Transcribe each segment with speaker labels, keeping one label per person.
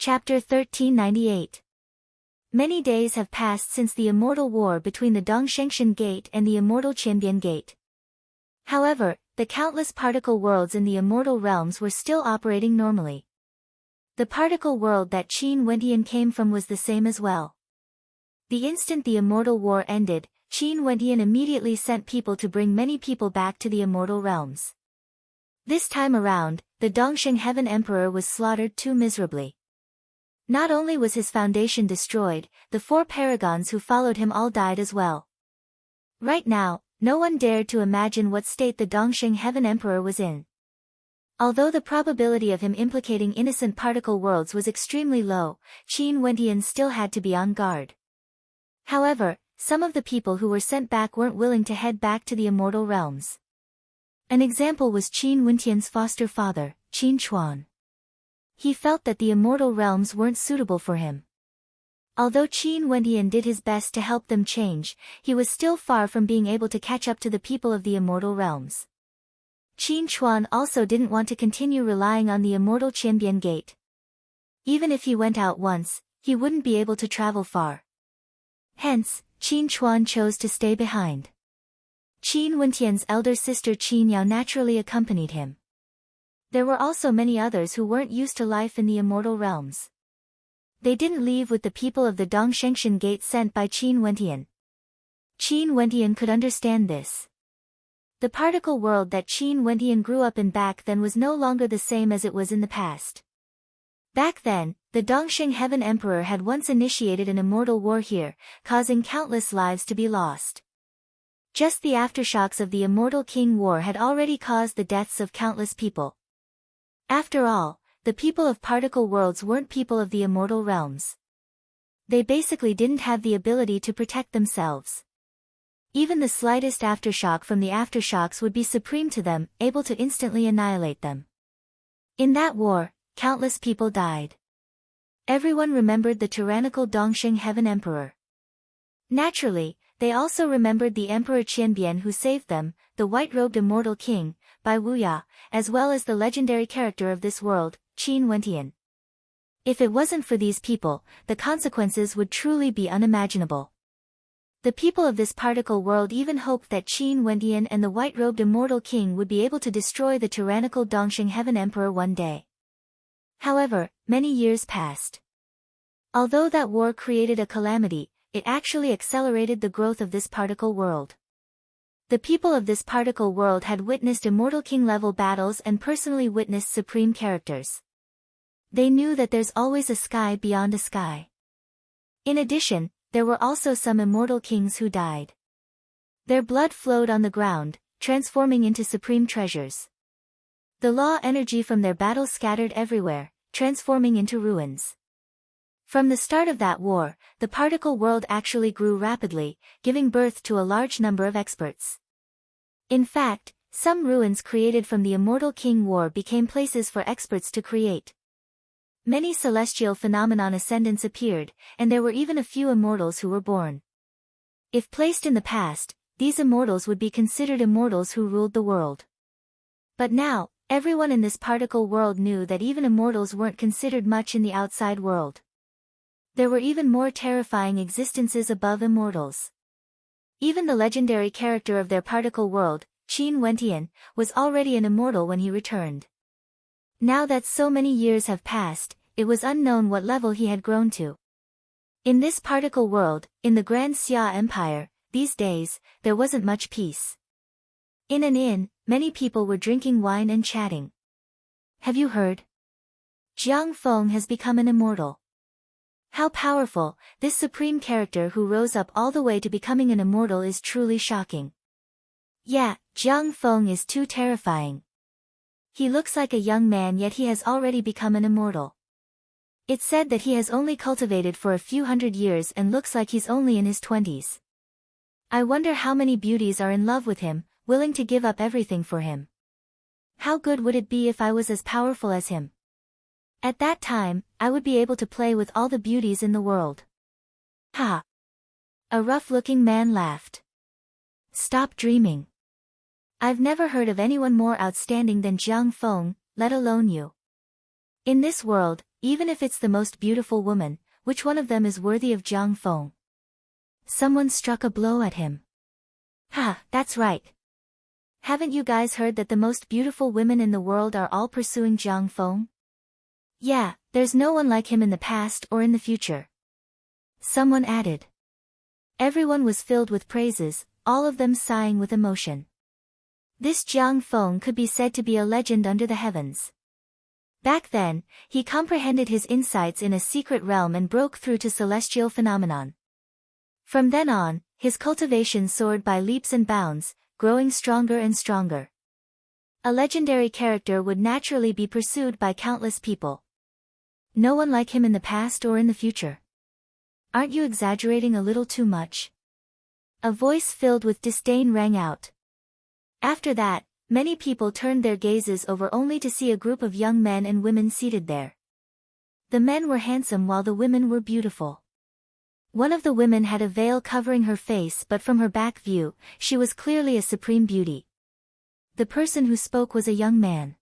Speaker 1: Chapter 1398. Many days have passed since the immortal war between the Dongshengshan Gate and the immortal Qianbian Gate. However, the countless particle worlds in the immortal realms were still operating normally. The particle world that Qin Wentian came from was the same as well. The instant the immortal war ended, Qin Wentian immediately sent people to bring many people back to the immortal realms. This time around, the Dongsheng Heaven Emperor was slaughtered too miserably. Not only was his foundation destroyed, the 4 paragons who followed him all died as well. Right now, no one dared to imagine what state the Dongsheng Heaven Emperor was in. Although the probability of him implicating innocent particle worlds was extremely low, Qin Wentian still had to be on guard. However, some of the people who were sent back weren't willing to head back to the immortal realms. An example was Qin Wentian's foster father, Qin Chuan. He felt that the immortal realms weren't suitable for him. Although Qin Wentian did his best to help them change, he was still far from being able to catch up to the people of the immortal realms. Qin Chuan also didn't want to continue relying on the immortal Qianbian Gate. Even if he went out once, he wouldn't be able to travel far. Hence, Qin Chuan chose to stay behind. Qin Wentian's elder sister Qin Yao naturally accompanied him. There were also many others who weren't used to life in the immortal realms. They didn't leave with the people of the Dongshengshan Gate sent by Qin Wentian. Qin Wentian could understand this. The particle world that Qin Wentian grew up in back then was no longer the same as it was in the past. Back then, the Dongsheng Heaven Emperor had once initiated an immortal war here, causing countless lives to be lost. Just the aftershocks of the Immortal King War had already caused the deaths of countless people. After all, the people of particle worlds weren't people of the immortal realms. They basically didn't have the ability to protect themselves. Even the slightest aftershock from the aftershocks would be supreme to them, able to instantly annihilate them. In that war, countless people died. Everyone remembered the tyrannical Dongsheng Heaven Emperor. Naturally, they also remembered the Emperor Qianbian who saved them, the white-robed immortal king, Bai Wuya, as well as the legendary character of this world, Qin Wentian. If it wasn't for these people, the consequences would truly be unimaginable. The people of this particle world even hoped that Qin Wentian and the white-robed immortal king would be able to destroy the tyrannical Dongsheng Heaven Emperor one day. However, many years passed. Although that war created a calamity, it actually accelerated the growth of this particle world. The people of this particle world had witnessed Immortal King-level battles and personally witnessed supreme characters. They knew that there's always a sky beyond a sky. In addition, there were also some immortal kings who died. Their blood flowed on the ground, transforming into supreme treasures. The law energy from their battles scattered everywhere, transforming into ruins. From the start of that war, the particle world actually grew rapidly, giving birth to a large number of experts. In fact, some ruins created from the Immortal King War became places for experts to create. Many celestial phenomenon ascendants appeared, and there were even a few immortals who were born. If placed in the past, these immortals would be considered immortals who ruled the world. But now, everyone in this particle world knew that even immortals weren't considered much in the outside world. There were even more terrifying existences above immortals. Even the legendary character of their particle world, Qin Wentian, was already an immortal when he returned. Now that so many years have passed, it was unknown what level he had grown to. In this particle world, in the Grand Xia Empire, these days, there wasn't much peace. In an inn, many people were drinking wine and chatting. Have you heard? Jiang Feng has become an immortal. How powerful, this supreme character who rose up all the way to becoming an immortal is truly shocking. Yeah, Jiang Feng is too terrifying. He looks like a young man yet he has already become an immortal. It's said that he has only cultivated for a few hundred years and looks like he's only in his 20s. I wonder how many beauties are in love with him, willing to give up everything for him. How good would it be if I was as powerful as him? At that time, I would be able to play with all the beauties in the world. Ha! A rough-looking man laughed. Stop dreaming. I've never heard of anyone more outstanding than Jiang Feng, let alone you. In this world, even if it's the most beautiful woman, which one of them is worthy of Jiang Feng? Someone struck a blow at him. Ha, that's right. Haven't you guys heard that the most beautiful women in the world are all pursuing Jiang Feng? Yeah, there's no one like him in the past or in the future. Someone added. Everyone was filled with praises, all of them sighing with emotion. This Jiang Feng could be said to be a legend under the heavens. Back then, he comprehended his insights in a secret realm and broke through to celestial phenomenon. From then on, his cultivation soared by leaps and bounds, growing stronger and stronger. A legendary character would naturally be pursued by countless people. No one like him in the past or in the future. Aren't you exaggerating a little too much? A voice filled with disdain rang out. After that, many people turned their gazes over only to see a group of young men and women seated there. The men were handsome while the women were beautiful. One of the women had a veil covering her face, but from her back view, she was clearly a supreme beauty. The person who spoke was a young man.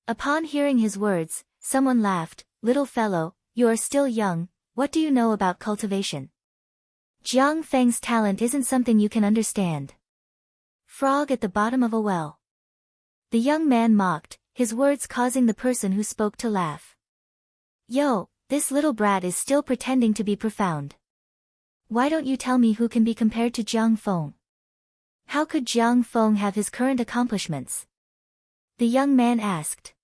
Speaker 1: Upon hearing his words, someone laughed. Little fellow, you are still young, what do you know about cultivation? Jiang Feng's talent isn't something you can understand. Frog at the bottom of a well. The young man mocked, his words causing the person who spoke to laugh. Yo, this little brat is still pretending to be profound. Why don't you tell me who can be compared to Jiang Feng? How could Jiang Feng have his current accomplishments? The young man asked.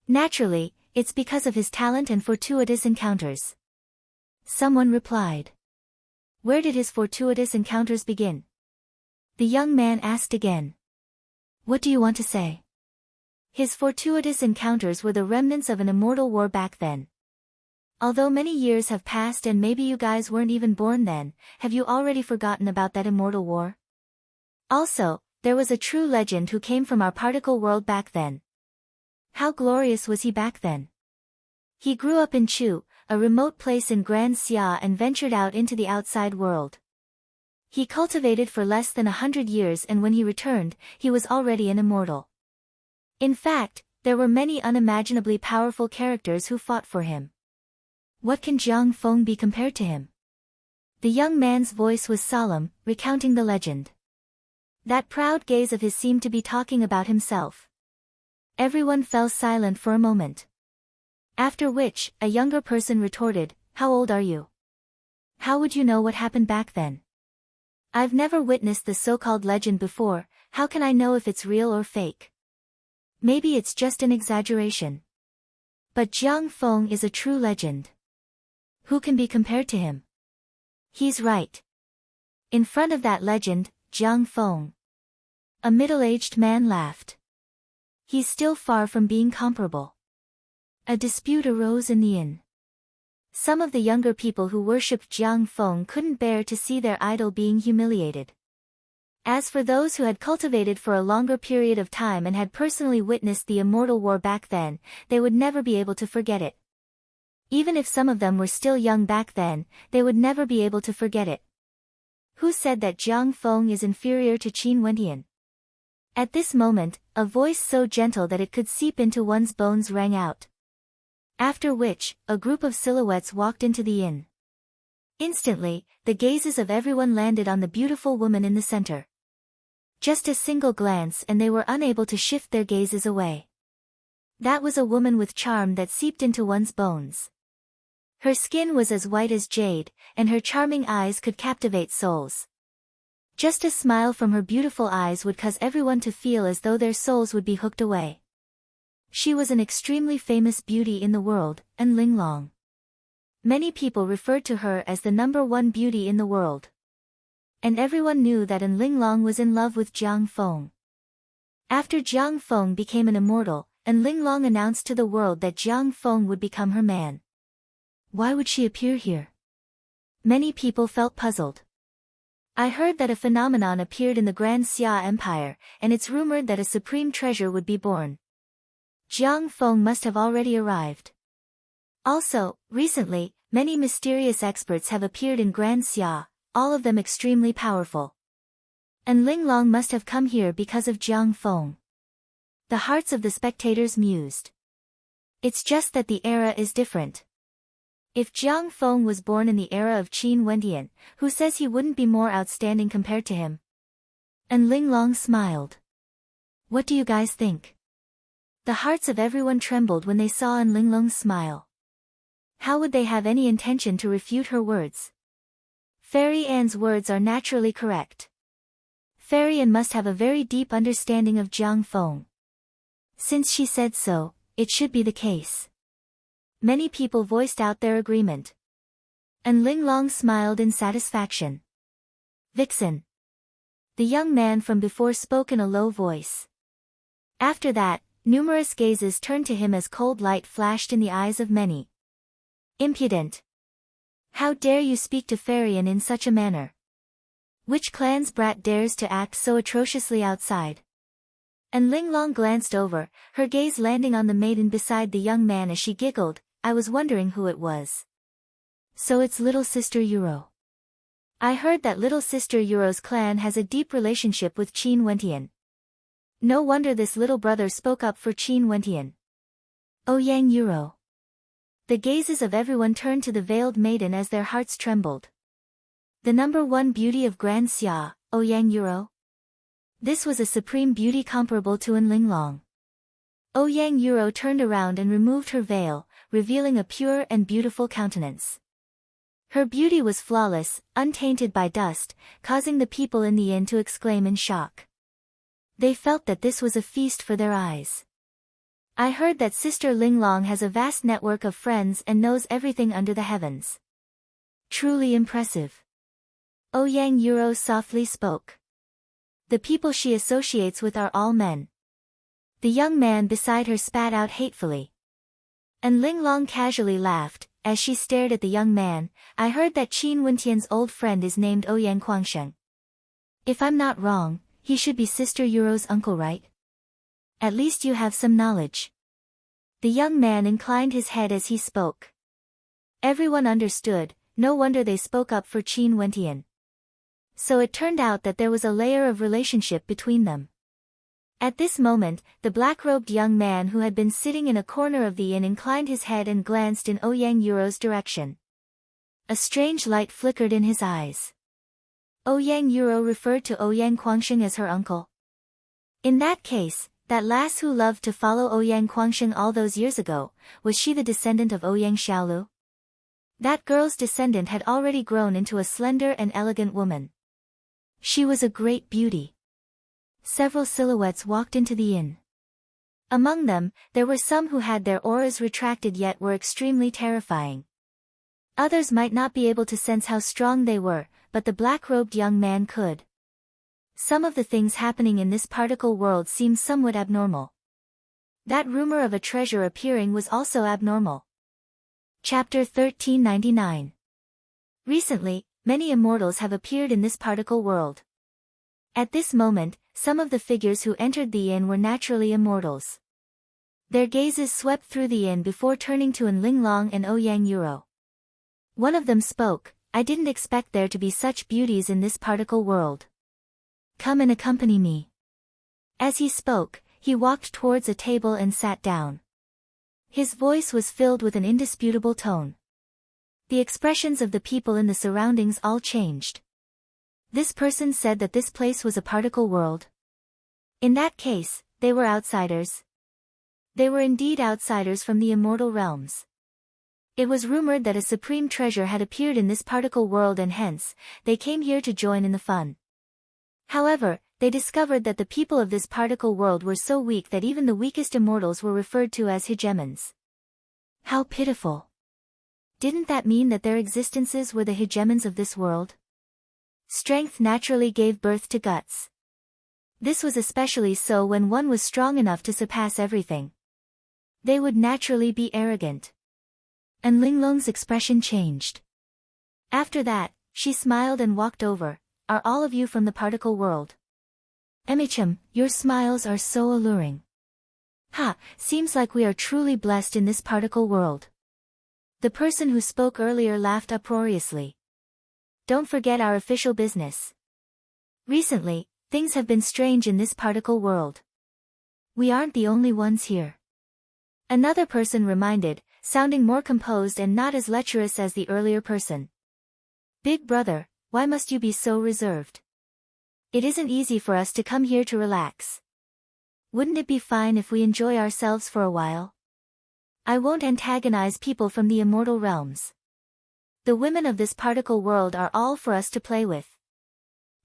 Speaker 1: Naturally, it's because of his talent and fortuitous encounters. Someone replied. Where did his fortuitous encounters begin? The young man asked again. What do you want to say? His fortuitous encounters were the remnants of an immortal war back then. Although many years have passed and maybe you guys weren't even born then, have you already forgotten about that immortal war? Also, there was a true legend who came from our particle world back then. How glorious was he back then? He grew up in Chu, a remote place in Grand Xia, and ventured out into the outside world. He cultivated for less than 100 years, and when he returned, he was already an immortal. In fact, there were many unimaginably powerful characters who fought for him. What can Jiang Feng be compared to him? The young man's voice was solemn, recounting the legend. That proud gaze of his seemed to be talking about himself. Everyone fell silent for a moment. After which, a younger person retorted, How old are you? How would you know what happened back then? I've never witnessed the so-called legend before, how can I know if it's real or fake? Maybe it's just an exaggeration. But Jiang Feng is a true legend. Who can be compared to him? He's right. In front of that legend, Jiang Feng. A middle-aged man laughed. He's still far from being comparable. A dispute arose in the inn. Some of the younger people who worshipped Jiang Feng couldn't bear to see their idol being humiliated. As for those who had cultivated for a longer period of time and had personally witnessed the immortal war back then, they would never be able to forget it. Even if some of them were still young back then, they would never be able to forget it. Who said that Jiang Feng is inferior to Qin Wendian? At this moment, a voice so gentle that it could seep into one's bones rang out. After which, a group of silhouettes walked into the inn. Instantly, the gazes of everyone landed on the beautiful woman in the center. Just a single glance and they were unable to shift their gazes away. That was a woman with charm that seeped into one's bones. Her skin was as white as jade, and her charming eyes could captivate souls. Just a smile from her beautiful eyes would cause everyone to feel as though their souls would be hooked away. She was an extremely famous beauty in the world, and Linglong. Many people referred to her as the #1 beauty in the world. And everyone knew that An Linglong was in love with Jiang Feng. After Jiang Feng became an immortal, An Linglong announced to the world that Jiang Feng would become her man. Why would she appear here? Many people felt puzzled. I heard that a phenomenon appeared in the Grand Xia Empire, and it's rumored that a supreme treasure would be born. Jiang Feng must have already arrived. Also, recently, many mysterious experts have appeared in Grand Xia, all of them extremely powerful. And Linglong must have come here because of Jiang Feng. The hearts of the spectators mused. It's just that the era is different. If Jiang Feng was born in the era of Qin Wendian, who says he wouldn't be more outstanding compared to him? And Linglong smiled. What do you guys think? The hearts of everyone trembled when they saw An Linglong's smile. How would they have any intention to refute her words? Fairy Anne's words are naturally correct. Fairy Anne must have a very deep understanding of Jiang Feng. Since she said so, it should be the case. Many people voiced out their agreement. And Linglong smiled in satisfaction. Vixen. The young man from before spoke in a low voice. After that, numerous gazes turned to him as cold light flashed in the eyes of many. Impudent. How dare you speak to Fairy Anne in such a manner? Which clan's brat dares to act so atrociously outside? And Linglong glanced over, her gaze landing on the maiden beside the young man as she giggled. I was wondering who it was. So it's little sister Yuro. I heard that little sister Yuro's clan has a deep relationship with Qin Wendian. No wonder this little brother spoke up for Qin Wendian. Ouyang Yuro. The gazes of everyone turned to the veiled maiden as their hearts trembled. The number one beauty of Grand Xia, Ouyang Yuro. This was a supreme beauty comparable to An Linglong. Ouyang Yuro turned around and removed her veil, revealing a pure and beautiful countenance. Her beauty was flawless, untainted by dust, causing the people in the inn to exclaim in shock. They felt that this was a feast for their eyes. I heard that Sister Linglong has a vast network of friends and knows everything under the heavens. Truly impressive. Ouyang Yuro softly spoke. The people she associates with are all men. The young man beside her spat out hatefully. And Linglong casually laughed, as she stared at the young man. I heard that Qin Wendian's old friend is named Ouyang Quangsheng. If I'm not wrong, he should be Sister Yuro's uncle, right? At least you have some knowledge. The young man inclined his head as he spoke. Everyone understood, no wonder they spoke up for Qin Wendian. So it turned out that there was a layer of relationship between them. At this moment, the black-robed young man who had been sitting in a corner of the inn inclined his head and glanced in Ouyang Yuro's direction. A strange light flickered in his eyes. Ouyang Yuro referred to Ouyang Quangsheng as her uncle. In that case, that lass who loved to follow Ouyang Quangsheng all those years ago, was she the descendant of Ouyang Xiaolu? That girl's descendant had already grown into a slender and elegant woman. She was a great beauty. Several silhouettes walked into the inn. Among them, there were some who had their auras retracted yet were extremely terrifying. Others might not be able to sense how strong they were, but the black-robed young man could. Some of the things happening in this particle world seemed somewhat abnormal. That rumor of a treasure appearing was also abnormal. Chapter 1399. Recently, many immortals have appeared in this particle world. At this moment, some of the figures who entered the inn were naturally immortals. Their gazes swept through the inn before turning to An Linglong and Ouyang Yuro. One of them spoke, I didn't expect there to be such beauties in this particle world. Come and accompany me. As he spoke, he walked towards a table and sat down. His voice was filled with an indisputable tone. The expressions of the people in the surroundings all changed. This person said that this place was a particle world. In that case, they were outsiders. They were indeed outsiders from the immortal realms. It was rumored that a supreme treasure had appeared in this particle world and hence, they came here to join in the fun. However, they discovered that the people of this particle world were so weak that even the weakest immortals were referred to as hegemons. How pitiful. Didn't that mean that their existences were the hegemons of this world? Strength naturally gave birth to guts. This was especially so when one was strong enough to surpass everything. They would naturally be arrogant. And Linglong's expression changed. After that, she smiled and walked over. Are all of you from the particle world? Emichum, your smiles are so alluring. Ha, seems like we are truly blessed in this particle world. The person who spoke earlier laughed uproariously. Don't forget our official business. Recently, things have been strange in this particle world. We aren't the only ones here. Another person reminded, sounding more composed and not as lecherous as the earlier person. Big brother, why must you be so reserved? It isn't easy for us to come here to relax. Wouldn't it be fine if we enjoy ourselves for a while? I won't antagonize people from the immortal realms. The women of this particle world are all for us to play with.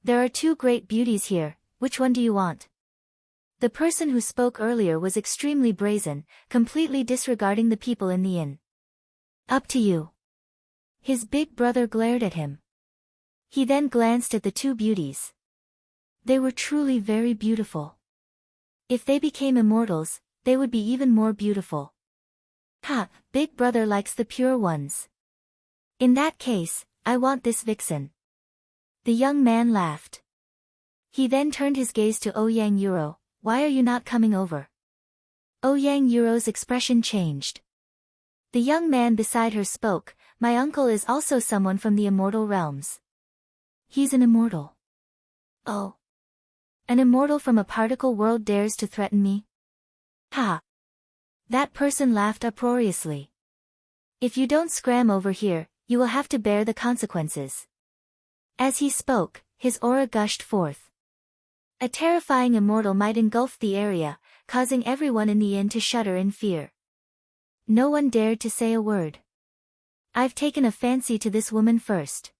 Speaker 1: There are two great beauties here, which one do you want? The person who spoke earlier was extremely brazen, completely disregarding the people in the inn. Up to you. His big brother glared at him. He then glanced at the two beauties. They were truly very beautiful. If they became immortals, they would be even more beautiful. Ha, big brother likes the pure ones. In that case, I want this vixen. The young man laughed. He then turned his gaze to Ouyang Euro. Why are you not coming over? Ouyang Euro's expression changed. The young man beside her spoke, my uncle is also someone from the immortal realms. He's an immortal. Oh. An immortal from a particle world dares to threaten me? Ha! That person laughed uproariously. If you don't scram over here, you will have to bear the consequences. As he spoke, his aura gushed forth. A terrifying immortal might engulf the area, causing everyone in the inn to shudder in fear. No one dared to say a word. I've taken a fancy to this woman first.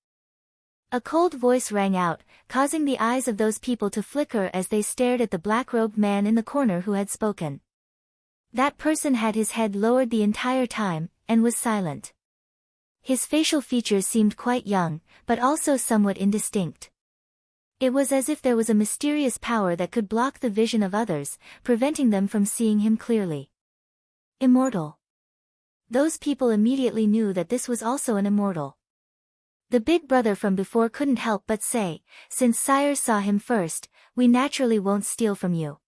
Speaker 1: A cold voice rang out, causing the eyes of those people to flicker as they stared at the black-robed man in the corner who had spoken. That person had his head lowered the entire time, and was silent. His facial features seemed quite young, but also somewhat indistinct. It was as if there was a mysterious power that could block the vision of others, preventing them from seeing him clearly. Immortal. Those people immediately knew that this was also an immortal. The big brother from before couldn't help but say, since sire saw him first, we naturally won't steal from you.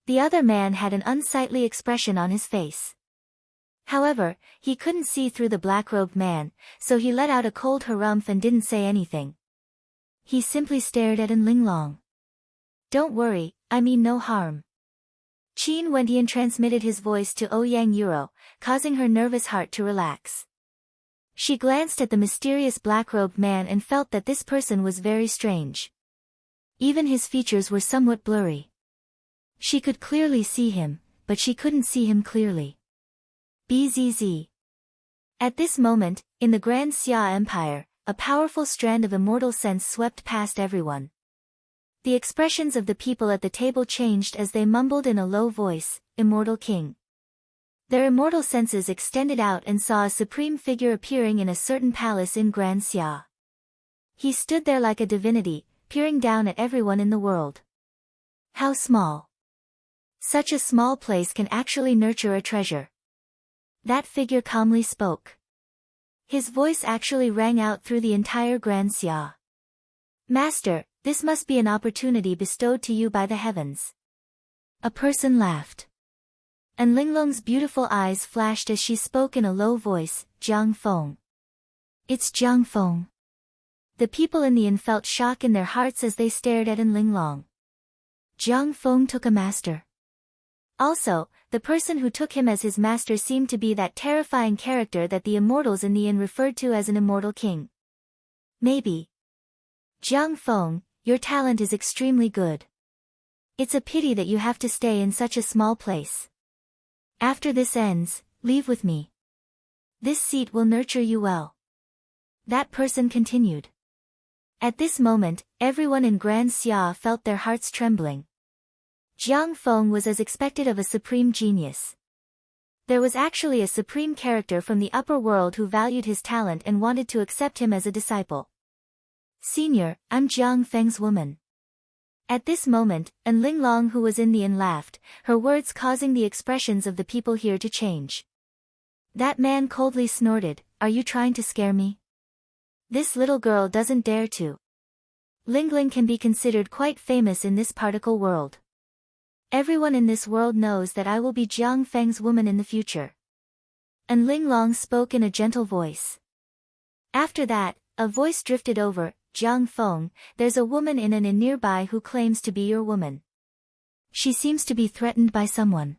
Speaker 1: The other man had an unsightly expression on his face. However, he couldn't see through the black-robed man, so he let out a cold harumph and didn't say anything. He simply stared at An Linglong. Don't worry, I mean no harm. Qin Wendian transmitted his voice to Ouyang Euro, causing her nervous heart to relax. She glanced at the mysterious black-robed man and felt that this person was very strange. Even his features were somewhat blurry. She could clearly see him, but she couldn't see him clearly. Bzz. At this moment, in the Grand Xia Empire, a powerful strand of immortal sense swept past everyone. The expressions of the people at the table changed as they mumbled in a low voice, Immortal King. Their immortal senses extended out and saw a supreme figure appearing in a certain palace in Grand Xia. He stood there like a divinity, peering down at everyone in the world. How small. Such a small place can actually nurture a treasure. That figure calmly spoke. His voice actually rang out through the entire Grand Xia. Master, this must be an opportunity bestowed to you by the heavens. A person laughed. An Linglong's beautiful eyes flashed as she spoke in a low voice, Jiang Feng. It's Jiang Feng. The people in the inn felt shock in their hearts as they stared at An Linglong. Jiang Feng took a master. Also, the person who took him as his master seemed to be that terrifying character that the immortals in the inn referred to as an immortal king. Maybe. Jiang Feng, your talent is extremely good. It's a pity that you have to stay in such a small place. After this ends, leave with me. This seat will nurture you well. That person continued. At this moment, everyone in Grand Xia felt their hearts trembling. Jiang Feng was as expected of a supreme genius. There was actually a supreme character from the upper world who valued his talent and wanted to accept him as a disciple. Senior, I'm Jiang Feng's woman. At this moment, An Linglong who was in the inn laughed, her words causing the expressions of the people here to change. That man coldly snorted, are you trying to scare me? This little girl doesn't dare to. Lingling can be considered quite famous in this particle world. Everyone in this world knows that I will be Jiang Feng's woman in the future. An Linglong spoke in a gentle voice. After that, a voice drifted over, Jiang Feng, there's a woman in an inn nearby who claims to be your woman. She seems to be threatened by someone.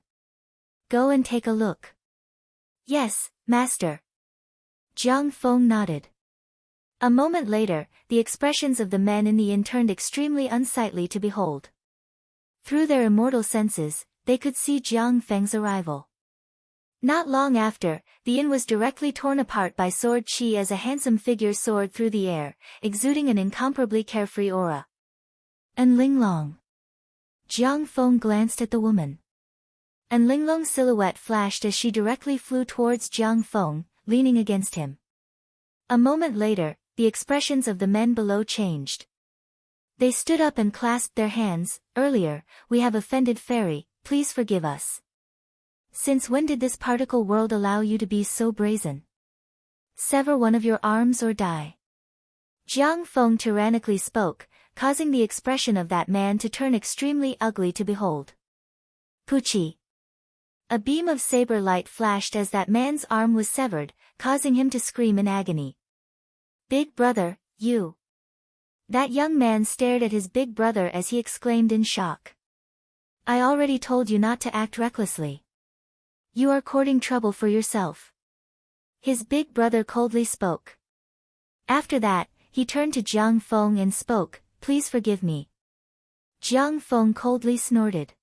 Speaker 1: Go and take a look. Yes, master. Jiang Feng nodded. A moment later, the expressions of the men in the inn turned extremely unsightly to behold. Through their immortal senses, they could see Jiang Feng's arrival. Not long after, the inn was directly torn apart by sword chi as a handsome figure soared through the air, exuding an incomparably carefree aura. And Linglong. Jiang Feng glanced at the woman. And Linglong's silhouette flashed as she directly flew towards Jiang Feng, leaning against him. A moment later, the expressions of the men below changed. They stood up and clasped their hands. Earlier, we have offended Fairy, please forgive us. Since when did this particle world allow you to be so brazen? Sever one of your arms or die. Jiang Feng tyrannically spoke, causing the expression of that man to turn extremely ugly to behold. Puchi. A beam of saber light flashed as that man's arm was severed, causing him to scream in agony. Big brother, you. That young man stared at his big brother as he exclaimed in shock. I already told you not to act recklessly. You are courting trouble for yourself. His big brother coldly spoke. After that, he turned to Jiang Feng and spoke, please forgive me. Jiang Feng coldly snorted.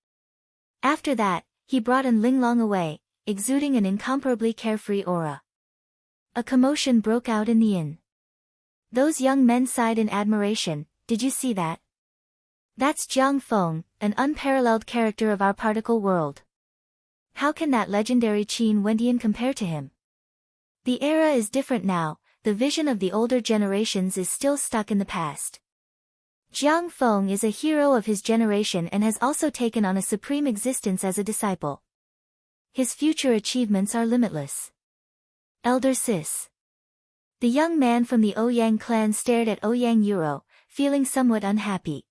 Speaker 1: After that, he brought An Linglong away, exuding an incomparably carefree aura. A commotion broke out in the inn. Those young men sighed in admiration. Did you see that? That's Jiang Feng, an unparalleled character of our particle world. How can that legendary Qin Wentian compare to him? The era is different now, the vision of the older generations is still stuck in the past. Jiang Feng is a hero of his generation and has also taken on a supreme existence as a disciple. His future achievements are limitless. Elder Sis. The young man from the Ouyang clan stared at Ouyang Yuro, feeling somewhat unhappy.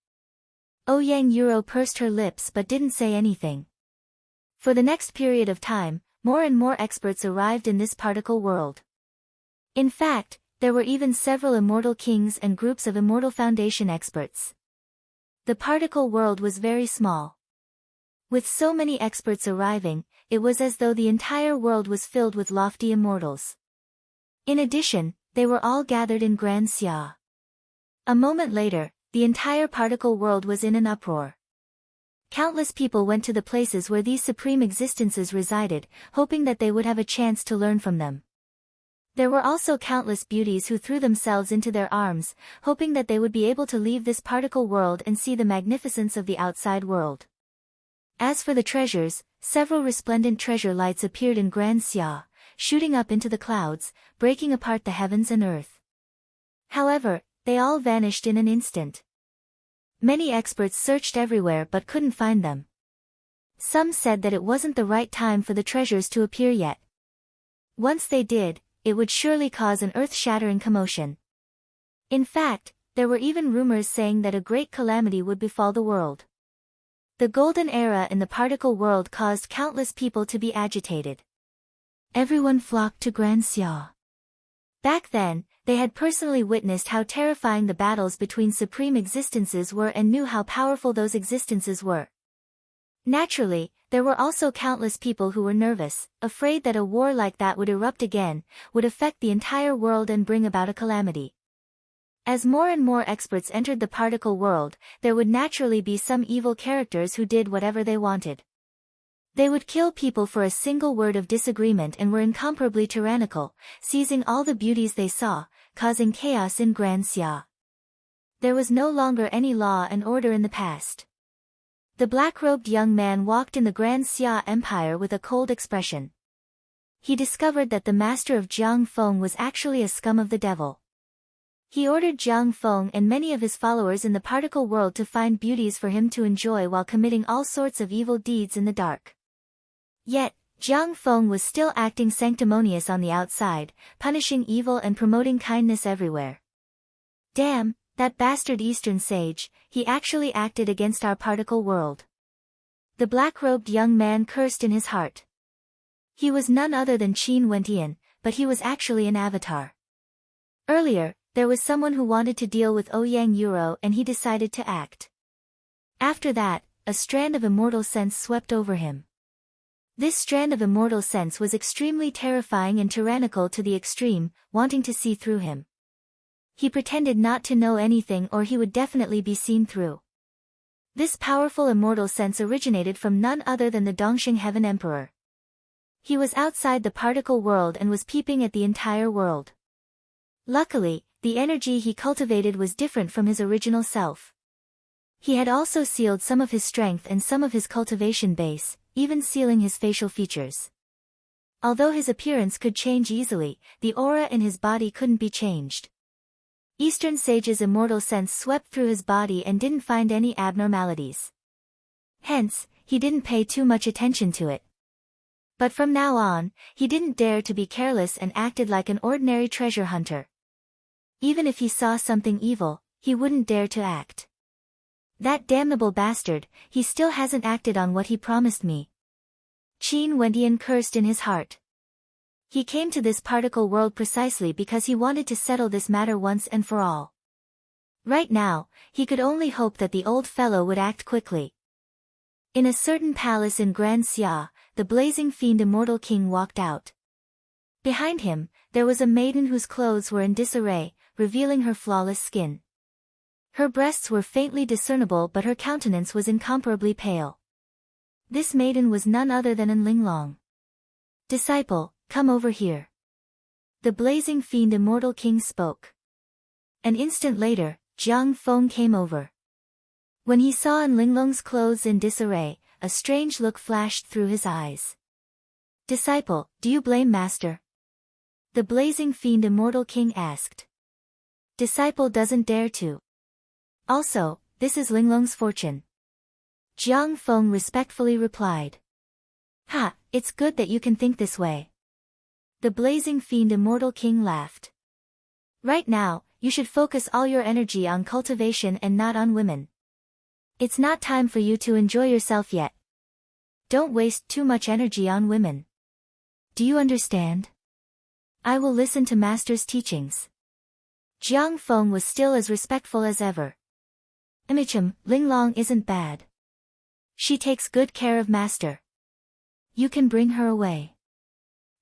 Speaker 1: Ouyang Yuro pursed her lips but didn't say anything. For the next period of time, more and more experts arrived in this particle world. In fact, there were even several immortal kings and groups of immortal foundation experts. The particle world was very small. With so many experts arriving, it was as though the entire world was filled with lofty immortals. In addition, they were all gathered in Grand Xia. A moment later, the entire particle world was in an uproar. Countless people went to the places where these supreme existences resided, hoping that they would have a chance to learn from them. There were also countless beauties who threw themselves into their arms, hoping that they would be able to leave this particle world and see the magnificence of the outside world. As for the treasures, several resplendent treasure lights appeared in Grand Xia, shooting up into the clouds, breaking apart the heavens and earth. However, they all vanished in an instant. Many experts searched everywhere but couldn't find them. Some said that it wasn't the right time for the treasures to appear yet. Once they did, it would surely cause an earth-shattering commotion. In fact, there were even rumors saying that a great calamity would befall the world. The golden era in the particle world caused countless people to be agitated. Everyone flocked to Grand Xia. Back then, they had personally witnessed how terrifying the battles between supreme existences were and knew how powerful those existences were. Naturally, there were also countless people who were nervous, afraid that a war like that would erupt again, would affect the entire world and bring about a calamity. As more and more experts entered the particle world, there would naturally be some evil characters who did whatever they wanted. They would kill people for a single word of disagreement and were incomparably tyrannical, seizing all the beauties they saw, causing chaos in Grand Xia. There was no longer any law and order in the past. The black-robed young man walked in the Grand Xia Empire with a cold expression. He discovered that the master of Jiang Feng was actually a scum of the devil. He ordered Jiang Feng and many of his followers in the particle world to find beauties for him to enjoy while committing all sorts of evil deeds in the dark. Yet, Jiang Feng was still acting sanctimonious on the outside, punishing evil and promoting kindness everywhere. Damn, that bastard Eastern sage, he actually acted against our particle world. The black-robed young man cursed in his heart. He was none other than Qin Wentian, but he was actually an avatar. Earlier, there was someone who wanted to deal with Ouyang Yuro and he decided to act. After that, a strand of immortal sense swept over him. This strand of immortal sense was extremely terrifying and tyrannical to the extreme, wanting to see through him. He pretended not to know anything or he would definitely be seen through. This powerful immortal sense originated from none other than the Dongxing Heaven Emperor. He was outside the particle world and was peeping at the entire world. Luckily, the energy he cultivated was different from his original self. He had also sealed some of his strength and some of his cultivation base, even sealing his facial features. Although his appearance could change easily, the aura in his body couldn't be changed. Eastern Sage's immortal sense swept through his body and didn't find any abnormalities. Hence, he didn't pay too much attention to it. But from now on, he didn't dare to be careless and acted like an ordinary treasure hunter. Even if he saw something evil, he wouldn't dare to act. That damnable bastard, he still hasn't acted on what he promised me. Qin Wendian cursed in his heart. He came to this particle world precisely because he wanted to settle this matter once and for all. Right now, he could only hope that the old fellow would act quickly. In a certain palace in Grand Xia, the blazing fiend immortal king walked out. Behind him, there was a maiden whose clothes were in disarray, revealing her flawless skin. Her breasts were faintly discernible but her countenance was incomparably pale. This maiden was none other than An Linglong. "Disciple, come over here." The blazing fiend immortal king spoke. An instant later, Jiang Feng came over. When he saw An Linglong's clothes in disarray, a strange look flashed through his eyes. "Disciple, do you blame master?" The blazing fiend immortal king asked. "Disciple doesn't dare to. Also, this is Linglong's fortune." Jiang Feng respectfully replied. "Ha, it's good that you can think this way." The blazing fiend immortal king laughed. "Right now, you should focus all your energy on cultivation and not on women. It's not time for you to enjoy yourself yet. Don't waste too much energy on women. Do you understand? I will listen to master's teachings." Jiang Feng was still as respectful as ever. Linglong isn't bad. She takes good care of master. You can bring her away."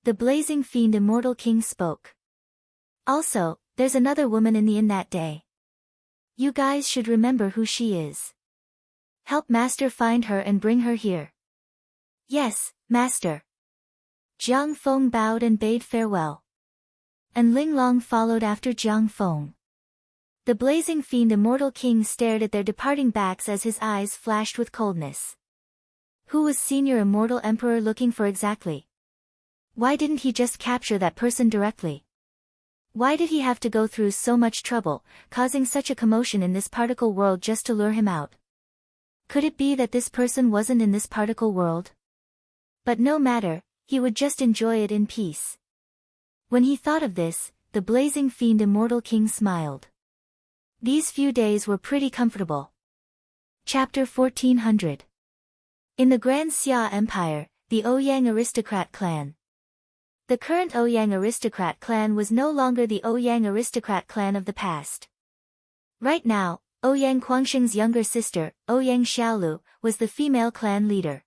Speaker 1: The blazing fiend immortal king spoke. "Also, there's another woman in the inn that day. You guys should remember who she is. Help master find her and bring her here." "Yes, master." Jiang Feng bowed and bade farewell. And Linglong followed after Jiang Feng. The blazing fiend immortal king stared at their departing backs as his eyes flashed with coldness. Who was senior immortal emperor looking for exactly? Why didn't he just capture that person directly? Why did he have to go through so much trouble, causing such a commotion in this particle world just to lure him out? Could it be that this person wasn't in this particle world? But no matter, he would just enjoy it in peace. When he thought of this, the blazing fiend immortal king smiled. These few days were pretty comfortable. Chapter 1400. In the Grand Xia Empire, the Ouyang aristocrat clan. The current Ouyang aristocrat clan was no longer the Ouyang aristocrat clan of the past. Right now, Ouyang Guangxing's younger sister, Ouyang Xiaolu, was the female clan leader.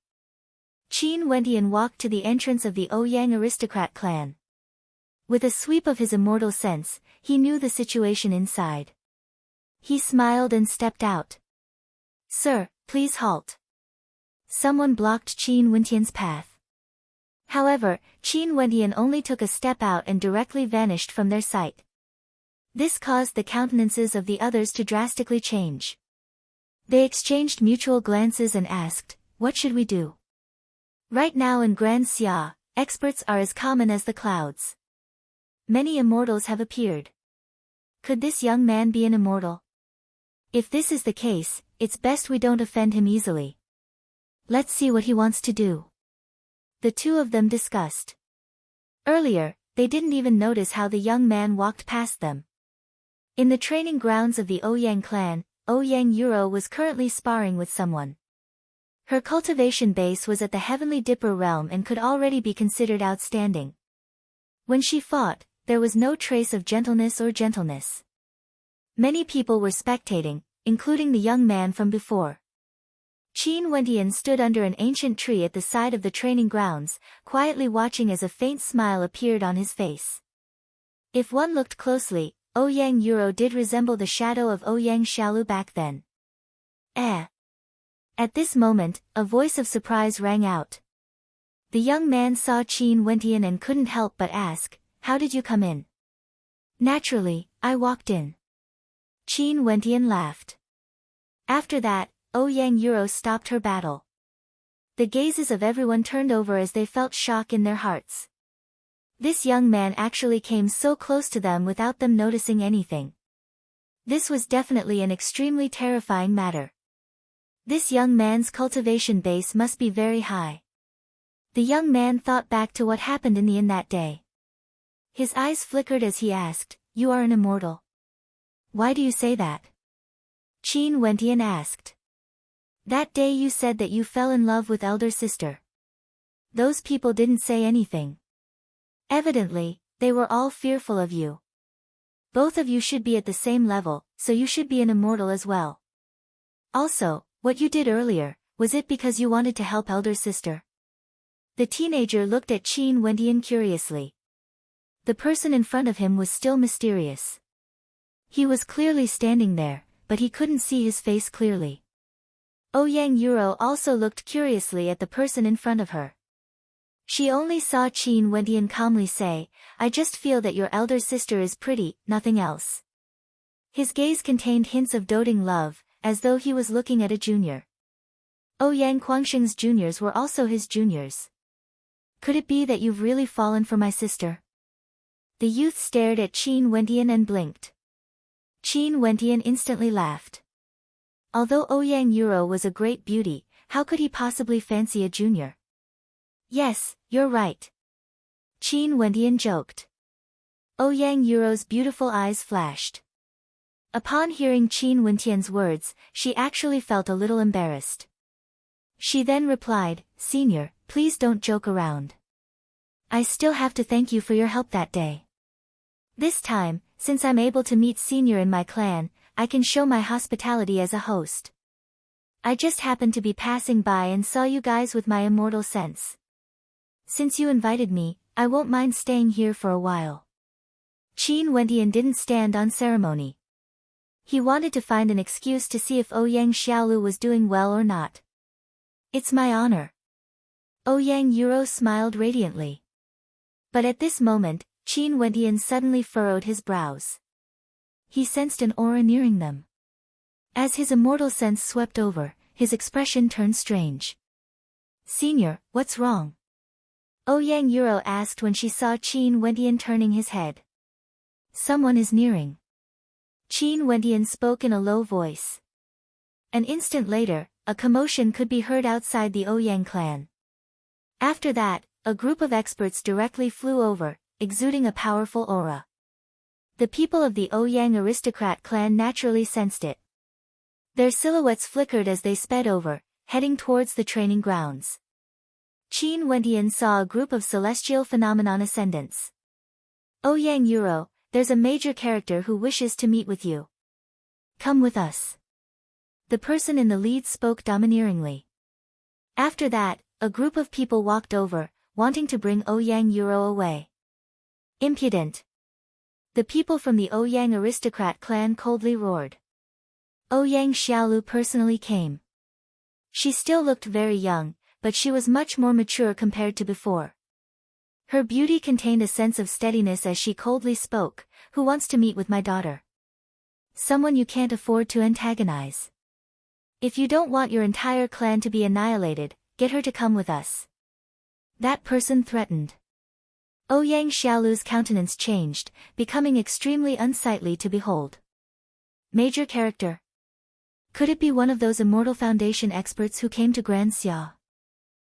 Speaker 1: Qin Wendian walked to the entrance of the Ouyang aristocrat clan. With a sweep of his immortal sense, he knew the situation inside. He smiled and stepped out. "Sir, please halt." Someone blocked Qin Wendian's path. However, Qin Wendian only took a step out and directly vanished from their sight. This caused the countenances of the others to drastically change. They exchanged mutual glances and asked, "What should we do?" Right now in Grand Xia, experts are as common as the clouds. Many immortals have appeared. Could this young man be an immortal? If this is the case, it's best we don't offend him easily. Let's see what he wants to do. The two of them discussed. Earlier, they didn't even notice how the young man walked past them. In the training grounds of the Ouyang clan, Ouyang Yuro was currently sparring with someone. Her cultivation base was at the Heavenly Dipper realm and could already be considered outstanding. When she fought, there was no trace of gentleness. Many people were spectating, including the young man from before. Qin Wentian stood under an ancient tree at the side of the training grounds, quietly watching as a faint smile appeared on his face. If one looked closely, Ouyang Yuro did resemble the shadow of Ouyang Xiaolu back then. Eh. At this moment, a voice of surprise rang out. The young man saw Qin Wentian and couldn't help but ask, "How did you come in?" "Naturally, I walked in." Qin Wentian laughed. After that, Ouyang Yuro stopped her battle. The gazes of everyone turned over as they felt shock in their hearts. This young man actually came so close to them without them noticing anything. This was definitely an extremely terrifying matter. This young man's cultivation base must be very high. The young man thought back to what happened in the inn that day. His eyes flickered as he asked, "You are an immortal. Why do you say that?" Qin Wentian asked. "That day you said that you fell in love with elder sister. Those people didn't say anything. Evidently, they were all fearful of you. Both of you should be at the same level, so you should be an immortal as well. Also, what you did earlier, was it because you wanted to help elder sister?" The teenager looked at Qin Wentian curiously. The person in front of him was still mysterious. He was clearly standing there, but he couldn't see his face clearly. Ouyang Yuro also looked curiously at the person in front of her. She only saw Qin Wentian calmly say, "I just feel that your elder sister is pretty, nothing else." His gaze contained hints of doting love, as though he was looking at a junior. Ouyang Guangsheng's juniors were also his juniors. "Could it be that you've really fallen for my sister?" The youth stared at Qin Wentian and blinked. Qin Wentian instantly laughed. Although Ouyang Yuro was a great beauty, how could he possibly fancy a junior? "Yes, you're right." Qin Wentian joked. Ouyang Yuro's beautiful eyes flashed. Upon hearing Qin Wentian's words, she actually felt a little embarrassed. She then replied, "Senior, please don't joke around. I still have to thank you for your help that day. This time, since I'm able to meet Senior in my clan, I can show my hospitality as a host. I just happened to be passing by and saw you guys with my immortal sense. Since you invited me, I won't mind staying here for a while." Qin Wentian didn't stand on ceremony. He wanted to find an excuse to see if Ouyang Xiaolu was doing well or not. "It's my honor." Ouyang Yuro smiled radiantly. But at this moment, Qin Wentian suddenly furrowed his brows. He sensed an aura nearing them. As his immortal sense swept over, his expression turned strange. "Senior, what's wrong?" Ouyang Yuro asked when she saw Qin Wentian turning his head. "Someone is nearing." Qin Wentian spoke in a low voice. An instant later, a commotion could be heard outside the Ouyang clan. After that, a group of experts directly flew over, exuding a powerful aura. The people of the Ouyang aristocrat clan naturally sensed it. Their silhouettes flickered as they sped over, heading towards the training grounds. Qin Wentian saw a group of celestial phenomenon ascendants. "Ouyang Yuro, there's a major character who wishes to meet with you. Come with us." The person in the lead spoke domineeringly. After that, a group of people walked over, wanting to bring Ouyang Yuro away. "Impudent!" The people from the Ouyang aristocrat clan coldly roared. Ouyang Xiaolu personally came. She still looked very young, but she was much more mature compared to before. Her beauty contained a sense of steadiness as she coldly spoke, "Who wants to meet with my daughter? Someone you can't afford to antagonize. If you don't want your entire clan to be annihilated, get her to come with us." That person threatened. Ouyang Xiaolu's countenance changed, becoming extremely unsightly to behold. Major character. Could it be one of those Immortal Foundation experts who came to Grand Xia?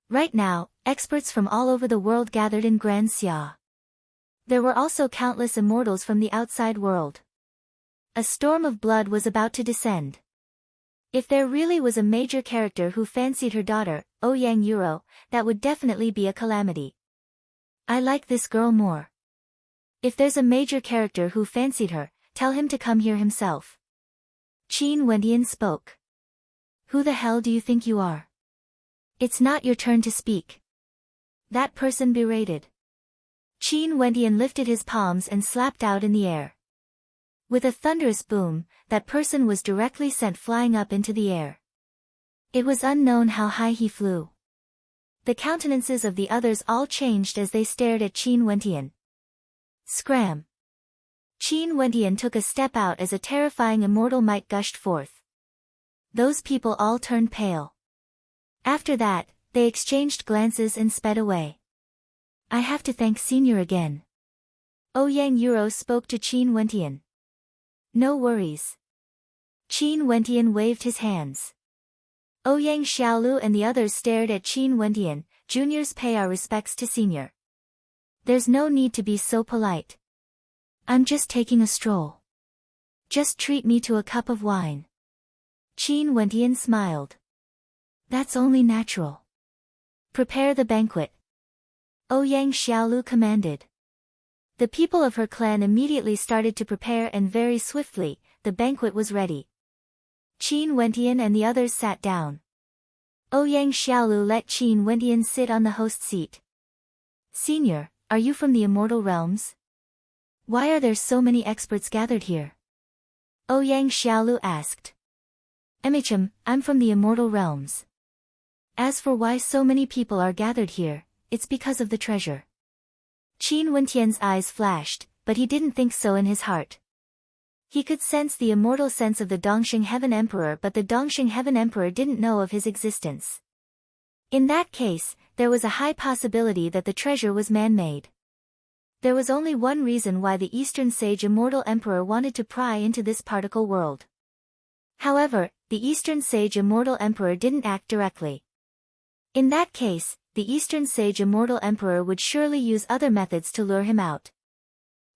Speaker 1: Right now, experts from all over the world gathered in Grand Xia. There were also countless immortals from the outside world. A storm of blood was about to descend. If there really was a major character who fancied her daughter, Ouyang Yuro, that would definitely be a calamity. I like this girl more. If there's a major character who fancied her, tell him to come here himself. Qin Wentian spoke. Who the hell do you think you are? It's not your turn to speak. That person berated. Qin Wentian lifted his palms and slapped out in the air. With a thunderous boom, that person was directly sent flying up into the air. It was unknown how high he flew. The countenances of the others all changed as they stared at Qin Wentian. Scram! Qin Wentian took a step out as a terrifying immortal might gushed forth. Those people all turned pale. After that, they exchanged glances and sped away. I have to thank Senior again. Ouyang Yuro spoke to Qin Wentian. No worries. Qin Wentian waved his hands. Ouyang Xiaolu and the others stared at Qin Wentian. Juniors pay our respects to Senior. There's no need to be so polite. I'm just taking a stroll. Just treat me to a cup of wine. Qin Wentian smiled. That's only natural. Prepare the banquet. Ouyang Xiaolu commanded. The people of her clan immediately started to prepare and very swiftly, the banquet was ready. Qin Wentian and the others sat down. Ouyang Xiaolu let Qin Wentian sit on the host seat. Senior, are you from the immortal realms? Why are there so many experts gathered here? Ouyang Xiaolu asked. I'm from the immortal realms. As for why so many people are gathered here, it's because of the treasure. Qin Wentian's eyes flashed, but he didn't think so in his heart. He could sense the immortal sense of the Dongxing Heaven Emperor, but the Dongxing Heaven Emperor didn't know of his existence. In that case, there was a high possibility that the treasure was man-made. There was only one reason why the Eastern Sage Immortal Emperor wanted to pry into this particle world. However, the Eastern Sage Immortal Emperor didn't act directly. In that case, the Eastern Sage Immortal Emperor would surely use other methods to lure him out.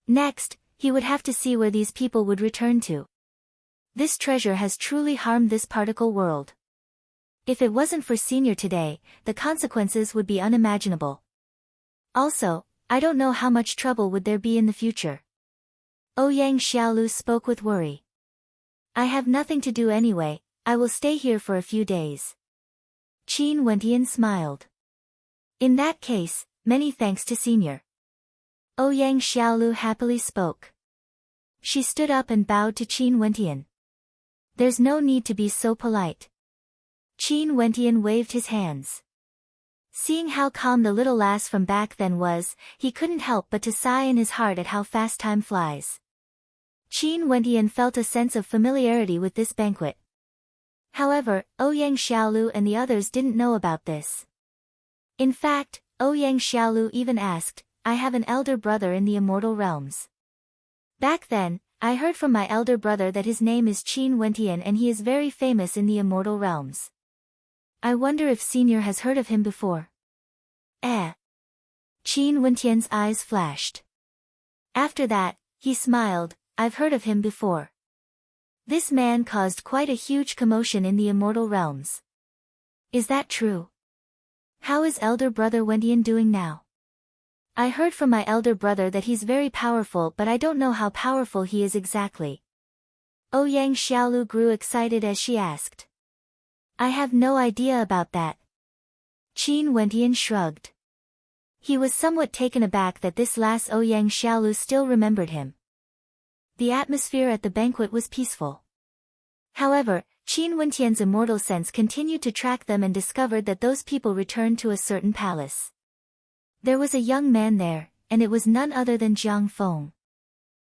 Speaker 1: Next, he would have to see where these people would return to. This treasure has truly harmed this particle world. If it wasn't for Senior today, the consequences would be unimaginable. Also, I don't know how much trouble would there be in the future. Ouyang Xiaolu spoke with worry. I have nothing to do anyway, I will stay here for a few days. Qin Wentian smiled. In that case, many thanks to Senior. Ouyang Xiaolu happily spoke. She stood up and bowed to Qin Wentian. There's no need to be so polite. Qin Wentian waved his hands. Seeing how calm the little lass from back then was, he couldn't help but to sigh in his heart at how fast time flies. Qin Wentian felt a sense of familiarity with this banquet. However, Ouyang Xiaolu and the others didn't know about this. In fact, Ouyang Xiaolu even asked, I have an elder brother in the immortal realms. Back then, I heard from my elder brother that his name is Qin Wentian and he is very famous in the immortal realms. I wonder if Senior has heard of him before. Qin Wentian's eyes flashed. After that, he smiled, I've heard of him before. This man caused quite a huge commotion in the immortal realms. Is that true? How is elder brother Wentian doing now? I heard from my elder brother that he's very powerful, but I don't know how powerful he is exactly. Ouyang Xiaolu grew excited as she asked. I have no idea about that. Qin Wentian shrugged. He was somewhat taken aback that this last Ouyang Xiaolu still remembered him. The atmosphere at the banquet was peaceful. However, Qin Wentian's immortal sense continued to track them and discovered that those people returned to a certain palace. There was a young man there, and it was none other than Jiang Feng.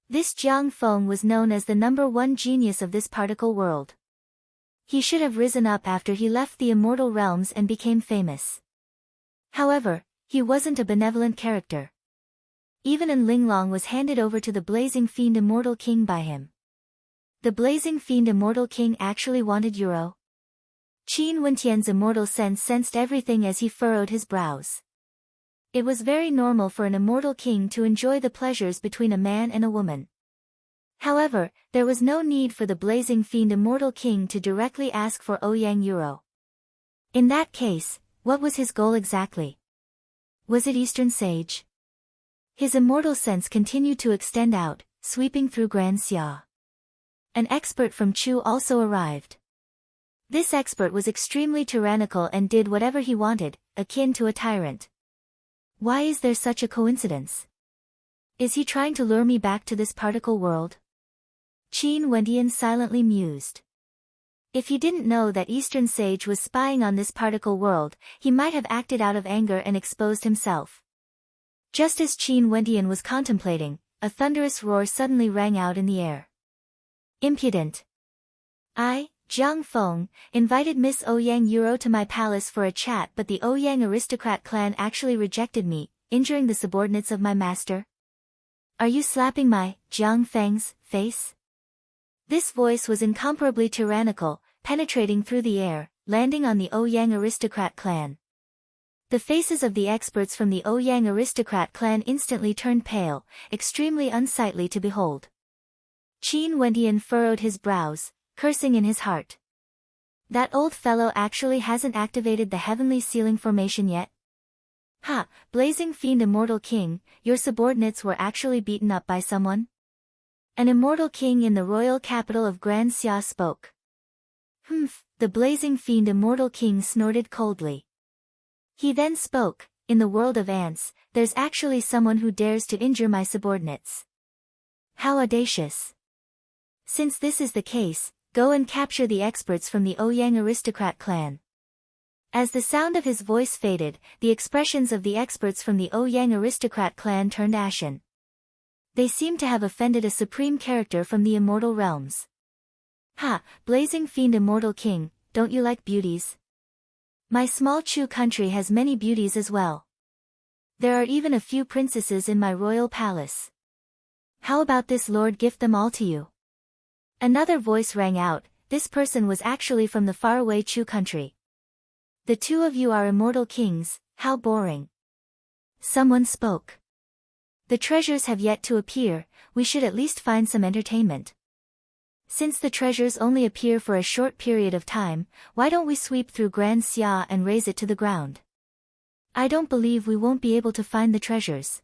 Speaker 1: This Jiang Feng was known as the #1 genius of this particle world. He should have risen up after he left the immortal realms and became famous. However, he wasn't a benevolent character. Even An Linglong was handed over to the Blazing Fiend Immortal King by him. The Blazing Fiend Immortal King actually wanted Euro. Qin Wentian's immortal sense sensed everything as he furrowed his brows. It was very normal for an immortal king to enjoy the pleasures between a man and a woman. However, there was no need for the Blazing Fiend Immortal King to directly ask for Ouyang Yuro. In that case, what was his goal exactly? Was it Eastern Sage? His immortal sense continued to extend out, sweeping through Grand Xia. An expert from Chu also arrived. This expert was extremely tyrannical and did whatever he wanted, akin to a tyrant. Why is there such a coincidence? Is he trying to lure me back to this particle world? Qin Wendian silently mused. If he didn't know that Eastern Sage was spying on this particle world, he might have acted out of anger and exposed himself. Just as Qin Wendian was contemplating, a thunderous roar suddenly rang out in the air. Impudent! I, Jiang Feng, invited Miss Ouyang Yuro to my palace for a chat, but the Ouyang aristocrat clan actually rejected me, injuring the subordinates of my master. Are you slapping my, Jiang Feng's, face? This voice was incomparably tyrannical, penetrating through the air, landing on the Ouyang aristocrat clan. The faces of the experts from the Ouyang aristocrat clan instantly turned pale, extremely unsightly to behold. Qin Wendian furrowed his brows, cursing in his heart. That old fellow actually hasn't activated the heavenly sealing formation yet? Ha, blazing fiend immortal king, your subordinates were actually beaten up by someone? An immortal king in the royal capital of Grand Xia spoke. Humph, the blazing fiend immortal king snorted coldly. He then spoke, in the world of ants, there's actually someone who dares to injure my subordinates. How audacious. Since this is the case, go and capture the experts from the Ouyang aristocrat clan. As the sound of his voice faded, the expressions of the experts from the Ouyang aristocrat clan turned ashen. They seemed to have offended a supreme character from the immortal realms. Ha, blazing fiend immortal king, don't you like beauties? My small Chu country has many beauties as well. There are even a few princesses in my royal palace. How about this lord gift them all to you? Another voice rang out, this person was actually from the faraway Chu country. The two of you are immortal kings, how boring. Someone spoke. The treasures have yet to appear, we should at least find some entertainment. Since the treasures only appear for a short period of time, why don't we sweep through Grand Xia and raze it to the ground? I don't believe we won't be able to find the treasures.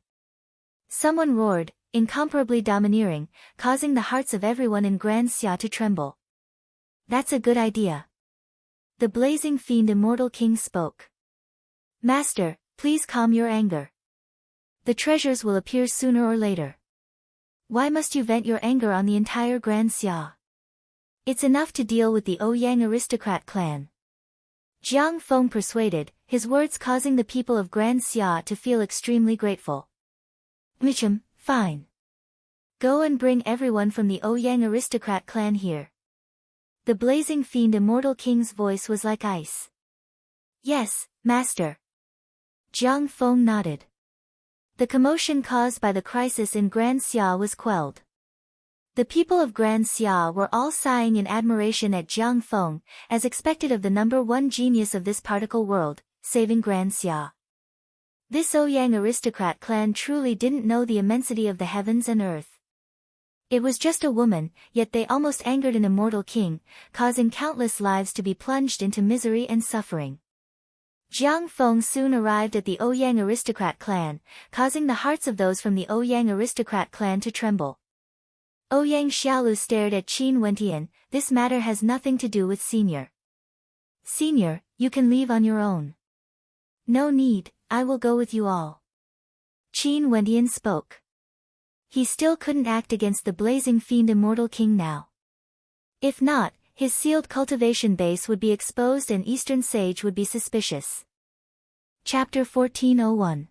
Speaker 1: Someone roared, incomparably domineering, causing the hearts of everyone in Grand Xia to tremble. That's a good idea. The blazing fiend immortal king spoke. Master, please calm your anger. The treasures will appear sooner or later. Why must you vent your anger on the entire Grand Xia? It's enough to deal with the Ouyang aristocrat clan. Jiang Feng persuaded, his words causing the people of Grand Xia to feel extremely grateful. Fine. Go and bring everyone from the Ouyang aristocrat clan here. The blazing fiend immortal king's voice was like ice. Yes, master. Jiang Feng nodded. The commotion caused by the crisis in Grand Xia was quelled. The people of Grand Xia were all sighing in admiration at Jiang Feng, as expected of the number one genius of this particle world, saving Grand Xia. This Ouyang aristocrat clan truly didn't know the immensity of the heavens and earth. It was just a woman, yet they almost angered an immortal king, causing countless lives to be plunged into misery and suffering. Jiang Feng soon arrived at the Ouyang aristocrat clan, causing the hearts of those from the Ouyang aristocrat clan to tremble. Ouyang Xiaolu stared at Qin Wendian, this matter has nothing to do with Senior. Senior, you can leave on your own. No need, I will go with you all. Qin Wendian spoke. He still couldn't act against the blazing fiend immortal king now. If not, his sealed cultivation base would be exposed and Eastern Sage would be suspicious. Chapter 1401.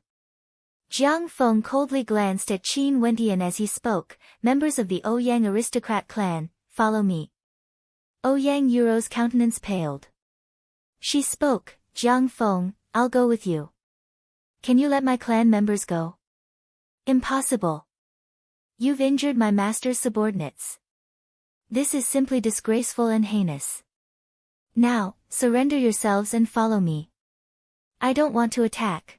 Speaker 1: Jiang Feng coldly glanced at Qin Wendian as he spoke, members of the Ouyang aristocrat clan, follow me. Ouyang Yuro's countenance paled. She spoke, Jiang Feng, I'll go with you. Can you let my clan members go? Impossible. You've injured my master's subordinates. This is simply disgraceful and heinous. Now, surrender yourselves and follow me. I don't want to attack.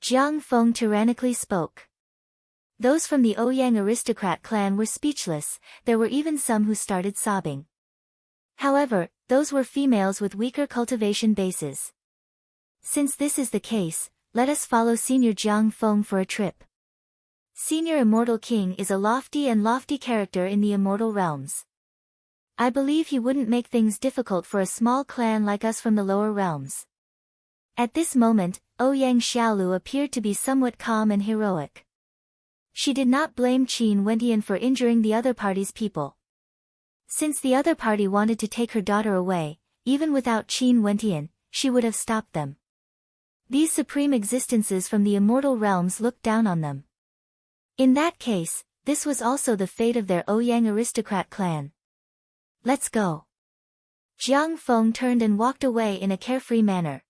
Speaker 1: Jiang Feng tyrannically spoke. Those from the Ouyang aristocrat clan were speechless, there were even some who started sobbing. However, those were females with weaker cultivation bases. Since this is the case, let us follow Senior Jiang Feng for a trip. Senior Immortal King is a lofty character in the immortal realms. I believe he wouldn't make things difficult for a small clan like us from the lower realms. At this moment, Ouyang Xiaolu appeared to be somewhat calm and heroic. She did not blame Qin Wentian for injuring the other party's people. Since the other party wanted to take her daughter away, even without Qin Wentian, she would have stopped them. These supreme existences from the immortal realms looked down on them. In that case, this was also the fate of their Ouyang aristocrat clan. Let's go. Jiang Feng turned and walked away in a carefree manner.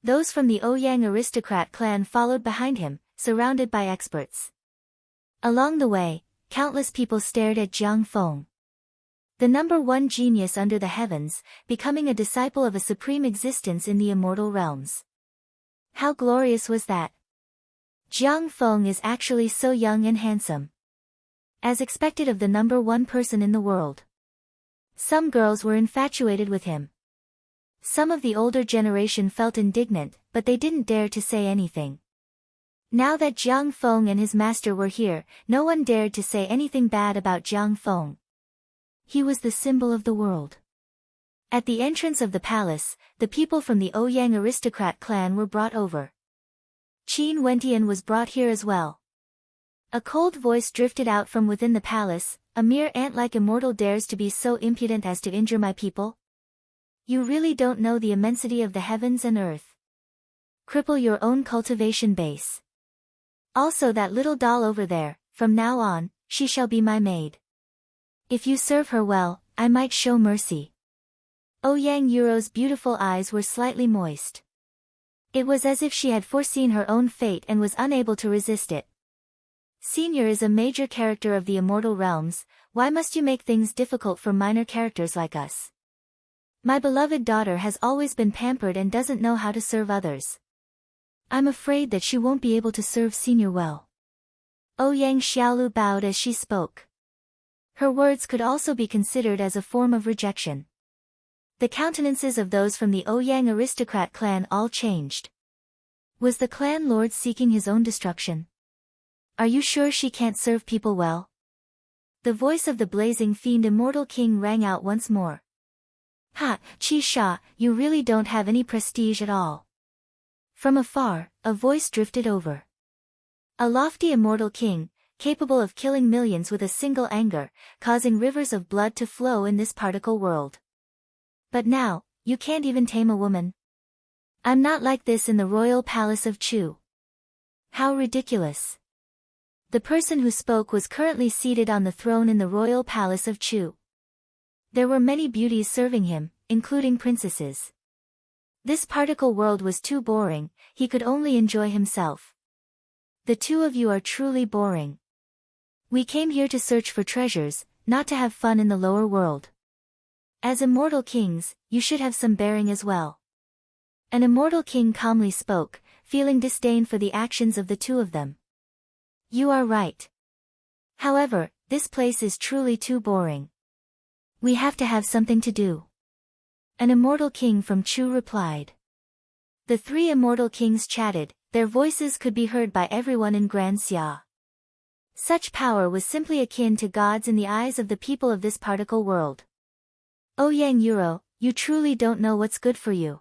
Speaker 1: Those from the Ouyang aristocrat clan followed behind him, surrounded by experts. Along the way, countless people stared at Jiang Feng. The number one genius under the heavens, becoming a disciple of a supreme existence in the immortal realms. How glorious was that? Jiang Feng is actually so young and handsome. As expected of the number one person in the world. Some girls were infatuated with him. Some of the older generation felt indignant, but they didn't dare to say anything. Now that Jiang Feng and his master were here, no one dared to say anything bad about Jiang Feng. He was the symbol of the world. At the entrance of the palace, the people from the Ouyang aristocrat clan were brought over. Qin Wentian was brought here as well. A cold voice drifted out from within the palace. A mere ant-like immortal dares to be so impudent as to injure my people? You really don't know the immensity of the heavens and earth. Cripple your own cultivation base. Also that little doll over there, from now on, she shall be my maid. If you serve her well, I might show mercy. Ouyang Yuro's beautiful eyes were slightly moist. It was as if she had foreseen her own fate and was unable to resist it. Senior is a major character of the immortal realms, why must you make things difficult for minor characters like us? My beloved daughter has always been pampered and doesn't know how to serve others. I'm afraid that she won't be able to serve Senior well. Ouyang Xiaolu bowed as she spoke. Her words could also be considered as a form of rejection. The countenances of those from the Ouyang aristocrat clan all changed. Was the clan lord seeking his own destruction? Are you sure she can't serve people well? The voice of the blazing fiend immortal king rang out once more. Ha, Qi Sha, you really don't have any prestige at all. From afar, a voice drifted over. A lofty immortal king, capable of killing millions with a single anger, causing rivers of blood to flow in this particle world. But now, you can't even tame a woman. I'm not like this in the royal palace of Chu. How ridiculous. The person who spoke was currently seated on the throne in the royal palace of Chu. There were many beauties serving him, including princesses. This particle world was too boring, he could only enjoy himself. The two of you are truly boring. We came here to search for treasures, not to have fun in the lower world. As immortal kings, you should have some bearing as well. An immortal king calmly spoke, feeling disdain for the actions of the two of them. You are right. However, this place is truly too boring. We have to have something to do. An immortal king from Chu replied. The three immortal kings chatted, their voices could be heard by everyone in Grand Xia. Such power was simply akin to gods in the eyes of the people of this particle world. Ouyang Yuro, you truly don't know what's good for you.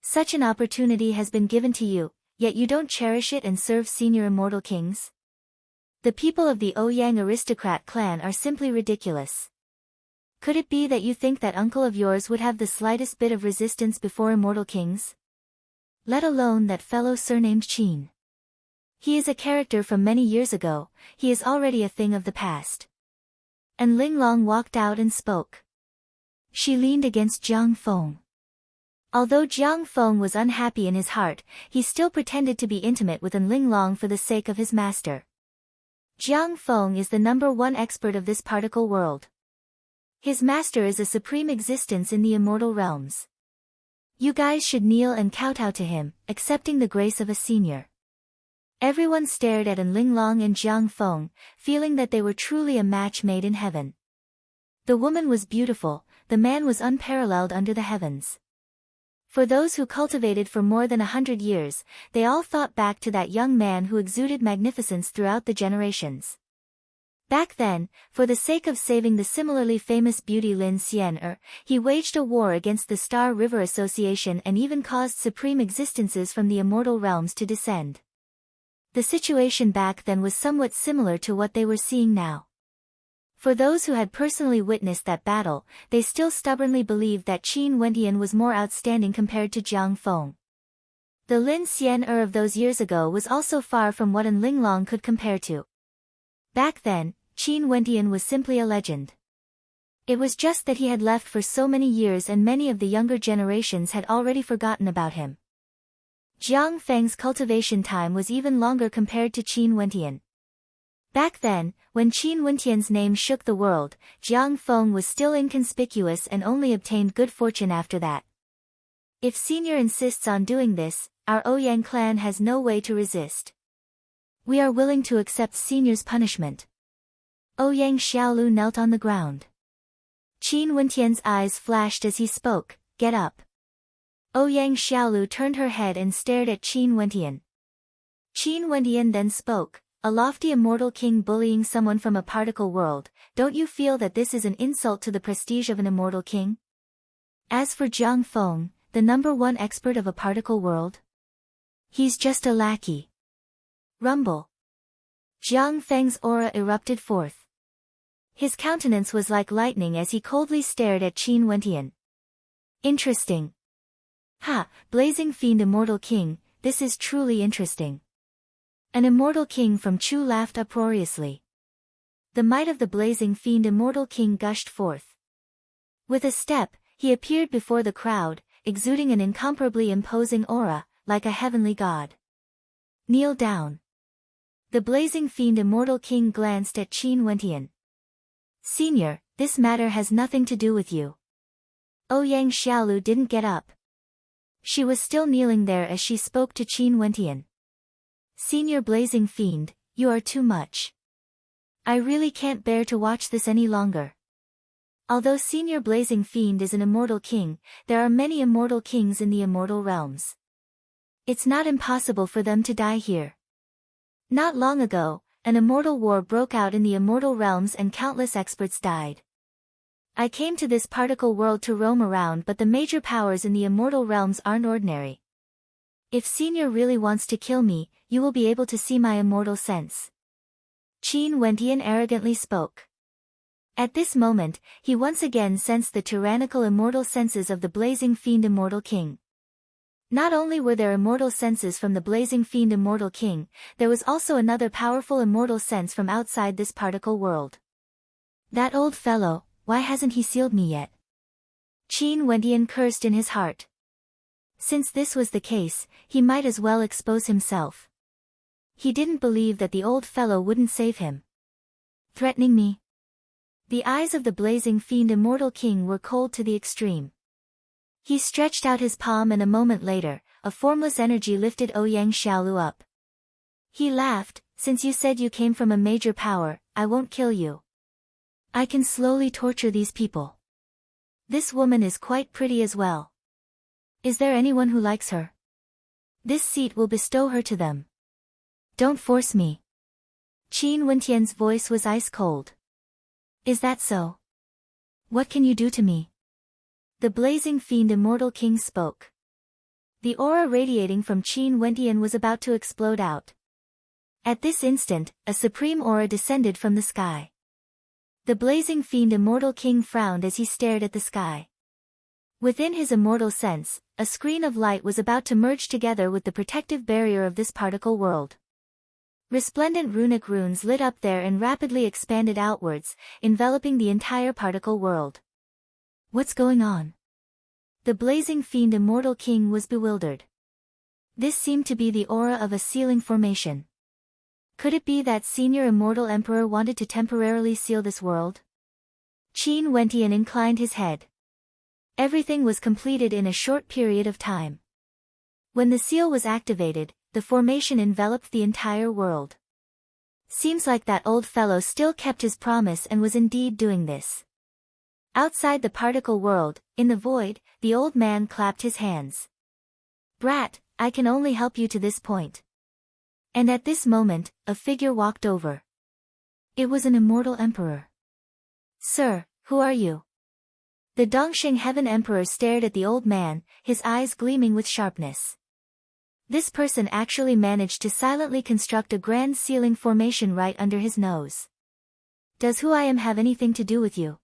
Speaker 1: Such an opportunity has been given to you, yet you don't cherish it and serve senior immortal kings? The people of the Ouyang aristocrat clan are simply ridiculous. Could it be that you think that uncle of yours would have the slightest bit of resistance before immortal kings? Let alone that fellow surnamed Qin. He is a character from many years ago, he is already a thing of the past. And Linglong walked out and spoke. She leaned against Jiang Feng. Although Jiang Feng was unhappy in his heart, he still pretended to be intimate with An Linglong for the sake of his master. Jiang Feng is the number one expert of this particle world. His master is a supreme existence in the immortal realms. You guys should kneel and kowtow to him, accepting the grace of a senior. Everyone stared at An Linglong and Jiang Feng, feeling that they were truly a match made in heaven. The woman was beautiful, the man was unparalleled under the heavens. For those who cultivated for more than 100 years, they all thought back to that young man who exuded magnificence throughout the generations. Back then, for the sake of saving the similarly famous beauty Lin Xian, he waged a war against the Star River Association and even caused supreme existences from the immortal realms to descend. The situation back then was somewhat similar to what they were seeing now. For those who had personally witnessed that battle, they still stubbornly believed that Qin Wentian was more outstanding compared to Jiang Feng. The Lin Xian of those years ago was also far from what an Linglong could compare to. Back then, Qin Wentian was simply a legend. It was just that he had left for so many years and many of the younger generations had already forgotten about him. Jiang Feng's cultivation time was even longer compared to Qin Wentian. Back then, when Qin Wentian's name shook the world, Jiang Feng was still inconspicuous and only obtained good fortune after that. If Senior insists on doing this, our Ouyang clan has no way to resist. We are willing to accept Senior's punishment. Ouyang Xiaolu knelt on the ground. Qin Wentian's eyes flashed as he spoke, "Get up." Ouyang Xiaolu turned her head and stared at Qin Wentian. Qin Wentian then spoke, "A lofty immortal king bullying someone from a particle world, don't you feel that this is an insult to the prestige of an immortal king? As for Jiang Feng, the #1 expert of a particle world? He's just a lackey." Rumble. Jiang Feng's aura erupted forth. His countenance was like lightning as he coldly stared at Qin Wentian. Interesting. Ha, blazing fiend immortal king, this is truly interesting. An immortal king from Chu laughed uproariously. The might of the blazing fiend immortal king gushed forth. With a step, he appeared before the crowd, exuding an incomparably imposing aura, like a heavenly god. Kneel down. The blazing fiend immortal king glanced at Qin Wentian. Senior, this matter has nothing to do with you. Ouyang Xiaolu didn't get up. She was still kneeling there as she spoke to Qin Wentian. Senior blazing fiend, you are too much. I really can't bear to watch this any longer. Although Senior blazing fiend is an immortal king, there are many immortal kings in the immortal realms. It's not impossible for them to die here. Not long ago, an immortal war broke out in the immortal realms and countless experts died. I came to this particle world to roam around, but the major powers in the immortal realms aren't ordinary. If Senior really wants to kill me, you will be able to see my immortal sense. Qin Wentian arrogantly spoke. At this moment, he once again sensed the tyrannical immortal senses of the blazing fiend immortal king. Not only were there immortal senses from the blazing fiend immortal king, there was also another powerful immortal sense from outside this particle world. That old fellow, why hasn't he sealed me yet? Qin Wentian cursed in his heart. Since this was the case, he might as well expose himself. He didn't believe that the old fellow wouldn't save him. Threatening me? The eyes of the blazing fiend immortal king were cold to the extreme. He stretched out his palm and a moment later, a formless energy lifted Ouyang Xiaolu up. He laughed, since you said you came from a major power, I won't kill you. I can slowly torture these people. This woman is quite pretty as well. Is there anyone who likes her? This seat will bestow her to them. Don't force me. Qin Wentian's voice was ice cold. Is that so? What can you do to me? The blazing fiend immortal king spoke. The aura radiating from Qin Wentian was about to explode out. At this instant, a supreme aura descended from the sky. The blazing fiend immortal king frowned as he stared at the sky. Within his immortal sense, a screen of light was about to merge together with the protective barrier of this particle world. Resplendent runic runes lit up there and rapidly expanded outwards, enveloping the entire particle world. What's going on? The blazing fiend immortal king was bewildered. This seemed to be the aura of a sealing formation. Could it be that senior immortal emperor wanted to temporarily seal this world? Qin Wentian inclined his head. Everything was completed in a short period of time. When the seal was activated, the formation enveloped the entire world. Seems like that old fellow still kept his promise and was indeed doing this. Outside the particle world, in the void, the old man clapped his hands. Brat, I can only help you to this point. And at this moment, a figure walked over. It was an immortal emperor. Sir, who are you? The Dongxing Heaven Emperor stared at the old man, his eyes gleaming with sharpness. This person actually managed to silently construct a grand ceiling formation right under his nose. Does who I am have anything to do with you?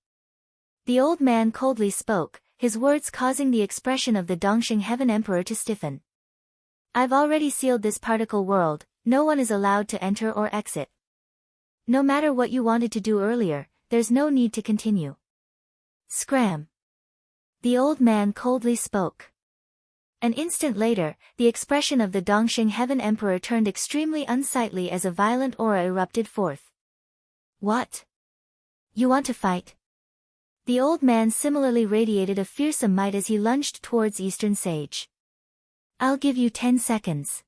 Speaker 1: The old man coldly spoke, his words causing the expression of the Dongxing Heaven Emperor to stiffen. I've already sealed this particle world, no one is allowed to enter or exit. No matter what you wanted to do earlier, there's no need to continue. Scram. The old man coldly spoke. An instant later, the expression of the Dongxing Heaven Emperor turned extremely unsightly as a violent aura erupted forth. What? You want to fight? The old man similarly radiated a fearsome might as he lunged towards Eastern Sage. I'll give you 10 seconds.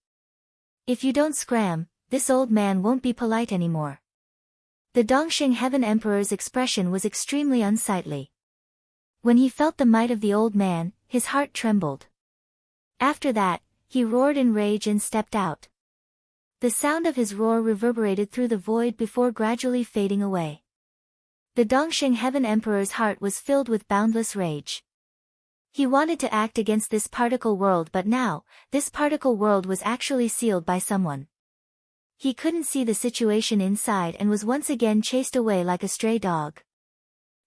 Speaker 1: If you don't scram, this old man won't be polite anymore. The Dongxing Heaven Emperor's expression was extremely unsightly. When he felt the might of the old man, his heart trembled. After that, he roared in rage and stepped out. The sound of his roar reverberated through the void before gradually fading away. The Dongxing Heaven Emperor's heart was filled with boundless rage. He wanted to act against this particle world, but now, this particle world was actually sealed by someone. He couldn't see the situation inside and was once again chased away like a stray dog.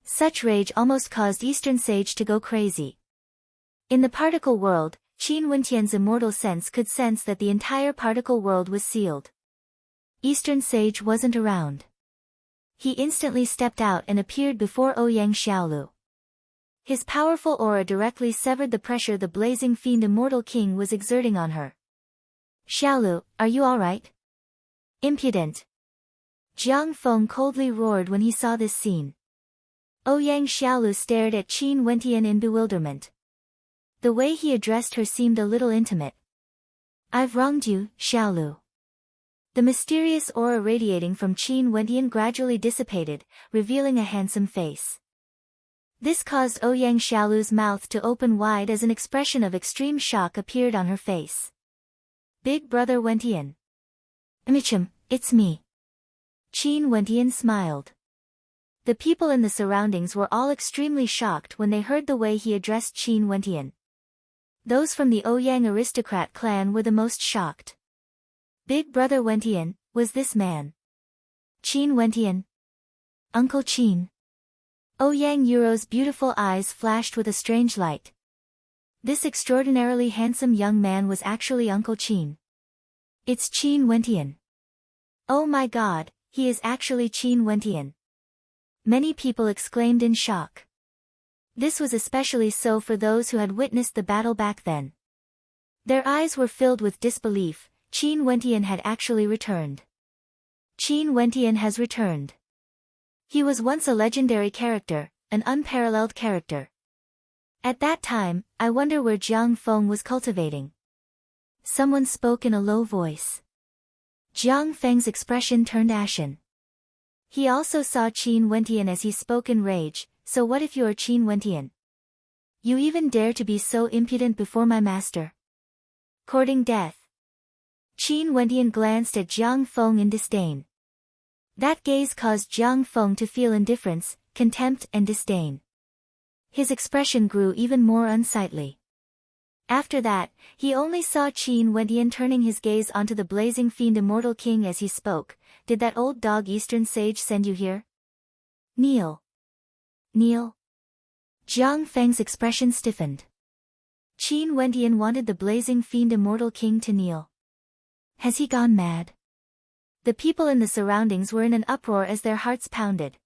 Speaker 1: Such rage almost caused Eastern Sage to go crazy. In the particle world, Qin Wentian's immortal sense could sense that the entire particle world was sealed. Eastern Sage wasn't around. He instantly stepped out and appeared before Ouyang Xiaolu. His powerful aura directly severed the pressure the blazing fiend Immortal King was exerting on her. Xiaolu, are you alright? Impudent. Jiang Feng coldly roared when he saw this scene. Ouyang Xiaolu stared at Qin Wentian in bewilderment. The way he addressed her seemed a little intimate. I've wronged you, Xiaolu. The mysterious aura radiating from Qin Wentian gradually dissipated, revealing a handsome face. This caused Ouyang Xiaolu's mouth to open wide as an expression of extreme shock appeared on her face. Big brother Wentian. Michim, it's me. Qin Wentian smiled. The people in the surroundings were all extremely shocked when they heard the way he addressed Qin Wentian. Those from the Ouyang aristocrat clan were the most shocked. Big brother Wentian, was this man? Qin Wentian? Uncle Qin? Ouyang Yuro's beautiful eyes flashed with a strange light. This extraordinarily handsome young man was actually Uncle Qin. It's Qin Wentian. Oh my god, he is actually Qin Wentian. Many people exclaimed in shock. This was especially so for those who had witnessed the battle back then. Their eyes were filled with disbelief. Qin Wentian had actually returned. Qin Wentian has returned. He was once a legendary character, an unparalleled character. At that time, I wonder where Jiang Feng was cultivating. Someone spoke in a low voice. Jiang Feng's expression turned ashen. He also saw Qin Wentian as he spoke in rage. So what if you are Qin Wentian? You even dare to be so impudent before my master? Courting death. Qin Wentian glanced at Jiang Feng in disdain. That gaze caused Jiang Feng to feel indifference, contempt and disdain. His expression grew even more unsightly. After that, he only saw Qin Wentian turning his gaze onto the blazing fiend Immortal King as he spoke. Did that old dog Eastern Sage send you here? Kneel. Kneel. Jiang Feng's expression stiffened. Qin Wentian wanted the blazing fiend Immortal King to kneel. Has he gone mad? The people in the surroundings were in an uproar as their hearts pounded.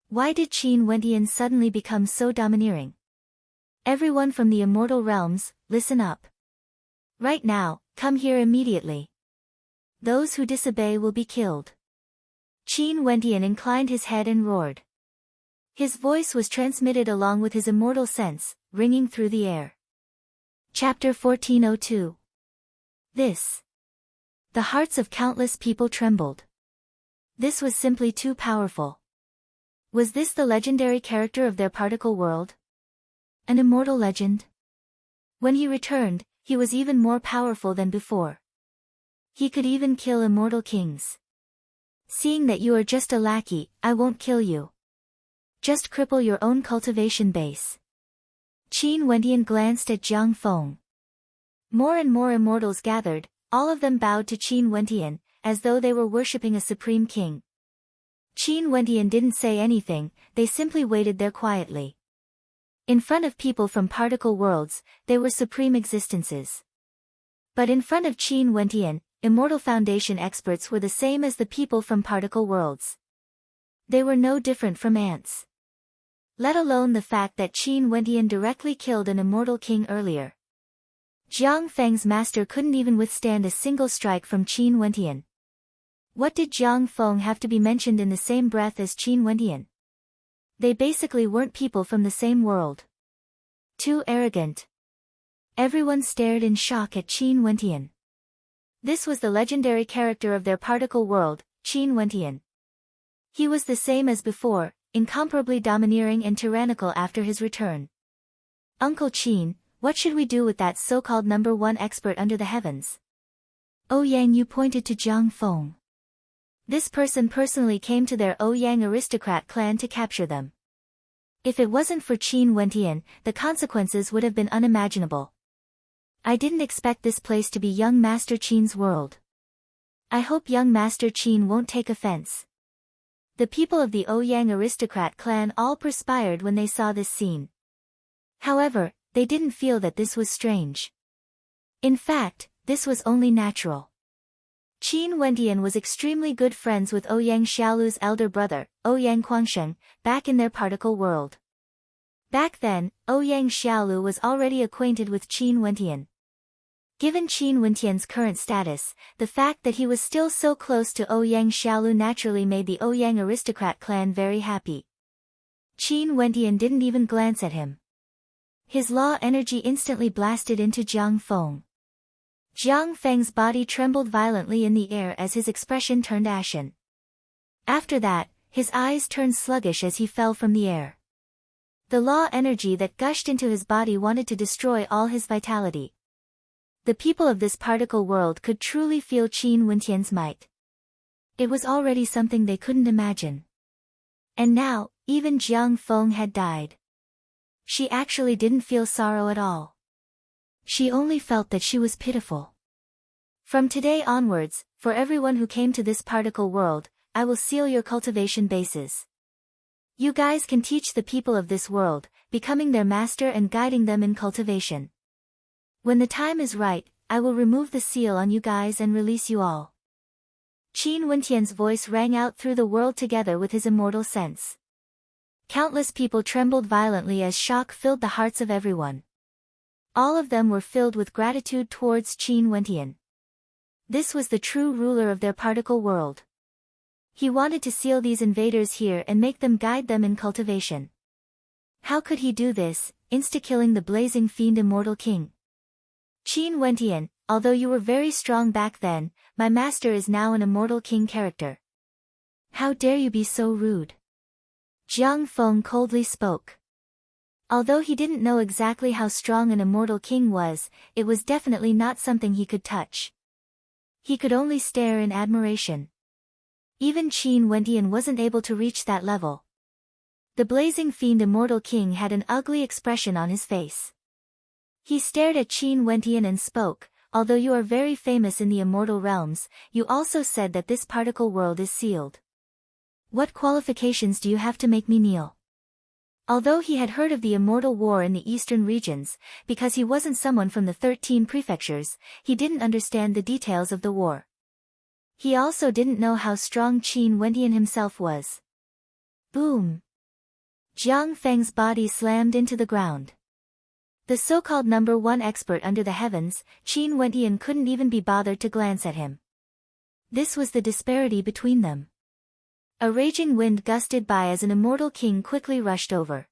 Speaker 1: Why did Qin Wentian suddenly become so domineering? Everyone from the immortal realms, listen up. Right now, come here immediately. Those who disobey will be killed. Qin Wentian inclined his head and roared. His voice was transmitted along with his immortal sense, ringing through the air. Chapter 1402. This. The hearts of countless people trembled. This was simply too powerful. Was this the legendary character of their particle world? An immortal legend? When he returned, he was even more powerful than before. He could even kill immortal kings. Seeing that you are just a lackey, I won't kill you. Just cripple your own cultivation base. Qin Wendian glanced at Jiang Feng. More and more immortals gathered, all of them bowed to Qin Wendian, as though they were worshipping a supreme king. Qin Wendian didn't say anything, they simply waited there quietly. In front of people from particle worlds, they were supreme existences. But in front of Qin Wendian, Immortal Foundation experts were the same as the people from particle worlds. They were no different from ants. Let alone the fact that Qin Wendian directly killed an immortal king earlier. Jiang Feng's master couldn't even withstand a single strike from Qin Wendian. What did Jiang Feng have to be mentioned in the same breath as Qin Wendian? They basically weren't people from the same world. Too arrogant. Everyone stared in shock at Qin Wendian. This was the legendary character of their particle world, Qin Wendian. He was the same as before, incomparably domineering and tyrannical after his return. Uncle Qin, what should we do with that so-called number one expert under the heavens? Ouyang Yu pointed to Jiang Feng. This person personally came to their Ouyang aristocrat clan to capture them. If it wasn't for Qin Wendian, the consequences would have been unimaginable. I didn't expect this place to be young Master Qin's world. I hope young Master Qin won't take offense. The people of the Ouyang aristocrat clan all perspired when they saw this scene. However, they didn't feel that this was strange. In fact, this was only natural. Qin Wendian was extremely good friends with Ouyang Xiaolu's elder brother, Ouyang Guangsheng, back in their particle world. Back then, Ouyang Xiaolu was already acquainted with Qin Wendian. Given Qin Wendian's current status, the fact that he was still so close to Ouyang Xiaolu naturally made the Ouyang aristocrat clan very happy. Qin Wendian didn't even glance at him. His law energy instantly blasted into Jiang Feng. Jiang Feng's body trembled violently in the air as his expression turned ashen. After that, his eyes turned sluggish as he fell from the air. The law energy that gushed into his body wanted to destroy all his vitality. The people of this particle world could truly feel Qin Wendian's might. It was already something they couldn't imagine. And now, even Jiang Feng had died. She actually didn't feel sorrow at all. She only felt that she was pitiful. From today onwards, for everyone who came to this particle world, I will seal your cultivation bases. You guys can teach the people of this world, becoming their master and guiding them in cultivation. When the time is right, I will remove the seal on you guys and release you all. Qin Wendian's voice rang out through the world together with his immortal sense. Countless people trembled violently as shock filled the hearts of everyone. All of them were filled with gratitude towards Qin Wendian. This was the true ruler of their particle world. He wanted to seal these invaders here and make them guide them in cultivation. How could he do this, insta-killing the blazing fiend immortal king? Qin Wendian, although you were very strong back then, my master is now an immortal king character. How dare you be so rude? Jiang Feng coldly spoke. Although he didn't know exactly how strong an immortal king was, it was definitely not something he could touch. He could only stare in admiration. Even Qin Wendian wasn't able to reach that level. The blazing fiend immortal king had an ugly expression on his face. He stared at Qin Wendian and spoke, although you are very famous in the immortal realms, you also said that this particle world is sealed. What qualifications do you have to make me kneel? Although he had heard of the immortal war in the eastern regions, because he wasn't someone from the 13 prefectures, he didn't understand the details of the war. He also didn't know how strong Qin Wendian himself was. Boom! Jiang Feng's body slammed into the ground. The so-called number one expert under the heavens, Qin Wendian couldn't even be bothered to glance at him. This was the disparity between them. A raging wind gusted by as an immortal king quickly rushed over.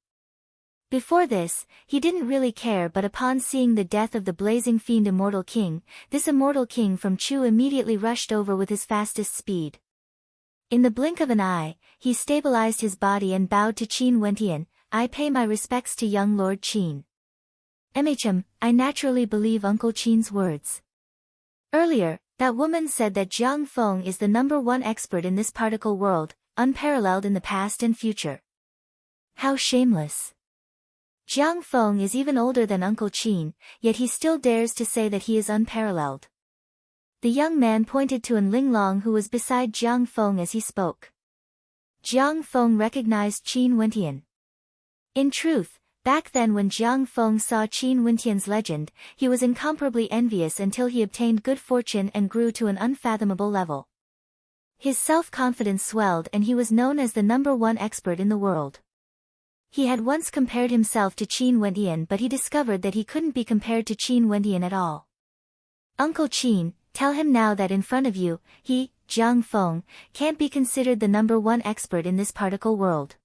Speaker 1: Before this, he didn't really care, but upon seeing the death of the blazing fiend immortal king, this immortal king from Chu immediately rushed over with his fastest speed. In the blink of an eye, he stabilized his body and bowed to Qin Wendian. I pay my respects to young Lord Qin. I naturally believe Uncle Qin's words. Earlier, That woman said that Jiang Feng is the #1 expert in this particle world, unparalleled in the past and future. How shameless. Jiang Feng is even older than Uncle Qin, yet he still dares to say that he is unparalleled. The young man pointed to An Linglong who was beside Jiang Feng as he spoke. Jiang Feng recognized Qin Wentian. In truth, back then when Jiang Feng saw Qin Wentian's legend, he was incomparably envious until he obtained good fortune and grew to an unfathomable level. His self-confidence swelled and he was known as the #1 expert in the world. He had once compared himself to Qin Wentian, but he discovered that he couldn't be compared to Qin Wentian at all. Uncle Qin, tell him now that in front of you, he, Jiang Feng, can't be considered the #1 expert in this particle world.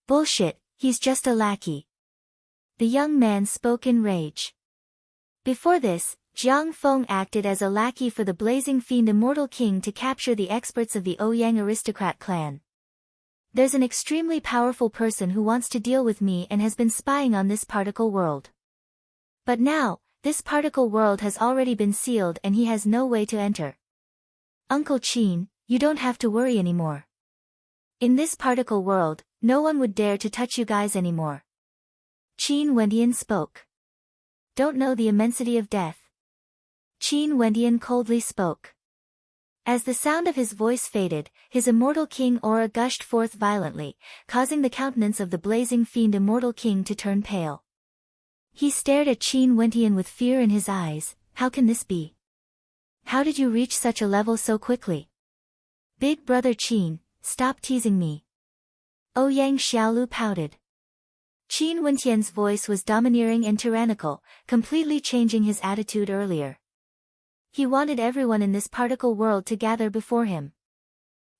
Speaker 1: Bullshit, he's just a lackey. The young man spoke in rage. Before this, Jiang Feng acted as a lackey for the blazing fiend Immortal King to capture the experts of the Ouyang aristocrat clan. There's an extremely powerful person who wants to deal with me and has been spying on this particle world. But now, this particle world has already been sealed and he has no way to enter. Uncle Qin, you don't have to worry anymore. In this particle world, no one would dare to touch you guys anymore. Qin Wentian spoke. Don't know the immensity of death. Qin Wentian coldly spoke. As the sound of his voice faded, his Immortal King aura gushed forth violently, causing the countenance of the blazing fiend Immortal King to turn pale. He stared at Qin Wentian with fear in his eyes. How can this be? How did you reach such a level so quickly? Big brother Qin, stop teasing me. Ouyang Xiaolu pouted. Qin Wentian's voice was domineering and tyrannical, completely changing his attitude earlier. He wanted everyone in this particle world to gather before him.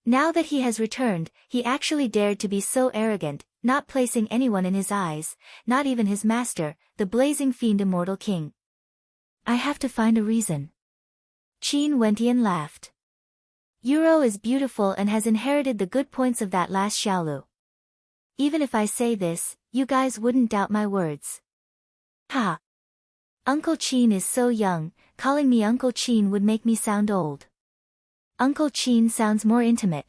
Speaker 1: Now that he has returned, he actually dared to be so arrogant, not placing anyone in his eyes, not even his master, the blazing fiend Immortal King. I have to find a reason. Qin Wentian laughed. Yuro is beautiful and has inherited the good points of that last Xiaolu. Even if I say this, you guys wouldn't doubt my words. Ha! Uncle Qin is so young, calling me Uncle Qin would make me sound old. Uncle Qin sounds more intimate.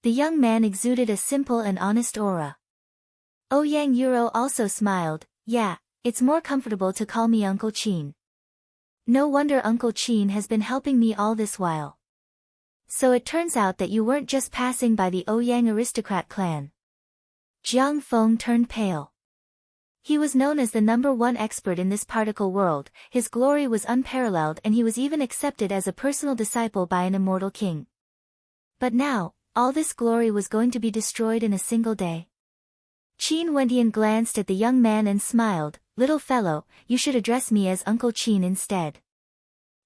Speaker 1: The young man exuded a simple and honest aura. Ouyang Yuro also smiled. Yeah, it's more comfortable to call me Uncle Qin. No wonder Uncle Qin has been helping me all this while. So it turns out that you weren't just passing by the Ouyang aristocrat clan. Jiang Feng turned pale. He was known as the #1 expert in this particle world, his glory was unparalleled and he was even accepted as a personal disciple by an Immortal King. But now, all this glory was going to be destroyed in a single day. Qin Wentian glanced at the young man and smiled. Little fellow, you should address me as Uncle Qin instead.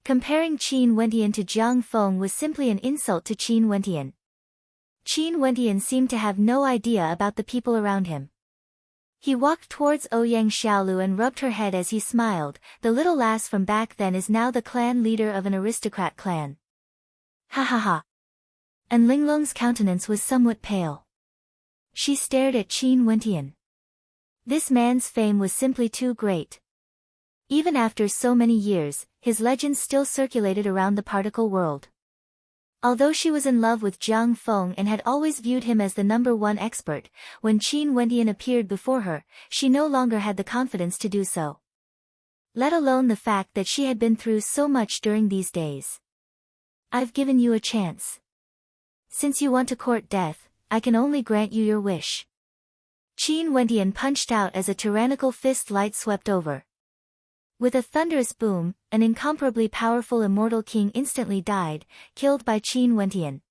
Speaker 1: Comparing Qin Wentian to Jiang Feng was simply an insult to Qin Wentian. Qin Wentian seemed to have no idea about the people around him. He walked towards Ouyang Xiaolu and rubbed her head as he smiled. The little lass from back then is now the clan leader of an aristocrat clan. Ha ha ha. And Linglong's countenance was somewhat pale. She stared at Qin Wentian. This man's fame was simply too great. Even after so many years, his legend still circulated around the particle world. Although she was in love with Jiang Feng and had always viewed him as the #1 expert, when Qin Wentian appeared before her, she no longer had the confidence to do so. Let alone the fact that she had been through so much during these days. I've given you a chance. Since you want to court death, I can only grant you your wish. Qin Wentian punched out as a tyrannical fist light swept over. With a thunderous boom, an incomparably powerful Immortal King instantly died, killed by Qin Wentian.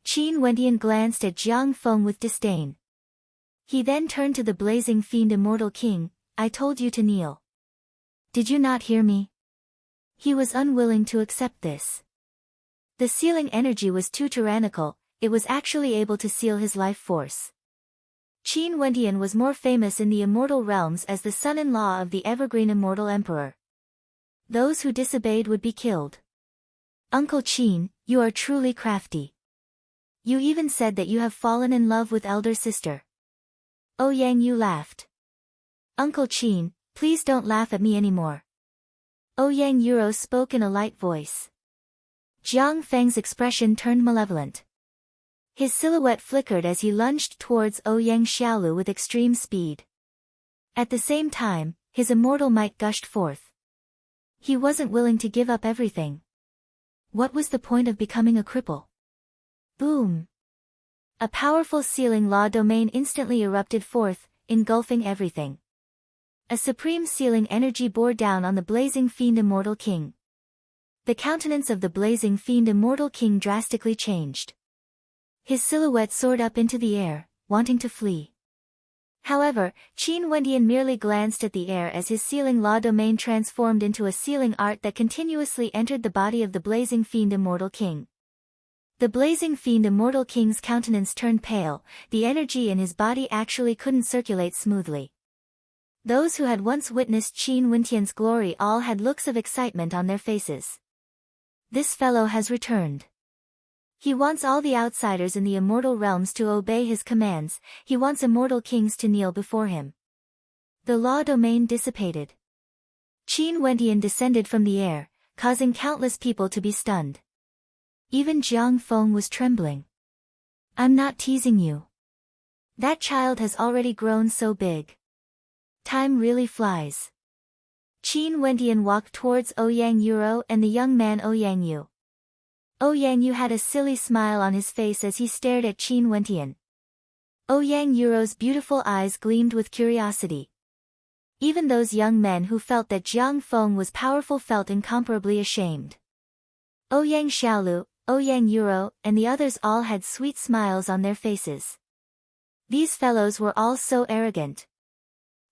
Speaker 1: Qin Wentian glanced at Jiang Feng with disdain. He then turned to the blazing fiend Immortal King. I told you to kneel. Did you not hear me? He was unwilling to accept this. The sealing energy was too tyrannical, it was actually able to seal his life force. Qin Wentian was more famous in the immortal realms as the son-in-law of the evergreen immortal emperor. Those who disobeyed would be killed. Uncle Qin, you are truly crafty. You even said that you have fallen in love with elder sister. Ouyang Yu laughed. Uncle Qin, please don't laugh at me anymore. Ouyang Yuro spoke in a light voice. Jiang Feng's expression turned malevolent. His silhouette flickered as he lunged towards Ouyang Xiaolu with extreme speed. At the same time, his immortal might gushed forth. He wasn't willing to give up everything. What was the point of becoming a cripple? Boom! A powerful sealing law domain instantly erupted forth, engulfing everything. A supreme sealing energy bore down on the blazing fiend Immortal King. The countenance of the blazing fiend Immortal King drastically changed. His silhouette soared up into the air, wanting to flee. However, Qin Wendian merely glanced at the air as his sealing law domain transformed into a sealing art that continuously entered the body of the blazing fiend Immortal King. The blazing fiend Immortal King's countenance turned pale, the energy in his body actually couldn't circulate smoothly. Those who had once witnessed Qin Wendian's glory all had looks of excitement on their faces. This fellow has returned. He wants all the outsiders in the immortal realms to obey his commands, he wants immortal kings to kneel before him. The law domain dissipated. Qin Wendian descended from the air, causing countless people to be stunned. Even Jiang Feng was trembling. I'm not teasing you. That child has already grown so big. Time really flies. Qin Wendian walked towards Ouyang Yuro and the young man Ouyang Yu. Ouyang Yu had a silly smile on his face as he stared at Qin Wendian. Ouyang Yuro's beautiful eyes gleamed with curiosity. Even those young men who felt that Jiang Feng was powerful felt incomparably ashamed. Ouyang Xiaolu, Ouyang Yuro, and the others all had sweet smiles on their faces. These fellows were all so arrogant.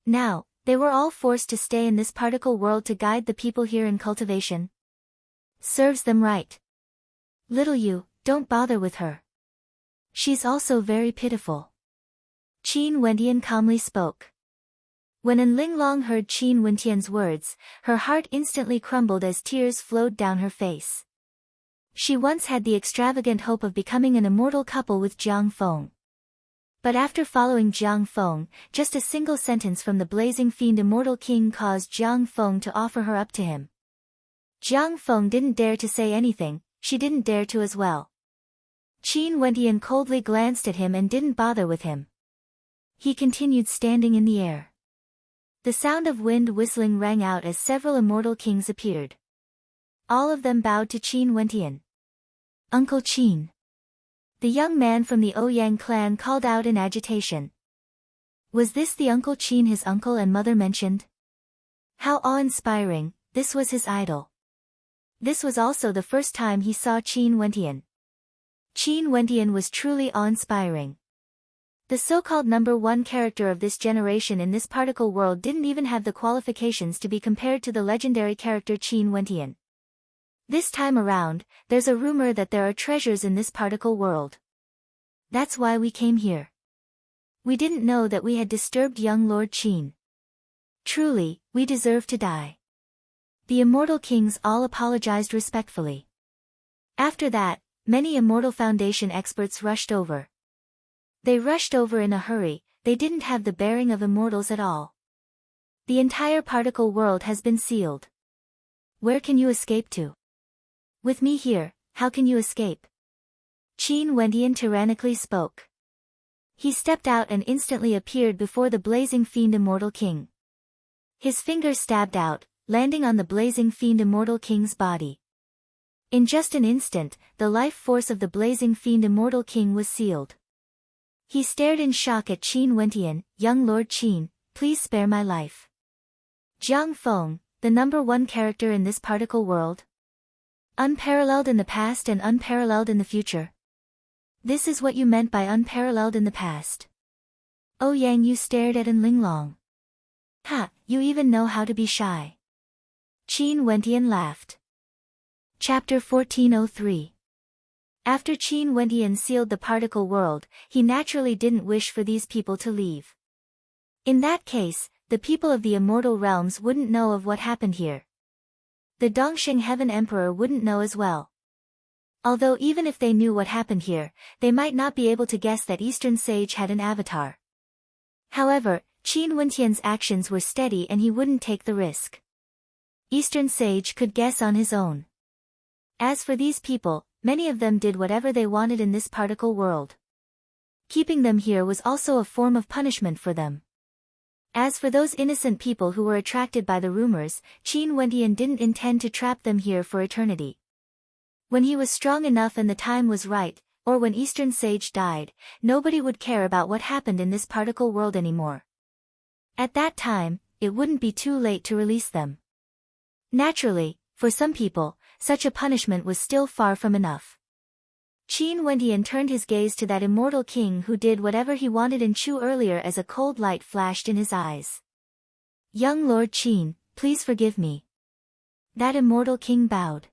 Speaker 1: Now, they were all forced to stay in this particle world to guide the people here in cultivation. Serves them right. Little you, don't bother with her. She's also very pitiful. Qin Wendian calmly spoke. When An Linglong heard Qin Wendian's words, her heart instantly crumbled as tears flowed down her face. She once had the extravagant hope of becoming an immortal couple with Jiang Feng. But after following Jiang Feng, just a single sentence from the blazing fiend Immortal King caused Jiang Feng to offer her up to him. Jiang Feng didn't dare to say anything, she didn't dare to as well. Qin Wendian coldly glanced at him and didn't bother with him. He continued standing in the air. The sound of wind whistling rang out as several immortal kings appeared. All of them bowed to Qin Wendian. Uncle Qin. The young man from the Ouyang clan called out in agitation. Was this the Uncle Qin his uncle and mother mentioned? How awe-inspiring, this was his idol. This was also the first time he saw Qin Wendian. Qin Wendian was truly awe-inspiring. The so-called number one character of this generation in this particle world didn't even have the qualifications to be compared to the legendary character Qin Wendian. This time around, there's a rumor that there are treasures in this particle world. That's why we came here. We didn't know that we had disturbed young Lord Qin. Truly, we deserve to die. The immortal kings all apologized respectfully. After that, many Immortal Foundation experts rushed over. They rushed over in a hurry, they didn't have the bearing of immortals at all. The entire particle world has been sealed. Where can you escape to? With me here, how can you escape? Qin Wendian tyrannically spoke. He stepped out and instantly appeared before the blazing fiend Immortal King. His fingers stabbed out, landing on the blazing fiend Immortal King's body. In just an instant, the life force of the blazing fiend Immortal King was sealed. He stared in shock at Qin Wendian. Young Lord Qin, please spare my life. Jiang Feng, the number one character in this particle world. Unparalleled in the past and unparalleled in the future. This is what you meant by unparalleled in the past. Ouyang Yu stared at An Linglong. Ha, you even know how to be shy. Qin Wendian laughed. Chapter 1403. After Qin Wendian sealed the particle world, he naturally didn't wish for these people to leave. In that case, the people of the immortal realms wouldn't know of what happened here. The Dongsheng Heaven Emperor wouldn't know as well. Although even if they knew what happened here, they might not be able to guess that Eastern Sage had an avatar. However, Qin Wendian's actions were steady and he wouldn't take the risk. Eastern Sage could guess on his own. As for these people, many of them did whatever they wanted in this particle world. Keeping them here was also a form of punishment for them. As for those innocent people who were attracted by the rumors, Qin Wendian didn't intend to trap them here for eternity. When he was strong enough and the time was right, or when Eastern Sage died, nobody would care about what happened in this particle world anymore. At that time, it wouldn't be too late to release them. Naturally, for some people, such a punishment was still far from enough. Qin Wendian turned his gaze to that immortal king who did whatever he wanted in Chu earlier as a cold light flashed in his eyes. "Young Lord Qin, please forgive me." That immortal king bowed.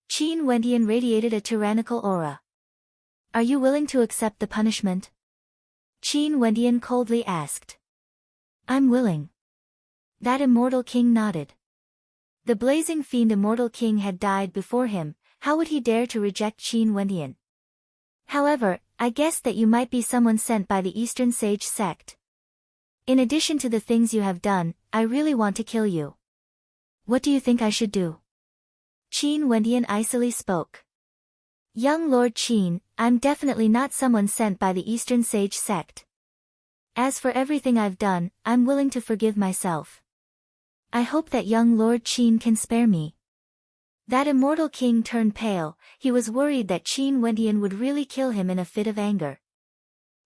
Speaker 1: Qin Wendian radiated a tyrannical aura. "Are you willing to accept the punishment?" Qin Wendian coldly asked. "I'm willing." That immortal king nodded. The blazing fiend immortal king had died before him. How would he dare to reject Qin Wendian? "However, I guessed that you might be someone sent by the Eastern Sage sect. In addition to the things you have done, I really want to kill you. What do you think I should do?" Qin Wendian icily spoke. "Young Lord Qin, I'm definitely not someone sent by the Eastern Sage sect. As for everything I've done, I'm willing to forgive myself. I hope that young Lord Qin can spare me." That immortal king turned pale. He was worried that Qin Wendian would really kill him in a fit of anger.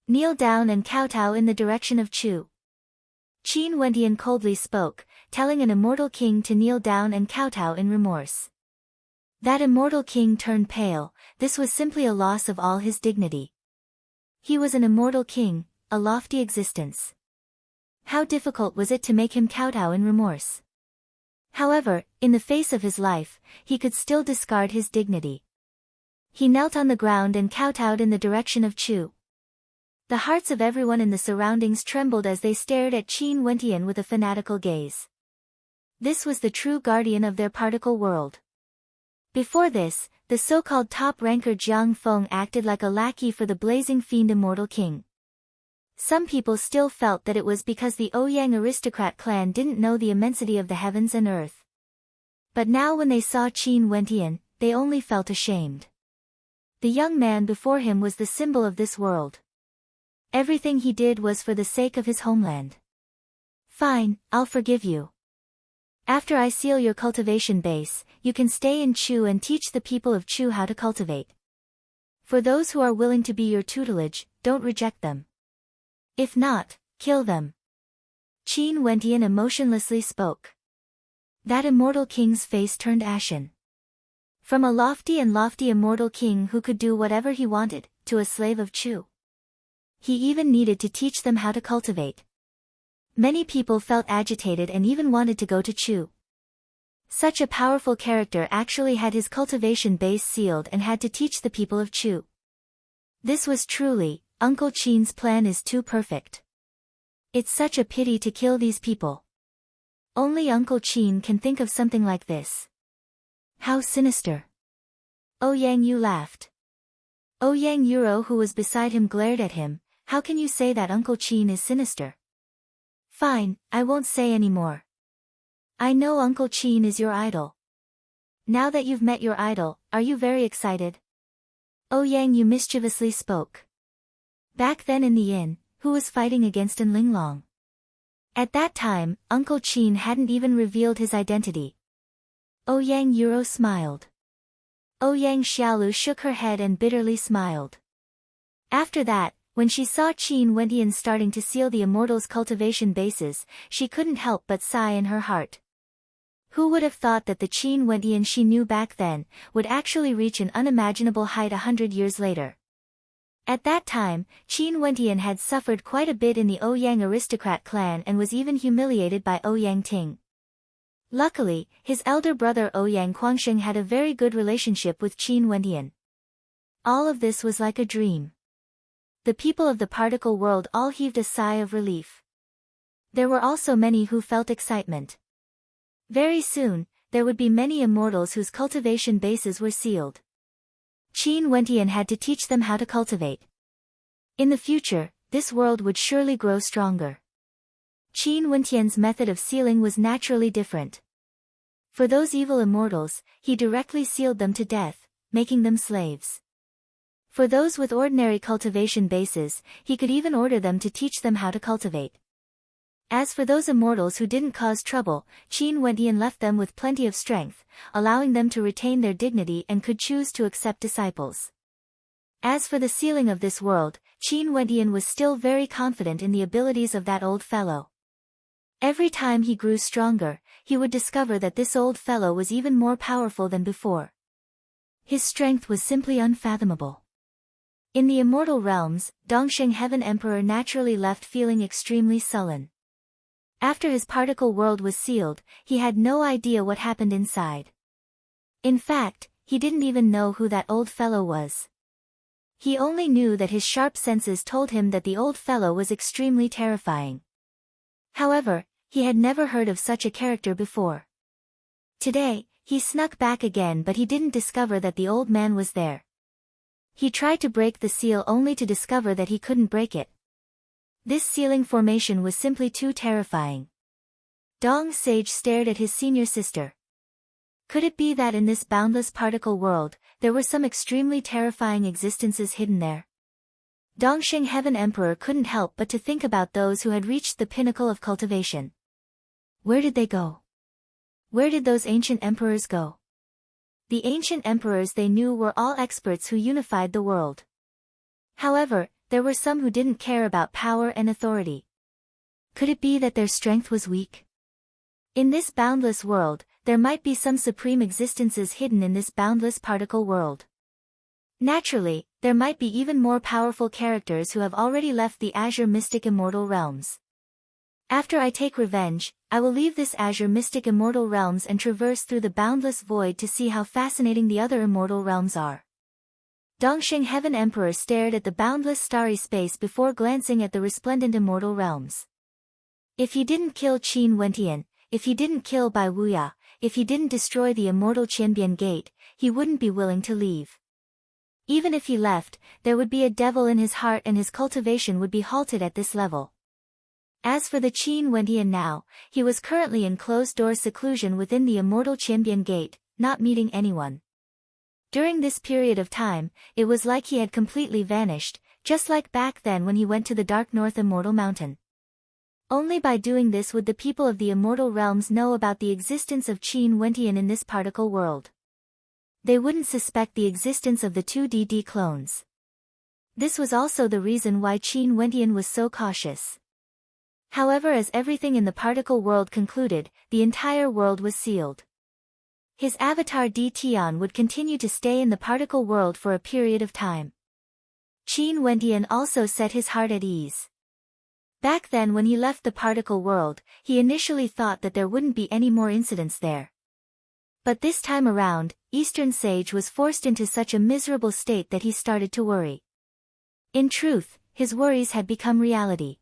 Speaker 1: "Kneel down and kowtow in the direction of Chu." Qin Wendian coldly spoke, telling an immortal king to kneel down and kowtow in remorse. That immortal king turned pale. This was simply a loss of all his dignity. He was an immortal king, a lofty existence. How difficult was it to make him kowtow in remorse? However, in the face of his life, he could still discard his dignity. He knelt on the ground and kowtowed in the direction of Chu. The hearts of everyone in the surroundings trembled as they stared at Qin Wendian with a fanatical gaze. This was the true guardian of their particle world. Before this, the so-called top ranker Jiang Feng acted like a lackey for the blazing fiend immortal king. Some people still felt that it was because the Ouyang aristocrat clan didn't know the immensity of the heavens and earth. But now when they saw Qin Wendian, they only felt ashamed. The young man before him was the symbol of this world. Everything he did was for the sake of his homeland. "Fine, I'll forgive you. After I seal your cultivation base, you can stay in Chu and teach the people of Chu how to cultivate. For those who are willing to be your tutelage, don't reject them. If not, kill them." Qin Wendian emotionlessly spoke. That immortal king's face turned ashen. From a lofty immortal king who could do whatever he wanted, to a slave of Chu. He even needed to teach them how to cultivate. Many people felt agitated and even wanted to go to Chu. Such a powerful character actually had his cultivation base sealed and had to teach the people of Chu. This was truly, Uncle Qin's plan is too perfect. It's such a pity to kill these people. Only Uncle Qin can think of something like this. How sinister. Ouyang Yu laughed. Ouyang Yuro who was beside him glared at him. How can you say that Uncle Qin is sinister? Fine, I won't say any more. I know Uncle Qin is your idol. Now that you've met your idol, are you very excited? Ouyang Yu mischievously spoke. Back then in the inn, who was fighting against An Linglong? At that time, Uncle Qin hadn't even revealed his identity. Ouyang Yuro smiled. Ouyang Xiaolu shook her head and bitterly smiled. After that, when she saw Qin Wendian starting to seal the immortals' cultivation bases, she couldn't help but sigh in her heart. Who would have thought that the Qin Wendian she knew back then, would actually reach an unimaginable height 100 years later? At that time, Qin Wendian had suffered quite a bit in the Ouyang aristocrat clan and was even humiliated by Ouyang Ting. Luckily, his elder brother Ouyang Guangsheng had a very good relationship with Qin Wendian. All of this was like a dream. The people of the particle world all heaved a sigh of relief. There were also many who felt excitement. Very soon, there would be many immortals whose cultivation bases were sealed. Qin Wendian had to teach them how to cultivate. In the future, this world would surely grow stronger. Qin Wendian's method of sealing was naturally different. For those evil immortals, he directly sealed them to death, making them slaves. For those with ordinary cultivation bases, he could even order them to teach them how to cultivate. As for those immortals who didn't cause trouble, Qin Wendian left them with plenty of strength, allowing them to retain their dignity and could choose to accept disciples. As for the sealing of this world, Qin Wendian was still very confident in the abilities of that old fellow. Every time he grew stronger, he would discover that this old fellow was even more powerful than before. His strength was simply unfathomable. In the immortal realms, Dongsheng Heaven Emperor naturally left feeling extremely sullen. After his particle world was sealed, he had no idea what happened inside. In fact, he didn't even know who that old fellow was. He only knew that his sharp senses told him that the old fellow was extremely terrifying. However, he had never heard of such a character before. Today, he snuck back again, but he didn't discover that the old man was there. He tried to break the seal only to discover that he couldn't break it. This sealing formation was simply too terrifying. Dong Sage stared at his senior sister. Could it be that in this boundless particle world, there were some extremely terrifying existences hidden there? Dongsheng Heaven Emperor couldn't help but to think about those who had reached the pinnacle of cultivation. Where did they go? Where did those ancient emperors go? The ancient emperors they knew were all experts who unified the world. However, there were some who didn't care about power and authority. Could it be that their strength was weak? In this boundless world, there might be some supreme existences hidden in this boundless particle world. Naturally, there might be even more powerful characters who have already left the Azure Mystic Immortal Realms. After I take revenge, I will leave this Azure Mystic Immortal Realms and traverse through the boundless void to see how fascinating the other immortal realms are. Dongsheng Heaven Emperor stared at the boundless starry space before glancing at the resplendent immortal realms. If he didn't kill Qin Wendian, if he didn't kill Bai Wuya, if he didn't destroy the immortal Qianbian Gate, he wouldn't be willing to leave. Even if he left, there would be a devil in his heart and his cultivation would be halted at this level. As for the Qin Wendian now, he was currently in closed-door seclusion within the immortal Qianbian Gate, not meeting anyone. During this period of time, it was like he had completely vanished, just like back then when he went to the Dark North Immortal Mountain. Only by doing this would the people of the immortal realms know about the existence of Qin Wendian in this particle world. They wouldn't suspect the existence of the 2DD clones. This was also the reason why Qin Wendian was so cautious. However, as everything in the particle world concluded, the entire world was sealed. His avatar Di Tian would continue to stay in the particle world for a period of time. Qin Wendian also set his heart at ease. Back then when he left the particle world, he initially thought that there wouldn't be any more incidents there. But this time around, Eastern Sage was forced into such a miserable state that he started to worry. In truth, his worries had become reality.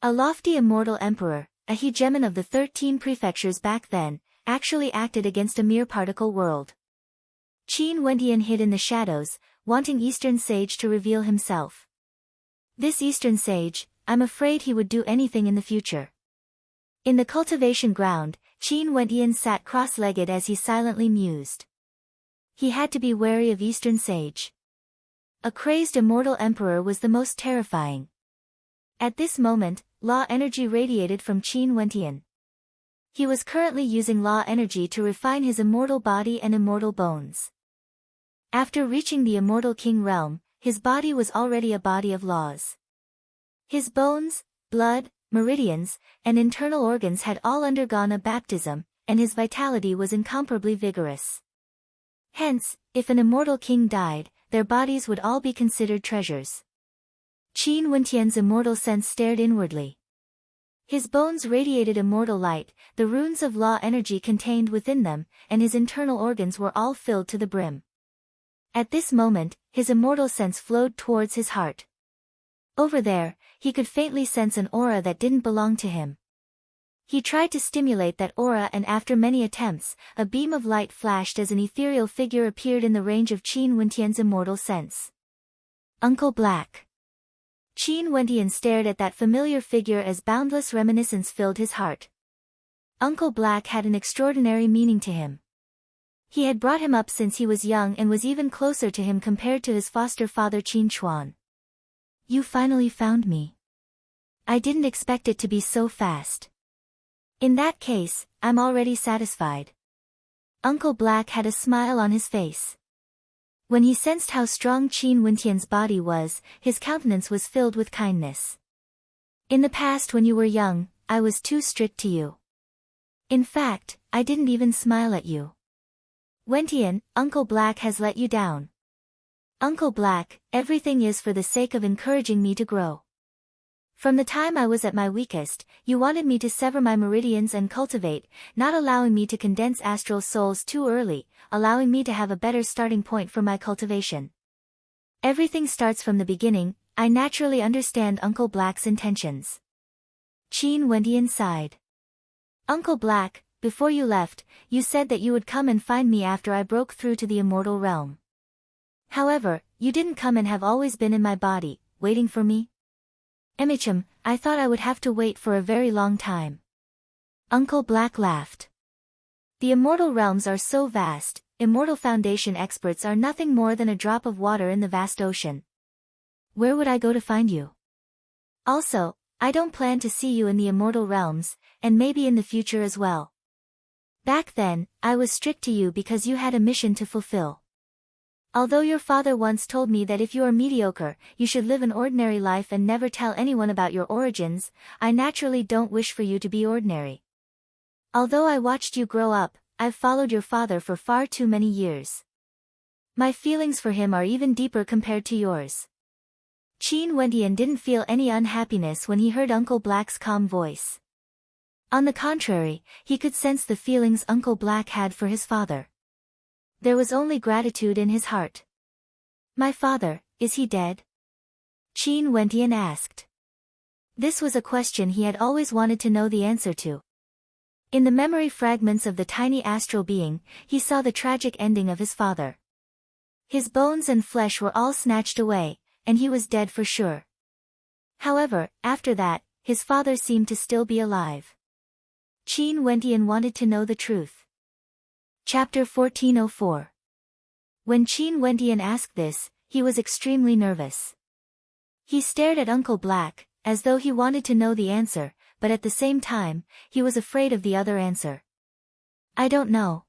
Speaker 1: A lofty immortal emperor, a hegemon of the 13 prefectures back then, actually acted against a mere particle world. Qin Wendian hid in the shadows, wanting Eastern Sage to reveal himself. This Eastern Sage, I'm afraid he would do anything in the future. In the cultivation ground, Qin Wendian sat cross-legged as he silently mused. He had to be wary of Eastern Sage. A crazed immortal emperor was the most terrifying. At this moment, law energy radiated from Qin Wendian. He was currently using law energy to refine his immortal body and immortal bones. After reaching the immortal king realm, his body was already a body of laws. His bones, blood, meridians, and internal organs had all undergone a baptism, and his vitality was incomparably vigorous. Hence, if an immortal king died, their bodies would all be considered treasures. Qin Wendian's immortal sense stared inwardly. His bones radiated immortal light, the runes of law energy contained within them, and his internal organs were all filled to the brim. At this moment, his immortal sense flowed towards his heart. Over there, he could faintly sense an aura that didn't belong to him. He tried to stimulate that aura and after many attempts, a beam of light flashed as an ethereal figure appeared in the range of Qin Wendian's immortal sense. Uncle Black. Qin Wendian stared at that familiar figure as boundless reminiscence filled his heart. Uncle Black had an extraordinary meaning to him. He had brought him up since he was young and was even closer to him compared to his foster father Qin Chuan. You finally found me. I didn't expect it to be so fast. In that case, I'm already satisfied. Uncle Black had a smile on his face. When he sensed how strong Qin Wentian's body was, his countenance was filled with kindness. In the past when you were young, I was too strict to you. In fact, I didn't even smile at you. Wentian, Uncle Black has let you down. Uncle Black, everything is for the sake of encouraging me to grow. From the time I was at my weakest, you wanted me to sever my meridians and cultivate, not allowing me to condense astral souls too early, allowing me to have a better starting point for my cultivation. Everything starts from the beginning. I naturally understand Uncle Black's intentions. Qin Wentian sighed. Uncle Black, before you left, you said that you would come and find me after I broke through to the immortal realm. However, you didn't come and have always been in my body, waiting for me? Emicham, I thought I would have to wait for a very long time. Uncle Black laughed. The immortal realms are so vast, immortal foundation experts are nothing more than a drop of water in the vast ocean. Where would I go to find you? Also, I don't plan to see you in the immortal realms, and maybe in the future as well. Back then, I was strict to you because you had a mission to fulfill. Although your father once told me that if you are mediocre, you should live an ordinary life and never tell anyone about your origins, I naturally don't wish for you to be ordinary. Although I watched you grow up, I've followed your father for far too many years. My feelings for him are even deeper compared to yours. Qin Wentian didn't feel any unhappiness when he heard Uncle Black's calm voice. On the contrary, he could sense the feelings Uncle Black had for his father. There was only gratitude in his heart. My father, is he dead? Qin Wentian asked. This was a question he had always wanted to know the answer to. In the memory fragments of the tiny astral being, he saw the tragic ending of his father. His bones and flesh were all snatched away, and he was dead for sure. However, after that, his father seemed to still be alive. Qin Wentian wanted to know the truth. Chapter 1404. When Qin Wentian asked this, he was extremely nervous. He stared at Uncle Black, as though he wanted to know the answer, but at the same time, he was afraid of the other answer. I don't know.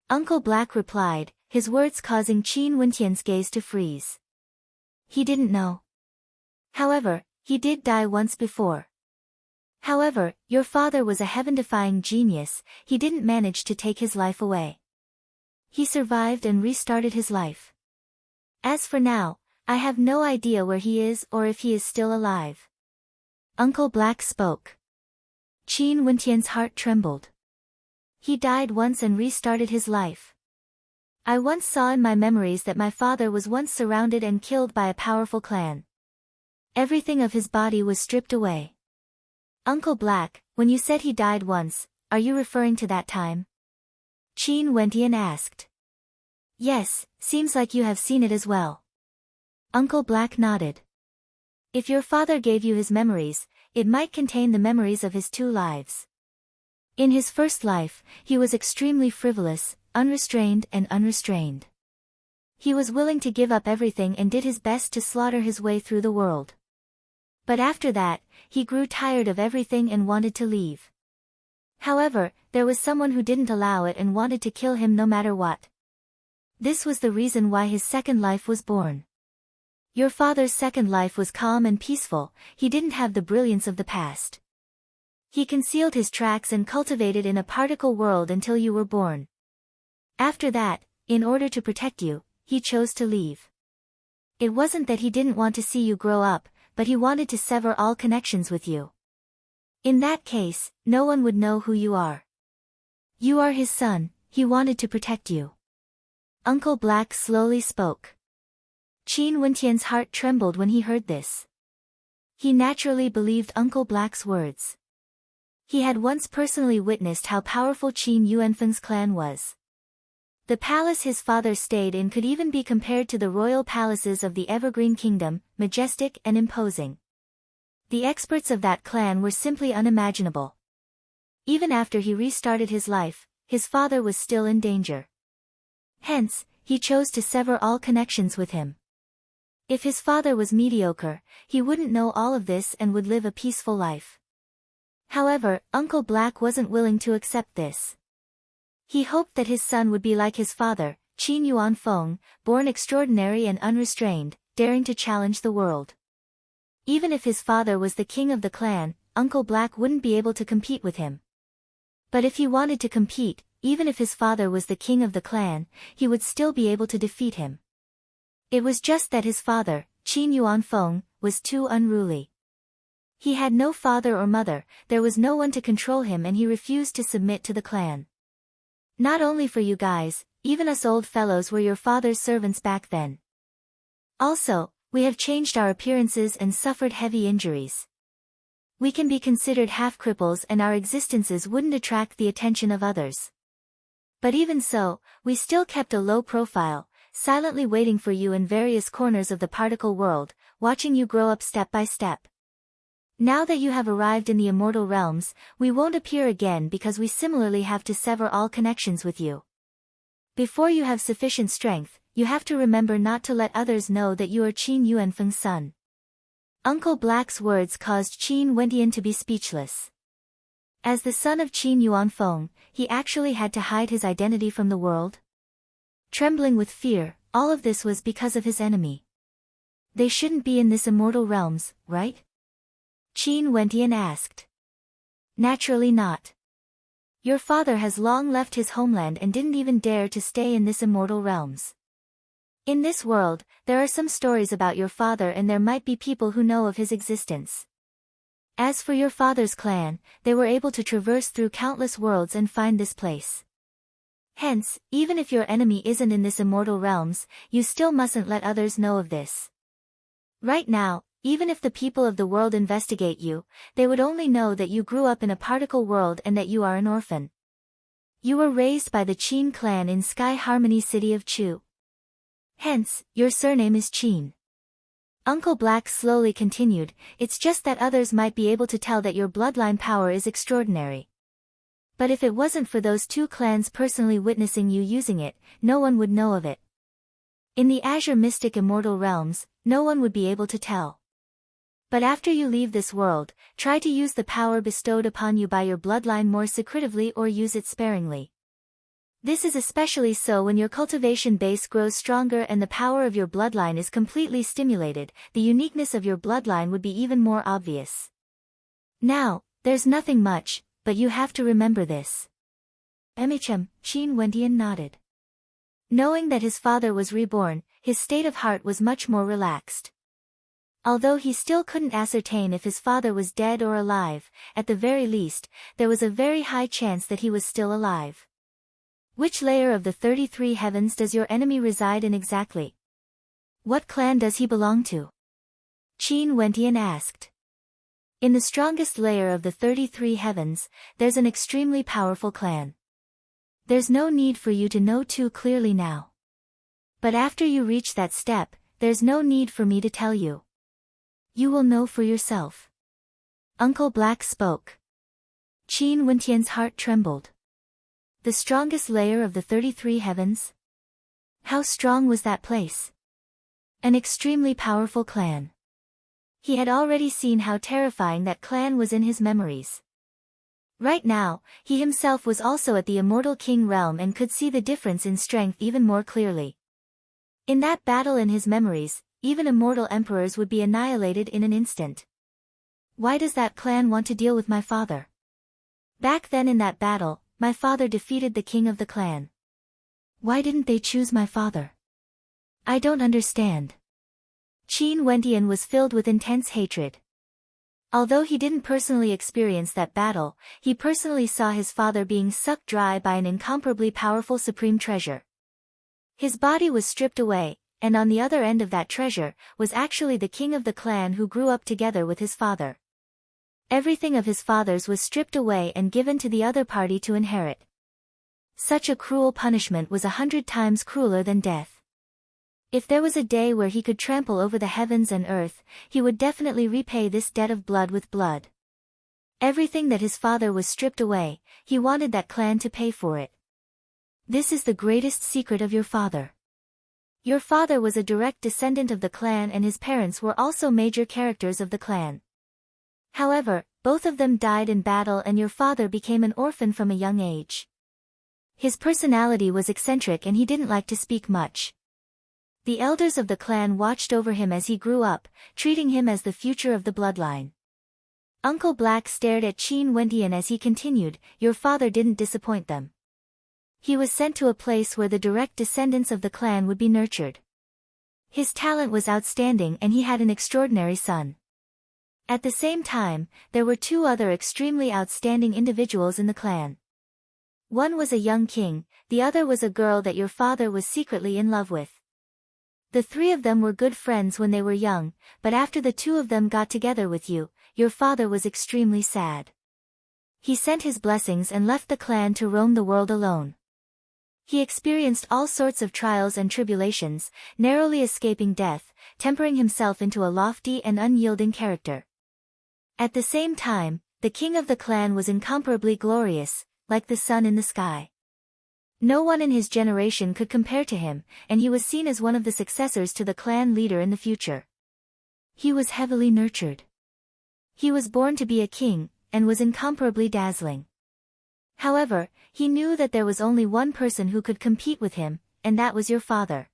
Speaker 1: Uncle Black replied, his words causing Qin Wentian's gaze to freeze. He didn't know. However, he did die once before. However, your father was a heaven-defying genius, he didn't manage to take his life away. He survived and restarted his life. As for now, I have no idea where he is or if he is still alive. Uncle Black spoke. Qin Wentian's heart trembled. He died once and restarted his life. I once saw in my memories that my father was once surrounded and killed by a powerful clan. Everything of his body was stripped away. Uncle Black, when you said he died once, are you referring to that time? Qin Wentian asked. Yes, seems like you have seen it as well. Uncle Black nodded. If your father gave you his memories, it might contain the memories of his two lives. In his first life, he was extremely frivolous, unrestrained and unrestrained. He was willing to give up everything and did his best to slaughter his way through the world. But after that, he grew tired of everything and wanted to leave. However, there was someone who didn't allow it and wanted to kill him no matter what. This was the reason why his second life was born. Your father's second life was calm and peaceful, he didn't have the brilliance of the past. He concealed his tracks and cultivated in a particle world until you were born. After that, in order to protect you, he chose to leave. It wasn't that he didn't want to see you grow up, but he wanted to sever all connections with you. In that case, no one would know who you are. You are his son, he wanted to protect you. Uncle Black slowly spoke. Qin Wentian's heart trembled when he heard this. He naturally believed Uncle Black's words. He had once personally witnessed how powerful Qin Yuanfeng's clan was. The palace his father stayed in could even be compared to the royal palaces of the Evergreen Kingdom, majestic and imposing. The experts of that clan were simply unimaginable. even after he restarted his life, his father was still in danger. Hence, he chose to sever all connections with him. If his father was mediocre, he wouldn't know all of this and would live a peaceful life. However, Uncle Black wasn't willing to accept this. He hoped that his son would be like his father, Qin Yuan Feng, born extraordinary and unrestrained, daring to challenge the world. Even if his father was the king of the clan, Uncle Black wouldn't be able to compete with him. But if he wanted to compete, even if his father was the king of the clan, he would still be able to defeat him. It was just that his father, Qin Yuan Feng, was too unruly. He had no father or mother, there was no one to control him, and he refused to submit to the clan. Not only for you guys, even us old fellows were your father's servants back then. Also, we have changed our appearances and suffered heavy injuries. We can be considered half-cripples and our existences wouldn't attract the attention of others. But even so, we still kept a low profile, silently waiting for you in various corners of the particle world, watching you grow up step by step. Now that you have arrived in the immortal realms, we won't appear again because we similarly have to sever all connections with you. Before you have sufficient strength, you have to remember not to let others know that you are Qin Yuanfeng's son. Uncle Black's words caused Qin Wentian to be speechless. As the son of Qin Yuanfeng, he actually had to hide his identity from the world? Trembling with fear, all of this was because of his enemy. They shouldn't be in this immortal realms, right? Qin Wentian asked. Naturally not. Your father has long left his homeland and didn't even dare to stay in this immortal realms. In this world, there are some stories about your father and there might be people who know of his existence. As for your father's clan, they were able to traverse through countless worlds and find this place. Hence, even if your enemy isn't in this immortal realms, you still mustn't let others know of this. Right now, even if the people of the world investigate you, they would only know that you grew up in a particle world and that you are an orphan. You were raised by the Qin clan in Sky Harmony City of Chu. Hence, your surname is Qin. Uncle Black slowly continued, it's just that others might be able to tell that your bloodline power is extraordinary. But if it wasn't for those two clans personally witnessing you using it, no one would know of it. In the Azure Mystic Immortal Realms, no one would be able to tell. But after you leave this world, try to use the power bestowed upon you by your bloodline more secretively or use it sparingly. This is especially so when your cultivation base grows stronger and the power of your bloodline is completely stimulated, the uniqueness of your bloodline would be even more obvious. Now, there's nothing much, but you have to remember this. Qin Wentian nodded. Knowing that his father was reborn, his state of heart was much more relaxed. Although he still couldn't ascertain if his father was dead or alive, at the very least, there was a very high chance that he was still alive. Which layer of the 33 heavens does your enemy reside in exactly? What clan does he belong to? Qin Wentian asked. In the strongest layer of the 33 heavens, there's an extremely powerful clan. There's no need for you to know too clearly now. But after you reach that step, there's no need for me to tell you. You will know for yourself. Uncle Black spoke. Qin Wentian's heart trembled. The strongest layer of the 33 heavens? How strong was that place? An extremely powerful clan. He had already seen how terrifying that clan was in his memories. Right now, he himself was also at the Immortal King realm and could see the difference in strength even more clearly. In that battle in his memories, even immortal emperors would be annihilated in an instant. Why does that clan want to deal with my father? Back then in that battle, my father defeated the king of the clan. Why didn't they choose my father? I don't understand. Qin Wentian was filled with intense hatred. Although he didn't personally experience that battle, he personally saw his father being sucked dry by an incomparably powerful supreme treasure. His body was stripped away, and on the other end of that treasure, was actually the king of the clan who grew up together with his father. Everything of his father's was stripped away and given to the other party to inherit. Such a cruel punishment was 100 times crueler than death. If there was a day where he could trample over the heavens and earth, he would definitely repay this debt of blood with blood. Everything that his father was stripped away, he wanted that clan to pay for it. This is the greatest secret of your father. Your father was a direct descendant of the clan and his parents were also major characters of the clan. However, both of them died in battle and your father became an orphan from a young age. His personality was eccentric and he didn't like to speak much. The elders of the clan watched over him as he grew up, treating him as the future of the bloodline. Uncle Black stared at Qin Wentian as he continued, your father didn't disappoint them. He was sent to a place where the direct descendants of the clan would be nurtured. His talent was outstanding and he had an extraordinary son. At the same time, there were two other extremely outstanding individuals in the clan. One was a young king, the other was a girl that your father was secretly in love with. The three of them were good friends when they were young, but after the two of them got together with you, your father was extremely sad. He sent his blessings and left the clan to roam the world alone. He experienced all sorts of trials and tribulations, narrowly escaping death, tempering himself into a lofty and unyielding character. At the same time, the king of the clan was incomparably glorious, like the sun in the sky. No one in his generation could compare to him, and he was seen as one of the successors to the clan leader in the future. He was heavily nurtured. He was born to be a king, and was incomparably dazzling. However, he knew that there was only one person who could compete with him, and that was your father.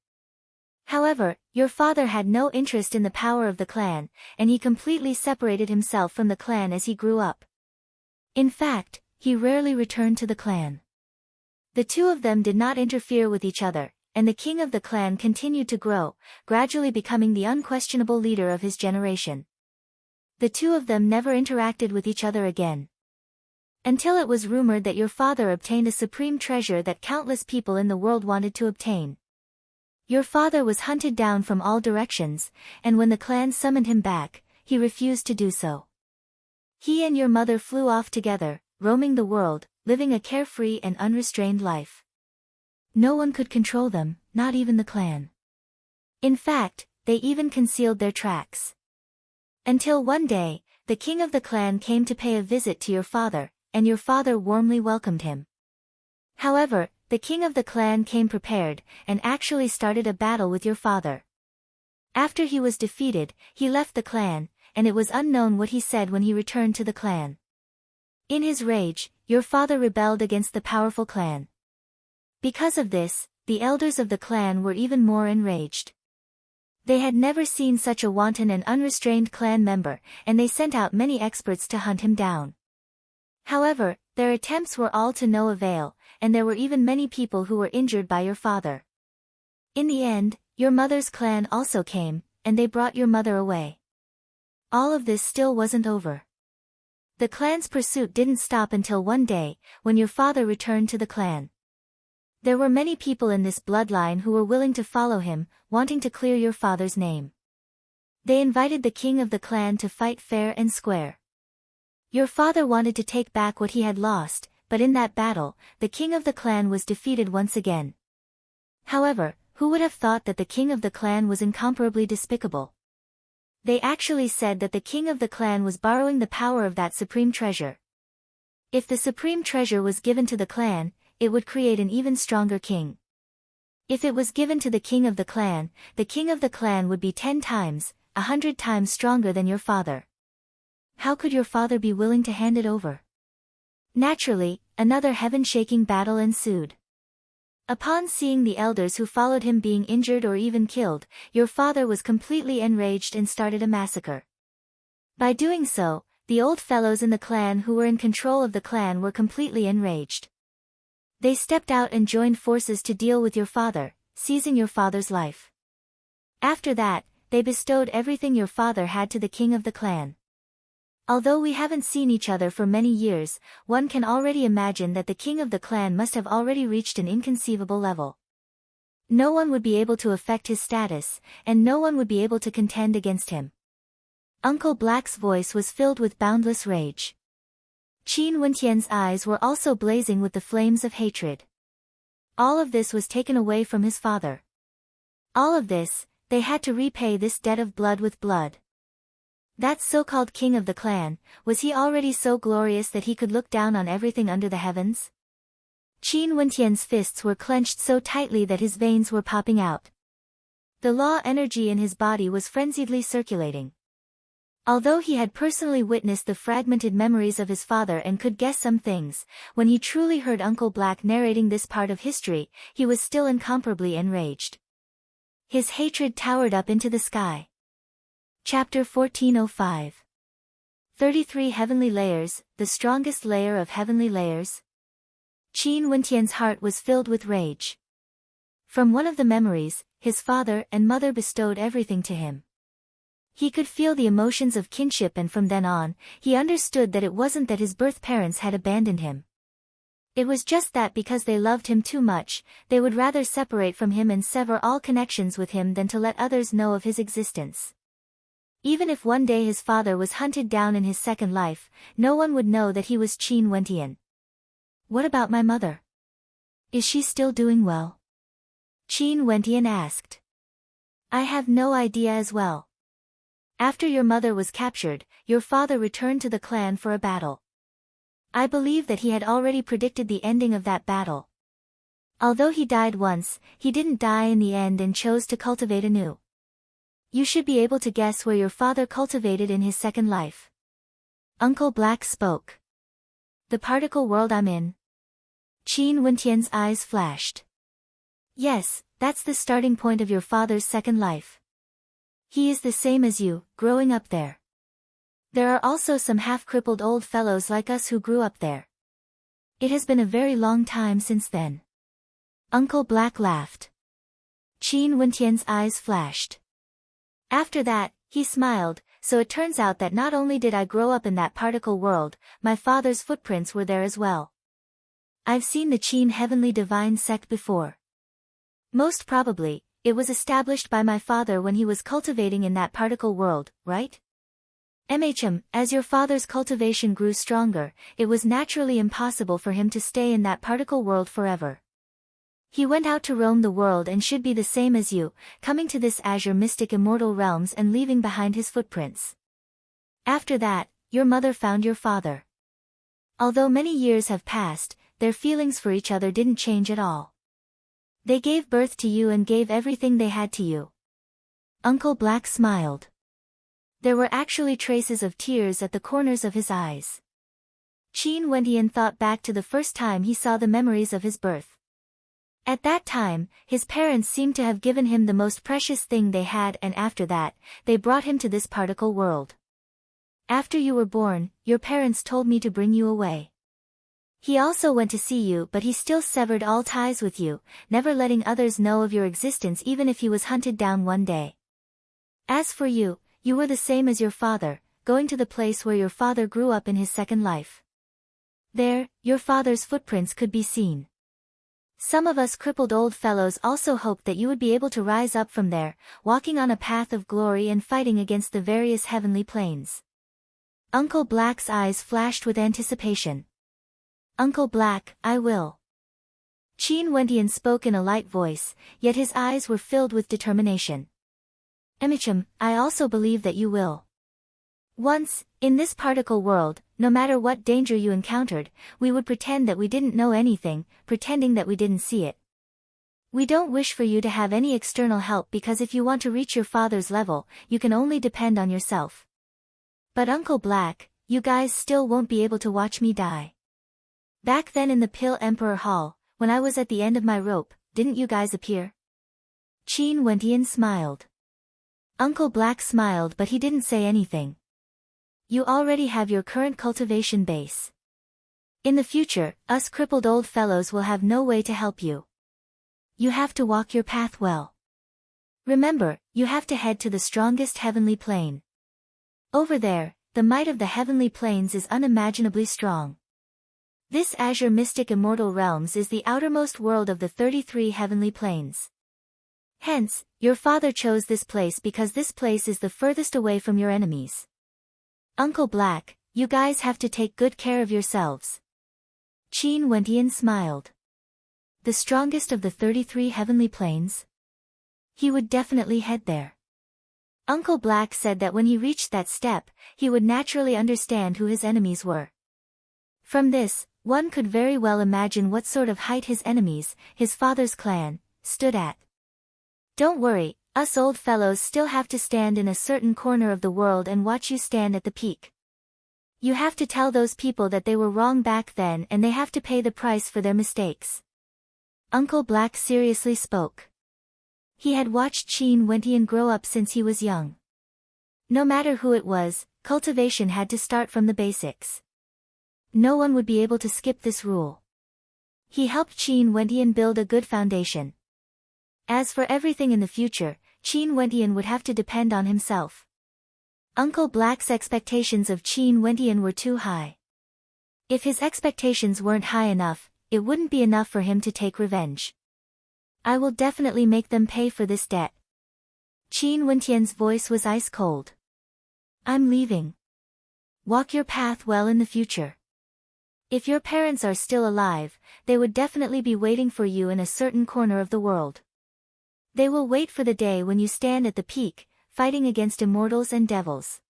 Speaker 1: However, your father had no interest in the power of the clan, and he completely separated himself from the clan as he grew up. In fact, he rarely returned to the clan. The two of them did not interfere with each other, and the king of the clan continued to grow, gradually becoming the unquestionable leader of his generation. The two of them never interacted with each other again. Until it was rumored that your father obtained a supreme treasure that countless people in the world wanted to obtain. Your father was hunted down from all directions, and when the clan summoned him back, he refused to do so. He and your mother flew off together, roaming the world, living a carefree and unrestrained life. No one could control them, not even the clan. In fact, they even concealed their tracks. Until one day, the king of the clan came to pay a visit to your father, and your father warmly welcomed him. However, the king of the clan came prepared, and actually started a battle with your father. After he was defeated, he left the clan, and it was unknown what he said when he returned to the clan. In his rage, your father rebelled against the powerful clan. Because of this, the elders of the clan were even more enraged. They had never seen such a wanton and unrestrained clan member, and they sent out many experts to hunt him down. However, their attempts were all to no avail, and there were even many people who were injured by your father. In the end, your mother's clan also came, and they brought your mother away. All of this still wasn't over. The clan's pursuit didn't stop until one day, when your father returned to the clan. There were many people in this bloodline who were willing to follow him, wanting to clear your father's name. They invited the king of the clan to fight fair and square. Your father wanted to take back what he had lost, but in that battle, the king of the clan was defeated once again. However, who would have thought that the king of the clan was incomparably despicable? They actually said that the king of the clan was borrowing the power of that supreme treasure. If the supreme treasure was given to the clan, it would create an even stronger king. If it was given to the king of the clan would be 10 times, 100 times stronger than your father. How could your father be willing to hand it over? Naturally, another heaven-shaking battle ensued. Upon seeing the elders who followed him being injured or even killed, your father was completely enraged and started a massacre. By doing so, the old fellows in the clan who were in control of the clan were completely enraged. They stepped out and joined forces to deal with your father, seizing your father's life. After that, they bestowed everything your father had to the king of the clan. Although we haven't seen each other for many years, one can already imagine that the king of the clan must have already reached an inconceivable level. No one would be able to affect his status, and no one would be able to contend against him. Uncle Black's voice was filled with boundless rage. Qin Wentian's eyes were also blazing with the flames of hatred. All of this was taken away from his father. All of this, they had to repay this debt of blood with blood. That so-called king of the clan, was he already so glorious that he could look down on everything under the heavens? Qin Wentian's fists were clenched so tightly that his veins were popping out. The law energy in his body was frenziedly circulating. Although he had personally witnessed the fragmented memories of his father and could guess some things, when he truly heard Uncle Black narrating this part of history, he was still incomparably enraged. His hatred towered up into the sky. Chapter 1405. 33 Heavenly Layers, the strongest layer of heavenly layers. Qin Wentian's heart was filled with rage. From one of the memories, his father and mother bestowed everything to him. He could feel the emotions of kinship, and from then on, he understood that it wasn't that his birth parents had abandoned him. It was just that because they loved him too much, they would rather separate from him and sever all connections with him than to let others know of his existence. Even if one day his father was hunted down in his second life, no one would know that he was Qin Wentian. What about my mother? Is she still doing well? Qin Wentian asked. I have no idea as well. After your mother was captured, your father returned to the clan for a battle. I believe that he had already predicted the ending of that battle. Although he died once, he didn't die in the end and chose to cultivate anew. You should be able to guess where your father cultivated in his second life. Uncle Black spoke. The particle world I'm in. Qin Wentian's eyes flashed. Yes, that's the starting point of your father's second life. He is the same as you, growing up there. There are also some half-crippled old fellows like us who grew up there. It has been a very long time since then. Uncle Black laughed. Qin Wentian's eyes flashed. After that, he smiled, so it turns out that not only did I grow up in that particle world, my father's footprints were there as well. I've seen the Qin Heavenly Divine sect before. Most probably, it was established by my father when he was cultivating in that particle world, right? As your father's cultivation grew stronger, it was naturally impossible for him to stay in that particle world forever. He went out to roam the world and should be the same as you, coming to this azure mystic immortal realms and leaving behind his footprints. After that, your mother found your father. Although many years have passed, their feelings for each other didn't change at all. They gave birth to you and gave everything they had to you. Uncle Black smiled. There were actually traces of tears at the corners of his eyes. Qin Wentian thought back to the first time he saw the memories of his birth. At that time, his parents seemed to have given him the most precious thing they had, and after that, they brought him to this particle world. After you were born, your parents told me to bring you away. He also went to see you, but he still severed all ties with you, never letting others know of your existence even if he was hunted down one day. As for you, you were the same as your father, going to the place where your father grew up in his second life. There, your father's footprints could be seen. Some of us crippled old fellows also hoped that you would be able to rise up from there, walking on a path of glory and fighting against the various heavenly planes. Uncle Black's eyes flashed with anticipation. Uncle Black, I will. Qin Wentian spoke in a light voice, yet his eyes were filled with determination. I also believe that you will. Once, in this particle world, no matter what danger you encountered, we would pretend that we didn't know anything, pretending that we didn't see it. We don't wish for you to have any external help because if you want to reach your father's level, you can only depend on yourself. But Uncle Black, you guys still won't be able to watch me die. Back then in the Pill Emperor Hall, when I was at the end of my rope, didn't you guys appear? Qin Wentian smiled. Uncle Black smiled, but he didn't say anything. You already have your current cultivation base. In the future, us crippled old fellows will have no way to help you. You have to walk your path well. Remember, you have to head to the strongest heavenly plane. Over there, the might of the heavenly planes is unimaginably strong. This azure mystic immortal realms is the outermost world of the 33 heavenly planes. Hence, your father chose this place because this place is the furthest away from your enemies. Uncle Black, you guys have to take good care of yourselves. Qin Wentian smiled. The strongest of the 33 heavenly planes? He would definitely head there. Uncle Black said that when he reached that step, he would naturally understand who his enemies were. From this, one could very well imagine what sort of height his enemies, his father's clan, stood at. Don't worry, us old fellows still have to stand in a certain corner of the world and watch you stand at the peak. You have to tell those people that they were wrong back then and they have to pay the price for their mistakes. Uncle Black seriously spoke. He had watched Qin Wentian grow up since he was young. No matter who it was, cultivation had to start from the basics. No one would be able to skip this rule. He helped Qin Wentian build a good foundation. As for everything in the future, Qin Wentian would have to depend on himself. Uncle Black's expectations of Qin Wentian were too high. If his expectations weren't high enough, it wouldn't be enough for him to take revenge. I will definitely make them pay for this debt. Qin Wentian's voice was ice cold. I'm leaving. Walk your path well in the future. If your parents are still alive, they would definitely be waiting for you in a certain corner of the world. They will wait for the day when you stand at the peak, fighting against immortals and devils.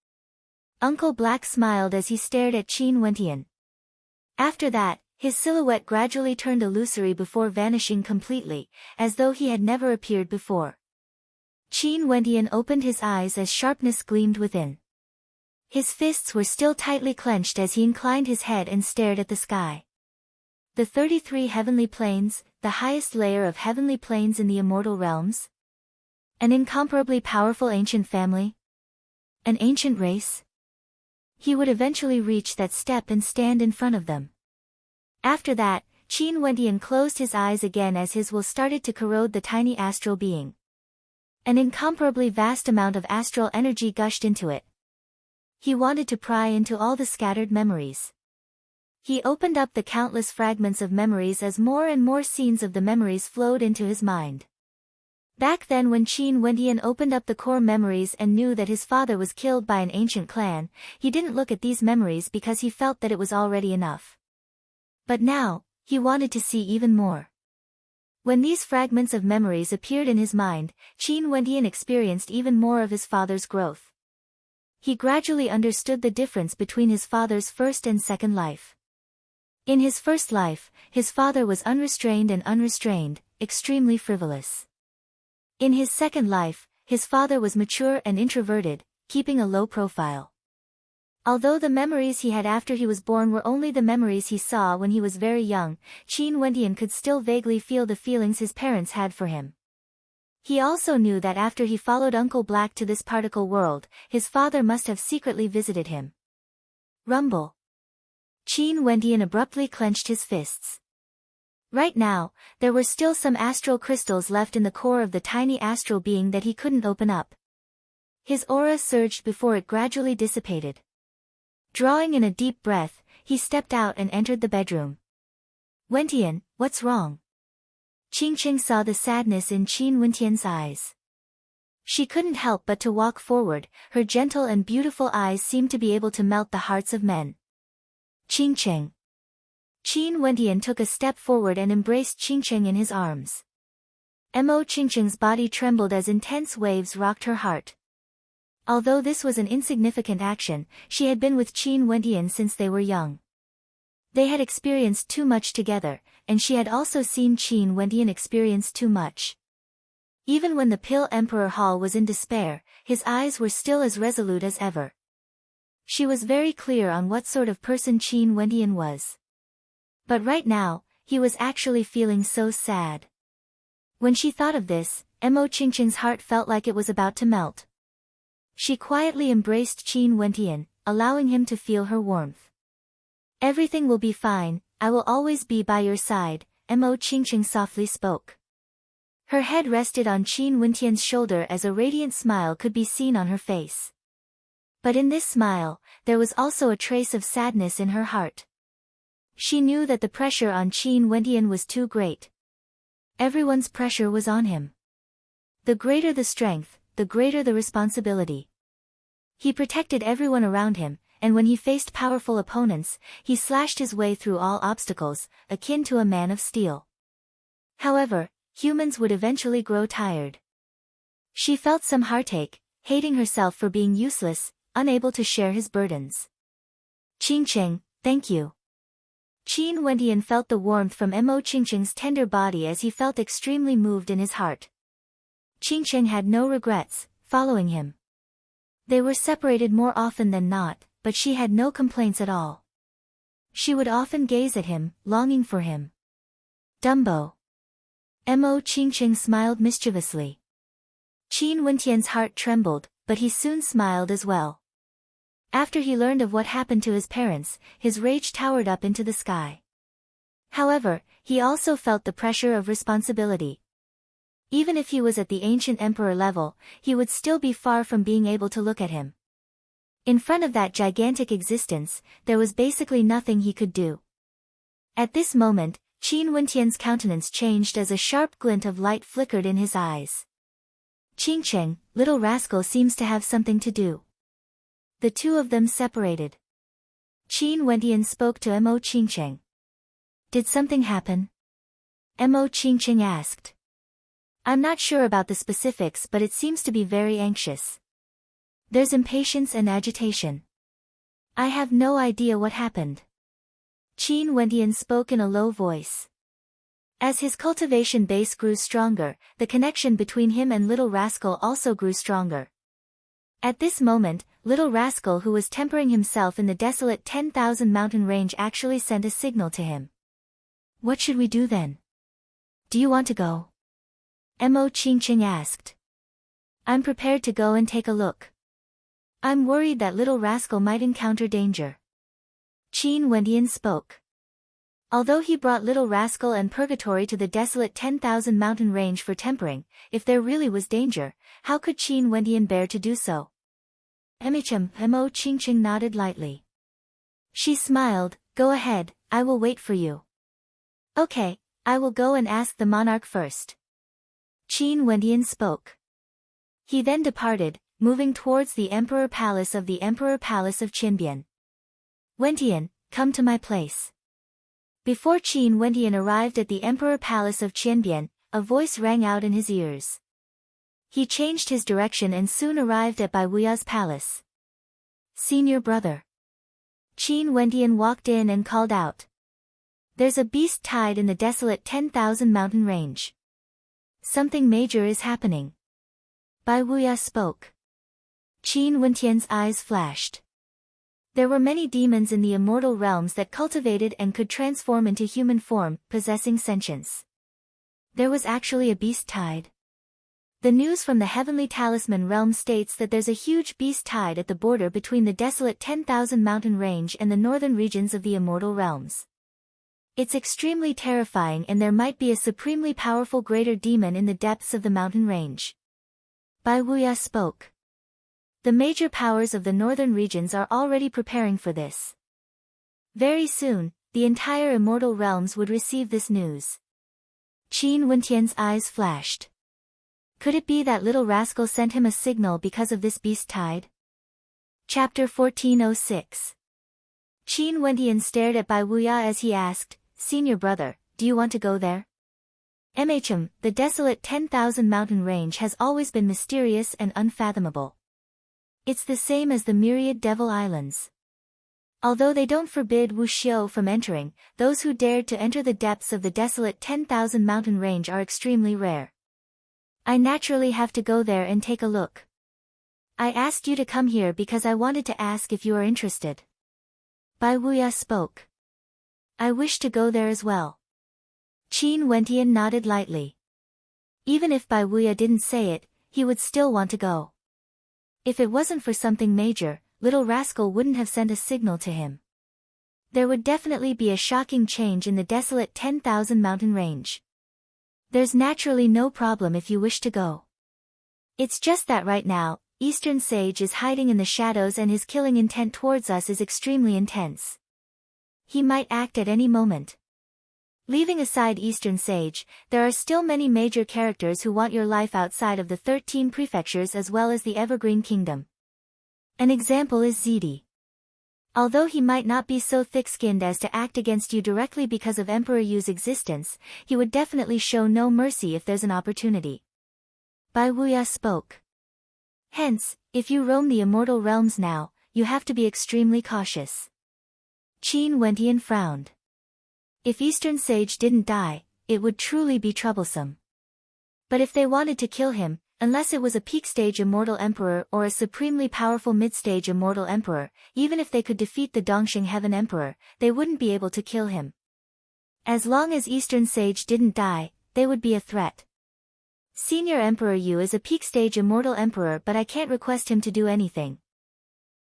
Speaker 1: Uncle Black smiled as he stared at Qin Wentian. After that, his silhouette gradually turned illusory before vanishing completely, as though he had never appeared before. Qin Wentian opened his eyes as sharpness gleamed within. His fists were still tightly clenched as he inclined his head and stared at the sky. The 33 heavenly planes, the highest layer of heavenly planes in the immortal realms? An incomparably powerful ancient family? An ancient race? He would eventually reach that step and stand in front of them. After that, Qin Wentian closed his eyes again as his will started to corrode the tiny astral being. An incomparably vast amount of astral energy gushed into it. He wanted to pry into all the scattered memories. He opened up the countless fragments of memories as more and more scenes of the memories flowed into his mind. Back then when Qin Wentian opened up the core memories and knew that his father was killed by an ancient clan, he didn't look at these memories because he felt that it was already enough. But now, he wanted to see even more. When these fragments of memories appeared in his mind, Qin Wentian experienced even more of his father's growth. He gradually understood the difference between his father's first and second life. In his first life, his father was unrestrained and unrestrained, extremely frivolous. In his second life, his father was mature and introverted, keeping a low profile. Although the memories he had after he was born were only the memories he saw when he was very young, Qin Wentian could still vaguely feel the feelings his parents had for him. He also knew that after he followed Uncle Black to this particle world, his father must have secretly visited him. Rumble. Qin Wentian abruptly clenched his fists. Right now, there were still some astral crystals left in the core of the tiny astral being that he couldn't open up. His aura surged before it gradually dissipated. Drawing in a deep breath, he stepped out and entered the bedroom. Wentian, what's wrong? Qingqing saw the sadness in Qin Wentian's eyes. She couldn't help but to walk forward, her gentle and beautiful eyes seemed to be able to melt the hearts of men. Qingqing. Qin Wentian took a step forward and embraced Qingqing in his arms. Qingqing's body trembled as intense waves rocked her heart. Although this was an insignificant action, she had been with Qin Wentian since they were young. They had experienced too much together, and she had also seen Qin Wentian experience too much. Even when the Pill Emperor Hall was in despair, his eyes were still as resolute as ever. She was very clear on what sort of person Qin Wentian was. But right now, he was actually feeling so sad. When she thought of this, Qingqing's heart felt like it was about to melt. She quietly embraced Qin Wentian, allowing him to feel her warmth. Everything will be fine, I will always be by your side, Qingqing softly spoke. Her head rested on Qin Wentian's shoulder as a radiant smile could be seen on her face. But in this smile, there was also a trace of sadness in her heart. She knew that the pressure on Qin Wentian was too great. Everyone's pressure was on him. The greater the strength, the greater the responsibility. He protected everyone around him, and when he faced powerful opponents, he slashed his way through all obstacles, akin to a man of steel. However, humans would eventually grow tired. She felt some heartache, hating herself for being useless, unable to share his burdens. Qingqing, thank you. Qin Wendian felt the warmth from Mo Qingqing's tender body as he felt extremely moved in his heart. Qingqing had no regrets, following him. They were separated more often than not, but she had no complaints at all. She would often gaze at him, longing for him. Dumbo. Mo Qingqing smiled mischievously. Qin Wendian's heart trembled, but he soon smiled as well. After he learned of what happened to his parents, his rage towered up into the sky. However, he also felt the pressure of responsibility. Even if he was at the ancient emperor level, he would still be far from being able to look at him. In front of that gigantic existence, there was basically nothing he could do. At this moment, Qin Wendian's countenance changed as a sharp glint of light flickered in his eyes. Qingqing, little rascal seems to have something to do. The two of them separated. Qin Wendian spoke to Mo Qingqing. Did something happen? Mo Qingqing asked. I'm not sure about the specifics, but it seems to be very anxious. There's impatience and agitation. I have no idea what happened. Qin Wendian spoke in a low voice. As his cultivation base grew stronger, the connection between him and Little Rascal also grew stronger. At this moment, Little Rascal, who was tempering himself in the desolate 10,000 mountain range, actually sent a signal to him. What should we do then? Do you want to go? Mo Qingqing asked. I'm prepared to go and take a look. I'm worried that Little Rascal might encounter danger. Qin Wendian spoke. Although he brought Little Rascal and Purgatory to the desolate 10,000 mountain range for tempering, if there really was danger, how could Qin Wendian bear to do so? Mo Qingqing nodded lightly. She smiled. Go ahead, I will wait for you. Okay, I will go and ask the monarch first. Qin Wendian spoke. He then departed, moving towards the Emperor Palace of Qianbian. Wendian, come to my place. Before Qin Wendian arrived at the Emperor Palace of Qianbian, a voice rang out in his ears. He changed his direction and soon arrived at Bai Wuya's palace. Senior brother. Qin Wendian walked in and called out. There's a beast tied in the desolate 10,000 mountain range. Something major is happening. Bai Wuya spoke. Qin Wendian's eyes flashed. There were many demons in the immortal realms that cultivated and could transform into human form, possessing sentience. There was actually a beast tied. The news from the Heavenly Talisman realm states that there's a huge beast tied at the border between the desolate 10,000 mountain range and the northern regions of the immortal realms. It's extremely terrifying, and there might be a supremely powerful greater demon in the depths of the mountain range. Bai Wuya spoke. The major powers of the northern regions are already preparing for this. Very soon, the entire immortal realms would receive this news. Qin Wendian's eyes flashed. Could it be that Little Rascal sent him a signal because of this beast tide? Chapter 1406. Qin Wendian stared at Bai Wuya as he asked, Senior brother, do you want to go there? The desolate 10,000 mountain range has always been mysterious and unfathomable. It's the same as the myriad Devil Islands. Although they don't forbid Wuxiu from entering, those who dared to enter the depths of the desolate 10,000 mountain range are extremely rare. I naturally have to go there and take a look. I asked you to come here because I wanted to ask if you are interested. Bai Wuya spoke. I wish to go there as well. Qin Wendian nodded lightly. Even if Bai Wuya didn't say it, he would still want to go. If it wasn't for something major, Little Rascal wouldn't have sent a signal to him. There would definitely be a shocking change in the desolate 10,000 mountain range. There's naturally no problem if you wish to go. It's just that right now, Eastern Sage is hiding in the shadows and his killing intent towards us is extremely intense. He might act at any moment. Leaving aside Eastern Sage, there are still many major characters who want your life outside of the 13 prefectures as well as the Evergreen Kingdom. An example is Zidi. Although he might not be so thick-skinned as to act against you directly because of Emperor Yu's existence, he would definitely show no mercy if there's an opportunity. Bai Wuya spoke. Hence, if you roam the immortal realms now, you have to be extremely cautious. Qin Wentian frowned. If Eastern Sage didn't die, it would truly be troublesome. But if they wanted to kill him, unless it was a peak-stage immortal emperor or a supremely powerful mid-stage immortal emperor, even if they could defeat the Dongxing Heaven Emperor, they wouldn't be able to kill him. As long as Eastern Sage didn't die, they would be a threat. Senior Emperor Yu is a peak-stage immortal emperor, but I can't request him to do anything.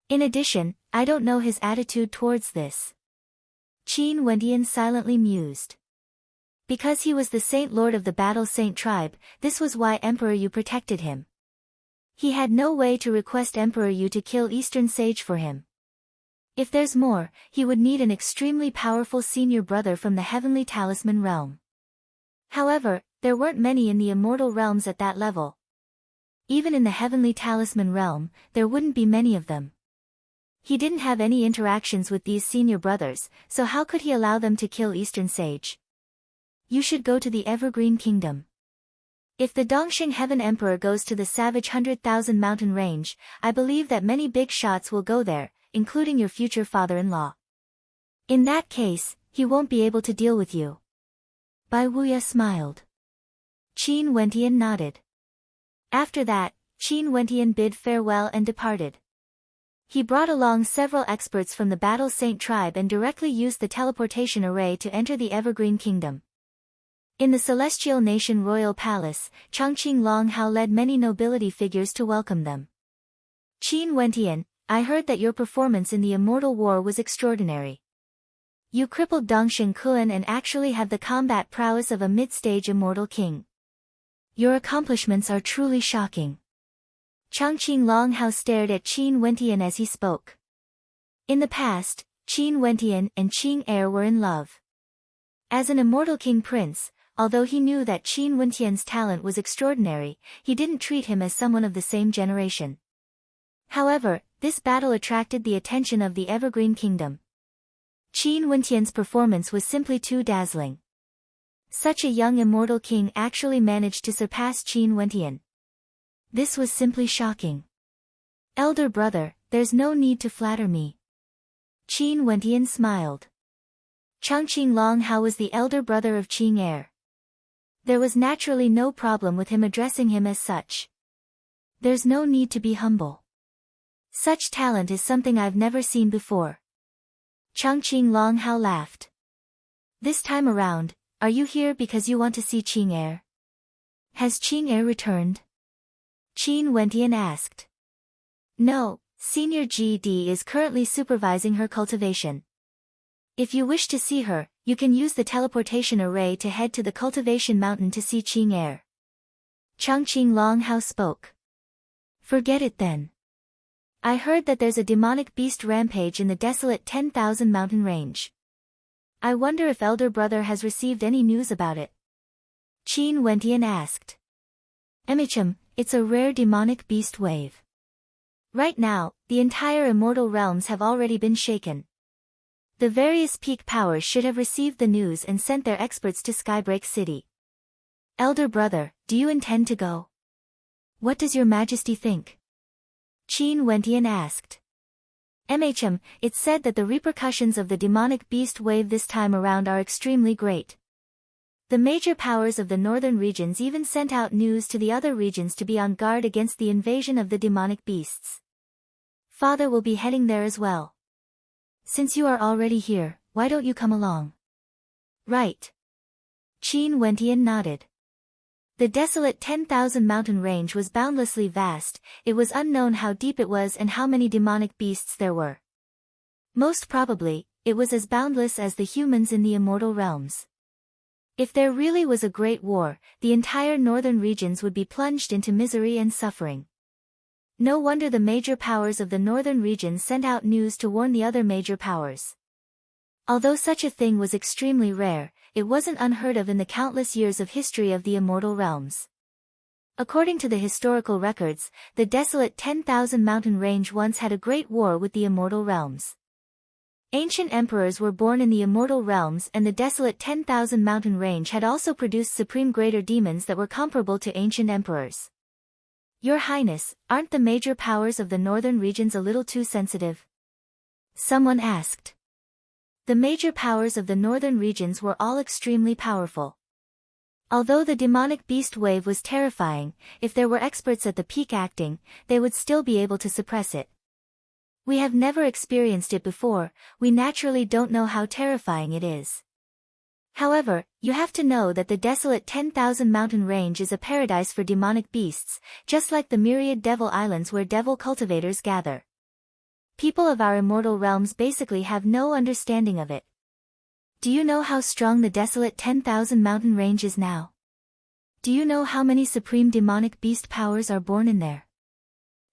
Speaker 1: In addition, I don't know his attitude towards this. Qin Wentian silently mused. Because he was the Saint Lord of the Battle Saint tribe, this was why Emperor Yu protected him. He had no way to request Emperor Yu to kill Eastern Sage for him. If there's more, he would need an extremely powerful senior brother from the Heavenly Talisman realm. However, there weren't many in the immortal realms at that level. Even in the Heavenly Talisman realm, there wouldn't be many of them. He didn't have any interactions with these senior brothers, so how could he allow them to kill Eastern Sage? You should go to the Evergreen Kingdom. If the Dongxing Heaven Emperor goes to the Savage 100,000 mountain range, I believe that many big shots will go there, including your future father-in-law. In that case, he won't be able to deal with you. Bai Wuya smiled. Qin Wentian nodded. After that, Qin Wentian bid farewell and departed. He brought along several experts from the Battle Saint tribe and directly used the teleportation array to enter the Evergreen Kingdom. In the Celestial Nation Royal Palace, Chongqing Longhao led many nobility figures to welcome them. Qin Wentian, I heard that your performance in the Immortal War was extraordinary. You crippled Dongxing Kuan and actually have the combat prowess of a mid-stage immortal king. Your accomplishments are truly shocking. Chongqing Longhao stared at Qin Wentian as he spoke. In the past, Qin Wentian and Qing Er were in love. As an immortal king prince, although he knew that Qin Wentian's talent was extraordinary, he didn't treat him as someone of the same generation. However, this battle attracted the attention of the Evergreen Kingdom. Qin Wentian's performance was simply too dazzling. Such a young immortal king actually managed to surpass Qin Wentian. This was simply shocking. Elder brother, there's no need to flatter me. Qin Wentian smiled. Chongqing Longhao was the elder brother of Qing Er. There was naturally no problem with him addressing him as such. There's no need to be humble. Such talent is something I've never seen before. Chongqing Longhao laughed. This time around, are you here because you want to see Qing Er? Has Qing Er returned? Qin Wentian asked. No, Senior GD is currently supervising her cultivation. If you wish to see her, you can use the teleportation array to head to the cultivation mountain to see Qing Er. Chongqing Longhao spoke. Forget it then. I heard that there's a demonic beast rampage in the desolate 10,000 mountain range. I wonder if elder brother has received any news about it. Qin Wentian asked. MHM, it's a rare demonic beast wave. Right now, the entire immortal realms have already been shaken. The various peak powers should have received the news and sent their experts to Skybreak City. Elder brother, do you intend to go? What does your majesty think? Qin Wentian asked. MHM, it's said that the repercussions of the demonic beast wave this time around are extremely great. The major powers of the northern regions even sent out news to the other regions to be on guard against the invasion of the demonic beasts. Father will be heading there as well. Since you are already here, why don't you come along? Right. Qin Wentian nodded. The desolate 10,000 mountain range was boundlessly vast, it was unknown how deep it was and how many demonic beasts there were. Most probably, it was as boundless as the humans in the immortal realms. If there really was a great war, the entire northern regions would be plunged into misery and suffering. No wonder the major powers of the northern regions sent out news to warn the other major powers. Although such a thing was extremely rare, it wasn't unheard of in the countless years of history of the immortal realms. According to the historical records, the desolate 10,000 mountain range once had a great war with the immortal realms. Ancient emperors were born in the immortal realms, and the desolate 10,000 mountain range had also produced supreme greater demons that were comparable to ancient emperors. Your Highness, aren't the major powers of the northern regions a little too sensitive? Someone asked. The major powers of the northern regions were all extremely powerful. Although the demonic beast wave was terrifying, if there were experts at the peak acting, they would still be able to suppress it. We have never experienced it before, we naturally don't know how terrifying it is. However, you have to know that the desolate 10,000 mountain range is a paradise for demonic beasts, just like the myriad devil islands where devil cultivators gather. People of our immortal realms basically have no understanding of it. Do you know how strong the desolate 10,000 mountain range is now? Do you know how many supreme demonic beast powers are born in there?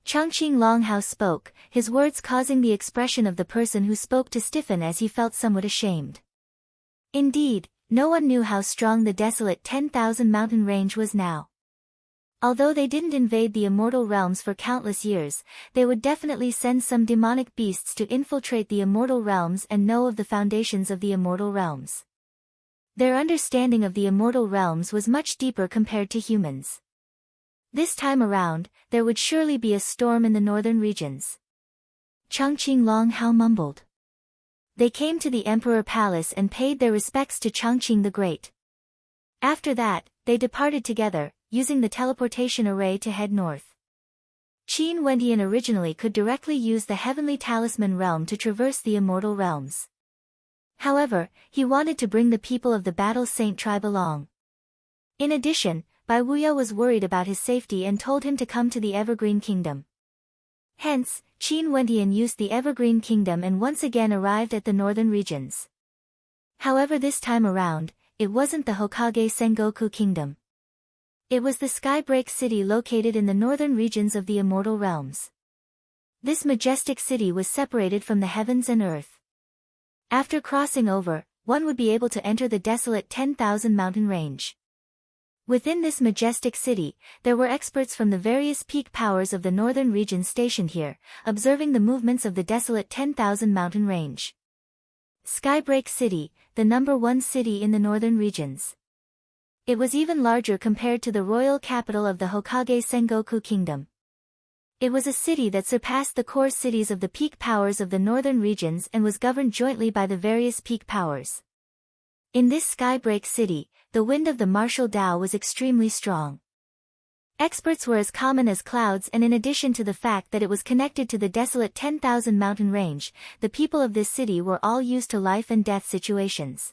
Speaker 1: Chongqing Longhao spoke, his words causing the expression of the person who spoke to stiffen as he felt somewhat ashamed. Indeed, no one knew how strong the desolate 10,000 mountain range was now. Although they didn't invade the immortal realms for countless years, they would definitely send some demonic beasts to infiltrate the immortal realms and know of the foundations of the immortal realms. Their understanding of the immortal realms was much deeper compared to humans. This time around, there would surely be a storm in the northern regions. Chongqing Longhao mumbled. They came to the Emperor Palace and paid their respects to Chongqing the Great. After that, they departed together, using the teleportation array to head north. Qin Wendian originally could directly use the Heavenly Talisman realm to traverse the immortal realms. However, he wanted to bring the people of the Battle Saint tribe along. In addition, Bai Wuya was worried about his safety and told him to come to the Evergreen Kingdom. Hence, Qin Wendian used the Evergreen Kingdom and once again arrived at the northern regions. However, this time around, it wasn't the Hokage Sengoku Kingdom. It was the Skybreak City located in the northern regions of the immortal realms. This majestic city was separated from the heavens and earth. After crossing over, one would be able to enter the desolate 10,000 mountain range. Within this majestic city, there were experts from the various peak powers of the northern region stationed here, observing the movements of the desolate 10,000 mountain range. Skybreak City, the #1 city in the northern regions. It was even larger compared to the royal capital of the Hokage Sengoku Kingdom. It was a city that surpassed the core cities of the peak powers of the northern regions and was governed jointly by the various peak powers. In this Skybreak City, the wind of the martial Tao was extremely strong. Experts were as common as clouds, and in addition to the fact that it was connected to the desolate 10,000 mountain range, the people of this city were all used to life and death situations.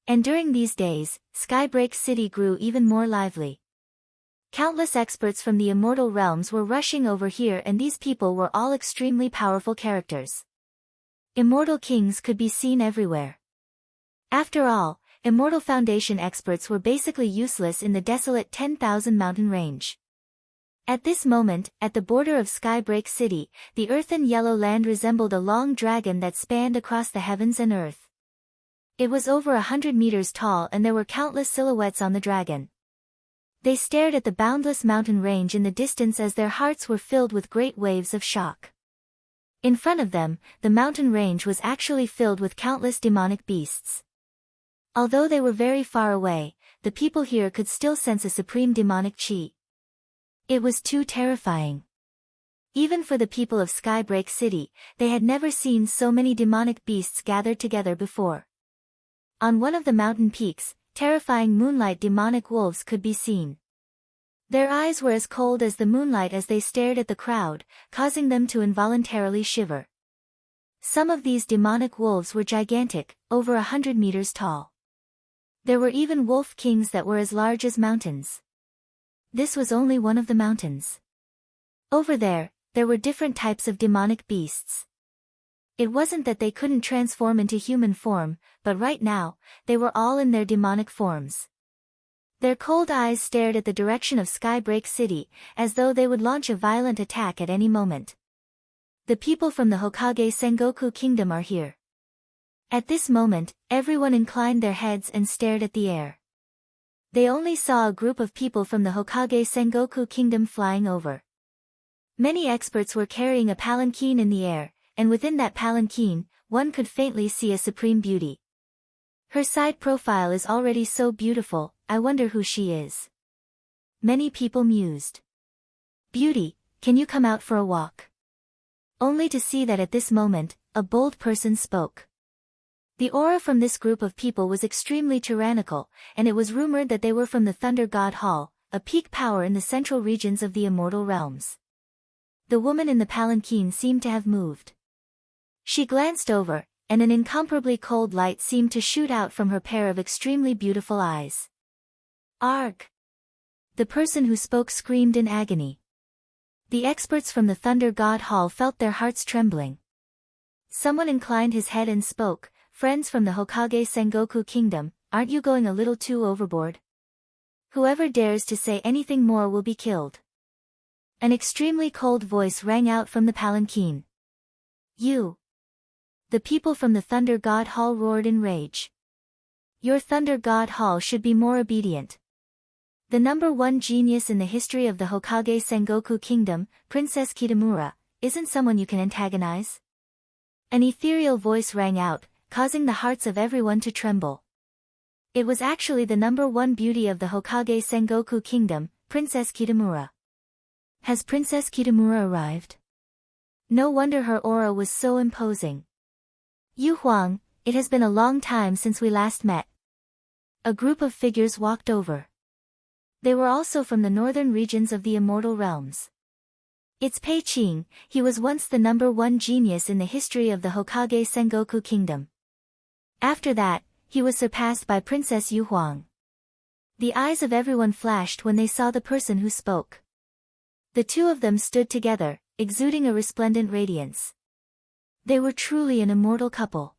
Speaker 1: And during these days, Skybreak City grew even more lively. Countless experts from the immortal realms were rushing over here, and these people were all extremely powerful characters. Immortal kings could be seen everywhere. After all, Immortal Foundation experts were basically useless in the desolate 10,000 mountain range. At this moment, at the border of Skybreak City, the earthen yellow land resembled a long dragon that spanned across the heavens and earth. It was over 100 meters tall, and there were countless silhouettes on the dragon. They stared at the boundless mountain range in the distance as their hearts were filled with great waves of shock. In front of them, the mountain range was actually filled with countless demonic beasts. Although they were very far away, the people here could still sense a supreme demonic chi. It was too terrifying. Even for the people of Skybreak City, they had never seen so many demonic beasts gathered together before. On one of the mountain peaks, terrifying moonlight demonic wolves could be seen. Their eyes were as cold as the moonlight as they stared at the crowd, causing them to involuntarily shiver. Some of these demonic wolves were gigantic, over 100 meters tall. There were even wolf kings that were as large as mountains. This was only one of the mountains. Over there were different types of demonic beasts. It wasn't that they couldn't transform into human form, but right now, they were all in their demonic forms. Their cold eyes stared at the direction of Skybreak City, as though they would launch a violent attack at any moment. The people from the Hokage Sengoku Kingdom are here. At this moment, everyone inclined their heads and stared at the air. They only saw a group of people from the Hokage Sengoku Kingdom flying over. Many experts were carrying a palanquin in the air, and within that palanquin, one could faintly see a supreme beauty. Her side profile is already so beautiful, I wonder who she is. Many people mused. "Beauty, can you come out for a walk?" Only to see that at this moment, a bold person spoke. The aura from this group of people was extremely tyrannical, and it was rumored that they were from the Thunder God Hall, a peak power in the central regions of the immortal realms. The woman in the palanquin seemed to have moved. She glanced over, and an incomparably cold light seemed to shoot out from her pair of extremely beautiful eyes. "Arg!" The person who spoke screamed in agony. The experts from the Thunder God Hall felt their hearts trembling. Someone inclined his head and spoke, "Friends from the Hokage Sengoku Kingdom, aren't you going a little too overboard? Whoever dares to say anything more will be killed." An extremely cold voice rang out from the palanquin. "You!" The people from the Thunder God Hall roared in rage. "Your Thunder God Hall should be more obedient. The number one genius in the history of the Hokage Sengoku Kingdom, Princess Kitamura, isn't someone you can antagonize?" An ethereal voice rang out, causing the hearts of everyone to tremble. It was actually the number one beauty of the Hokage Sengoku Kingdom, Princess Kitamura. Has Princess Kitamura arrived? No wonder her aura was so imposing. "Yu Huang, it has been a long time since we last met." A group of figures walked over. They were also from the northern regions of the immortal realms. "It's Pei Qing, he was once the number one genius in the history of the Hokage Sengoku Kingdom. After that, he was surpassed by Princess Yu Huang." The eyes of everyone flashed when they saw the person who spoke. The two of them stood together, exuding a resplendent radiance. They were truly an immortal couple.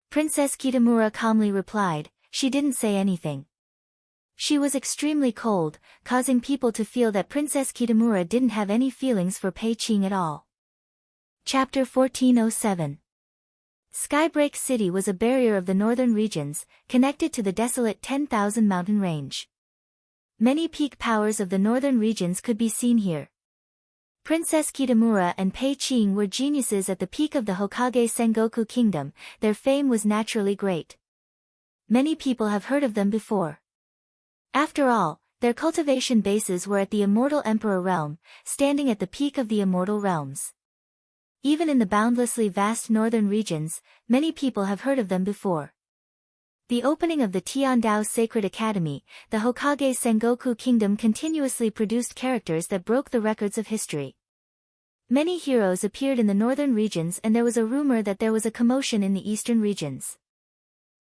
Speaker 1: Princess Kitamura calmly replied, she didn't say anything. She was extremely cold, causing people to feel that Princess Kitamura didn't have any feelings for Pei Qing at all. Chapter 1407. Skybreak City was a barrier of the northern regions, connected to the desolate 10,000 mountain range. Many peak powers of the northern regions could be seen here. Princess Kitamura and Pei Qing were geniuses at the peak of the Hokage Sengoku Kingdom, their fame was naturally great. Many people have heard of them before. After all, their cultivation bases were at the Immortal Emperor realm, standing at the peak of the immortal realms. Even in the boundlessly vast northern regions, many people have heard of them before. The opening of the Tiandao Sacred Academy, the Hokage Sengoku Kingdom continuously produced characters that broke the records of history. Many heroes appeared in the northern regions and there was a rumor that there was a commotion in the eastern regions.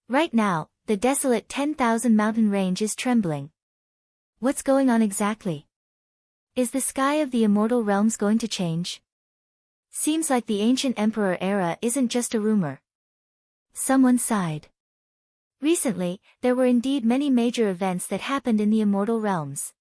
Speaker 1: Right now, the desolate 10,000 mountain range is trembling. What's going on exactly? Is the sky of the immortal realms going to change? Seems like the ancient emperor era isn't just a rumor. Someone sighed. Recently, there were indeed many major events that happened in the immortal realms.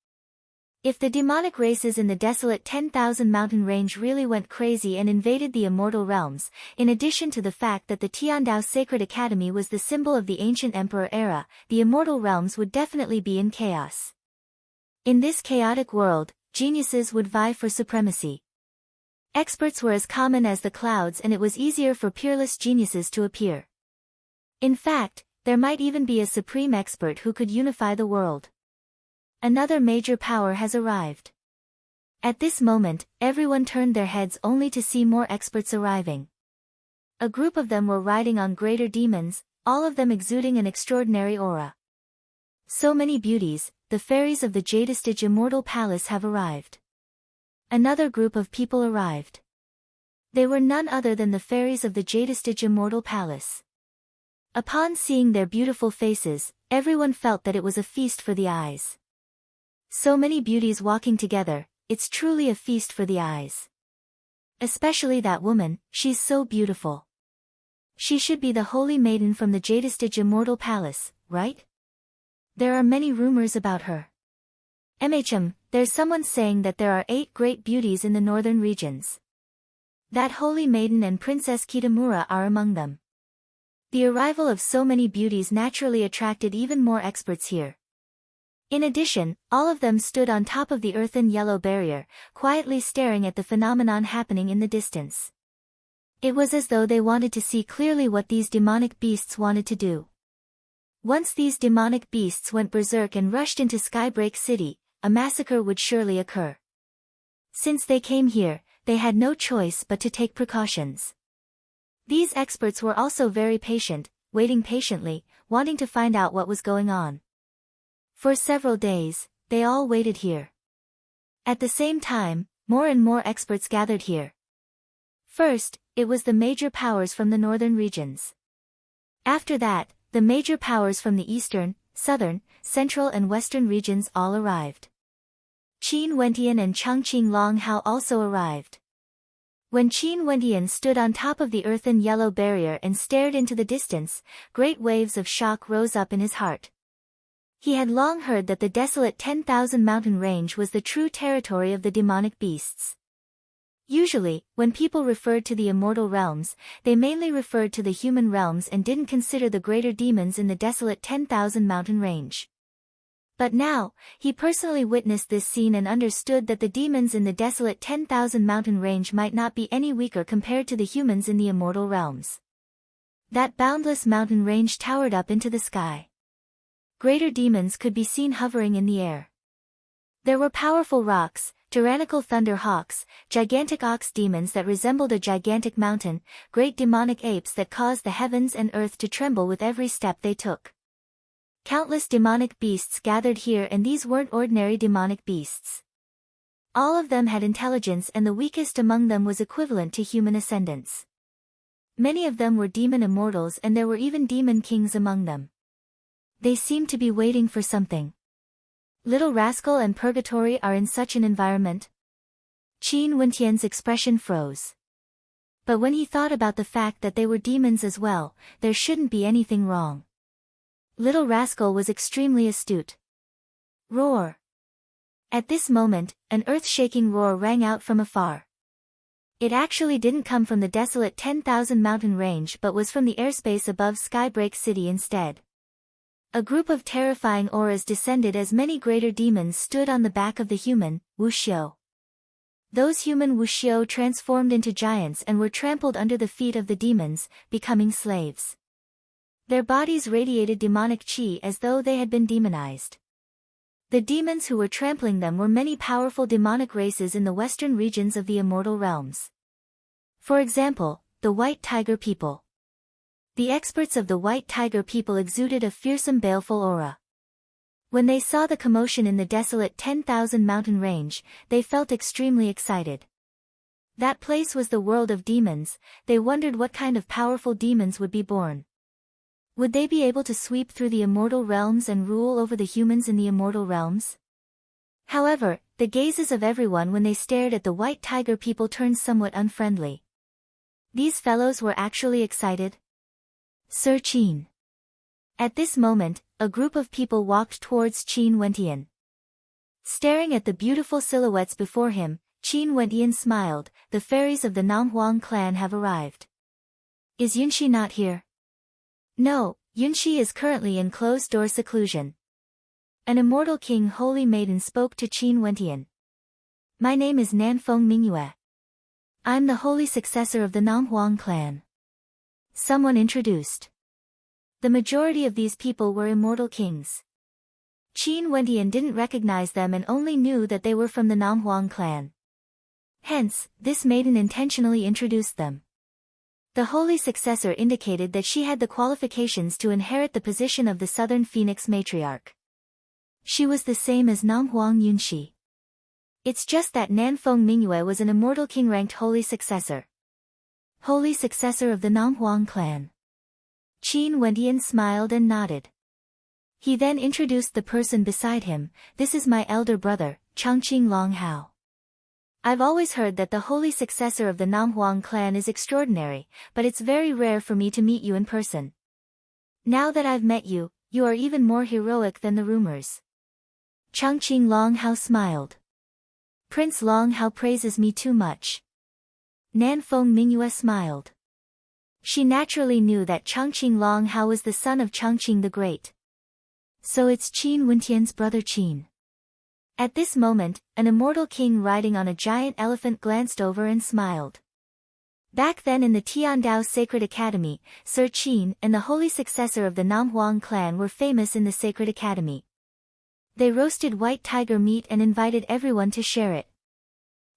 Speaker 1: If the demonic races in the desolate 10,000 mountain range really went crazy and invaded the immortal realms, in addition to the fact that the Tiandao Sacred Academy was the symbol of the ancient emperor era, the immortal realms would definitely be in chaos. In this chaotic world, geniuses would vie for supremacy. Experts were as common as the clouds and it was easier for peerless geniuses to appear. In fact, there might even be a supreme expert who could unify the world. Another major power has arrived. At this moment, everyone turned their heads only to see more experts arriving. A group of them were riding on greater demons, all of them exuding an extraordinary aura. So many beauties, the fairies of the Jadestige Immortal Palace have arrived. Another group of people arrived. They were none other than the fairies of the Jadestige Immortal Palace. Upon seeing their beautiful faces, everyone felt that it was a feast for the eyes. So many beauties walking together, it's truly a feast for the eyes. Especially that woman, she's so beautiful. She should be the holy maiden from the Jadestige Immortal Palace, right? There are many rumors about her. There's someone saying that there are 8 great beauties in the northern regions. That holy maiden and Princess Kitamura are among them. The arrival of so many beauties naturally attracted even more experts here. In addition, all of them stood on top of the earthen yellow barrier, quietly staring at the phenomenon happening in the distance. It was as though they wanted to see clearly what these demonic beasts wanted to do. Once these demonic beasts went berserk and rushed into Skybreak City, a massacre would surely occur. Since they came here, they had no choice but to take precautions. These experts were also very patient, waiting patiently, wanting to find out what was going on. For several days, they all waited here. At the same time, more and more experts gathered here. First, it was the major powers from the northern regions. After that, the major powers from the eastern, southern, central and western regions all arrived. Qin Wentian and Changqing Longhao also arrived. When Qin Wentian stood on top of the earthen yellow barrier and stared into the distance, great waves of shock rose up in his heart. He had long heard that the desolate 10,000 mountain range was the true territory of the demonic beasts. Usually, when people referred to the immortal realms, they mainly referred to the human realms and didn't consider the greater demons in the desolate 10,000 mountain range. But now, he personally witnessed this scene and understood that the demons in the desolate 10,000 mountain range might not be any weaker compared to the humans in the immortal realms. That boundless mountain range towered up into the sky. Greater demons could be seen hovering in the air. There were powerful rocks, tyrannical thunder hawks, gigantic ox demons that resembled a gigantic mountain, great demonic apes that caused the heavens and earth to tremble with every step they took. Countless demonic beasts gathered here, and these weren't ordinary demonic beasts. All of them had intelligence, and the weakest among them was equivalent to human ascendants. Many of them were demon immortals, and there were even demon kings among them. They seemed to be waiting for something. Little Rascal and Purgatory are in such an environment? Qin Wentian's expression froze. But when he thought about the fact that they were demons as well, there shouldn't be anything wrong. Little Rascal was extremely astute. Roar! At this moment, an earth-shaking roar rang out from afar. It actually didn't come from the desolate 10,000 mountain range but was from the airspace above Skybreak City instead. A group of terrifying auras descended as many greater demons stood on the back of the human, Wuxiu. Those human Wuxiu transformed into giants and were trampled under the feet of the demons, becoming slaves. Their bodies radiated demonic qi as though they had been demonized. The demons who were trampling them were many powerful demonic races in the western regions of the immortal realms. For example, the White Tiger people. The experts of the White Tiger people exuded a fearsome baleful aura. When they saw the commotion in the desolate 10,000 mountain range, they felt extremely excited. That place was the world of demons. They wondered what kind of powerful demons would be born. Would they be able to sweep through the immortal realms and rule over the humans in the immortal realms? However, the gazes of everyone when they stared at the White Tiger people turned somewhat unfriendly. These fellows were actually excited. Sir Qin. At this moment, a group of people walked towards Qin Wentian. Staring at the beautiful silhouettes before him, Qin Wentian smiled. The fairies of the Namhuang clan have arrived. Is Yunxi not here? No, Yunxi is currently in closed-door seclusion. An immortal king holy maiden spoke to Qin Wentian. My name is Nanfeng Mingyue. I'm the holy successor of the Namhuang clan. Someone introduced. The majority of these people were immortal kings. Qin Wentian didn't recognize them and only knew that they were from the Namhuang clan. Hence, this maiden intentionally introduced them. The holy successor indicated that she had the qualifications to inherit the position of the Southern Phoenix matriarch. She was the same as Namhuang Yunxi. It's just that Nanfeng Mingyue was an immortal king-ranked holy successor. Holy successor of the Namhuang clan. Qin Wentian smiled and nodded. He then introduced the person beside him. This is my elder brother, Changqing Longhao. I've always heard that the holy successor of the Namhuang clan is extraordinary, but it's very rare for me to meet you in person. Now that I've met you, you are even more heroic than the rumors. Changqing Longhao smiled. Prince Longhao praises me too much. Nanfeng Mingyue smiled. She naturally knew that Changqing Longhao was the son of Changqing the Great. So it's Qin Wentian's brother Qin. At this moment, an immortal king riding on a giant elephant glanced over and smiled. Back then in the Tiandao Sacred Academy, Sir Qin and the holy successor of the Namhuang clan were famous in the Sacred Academy. They roasted white tiger meat and invited everyone to share it.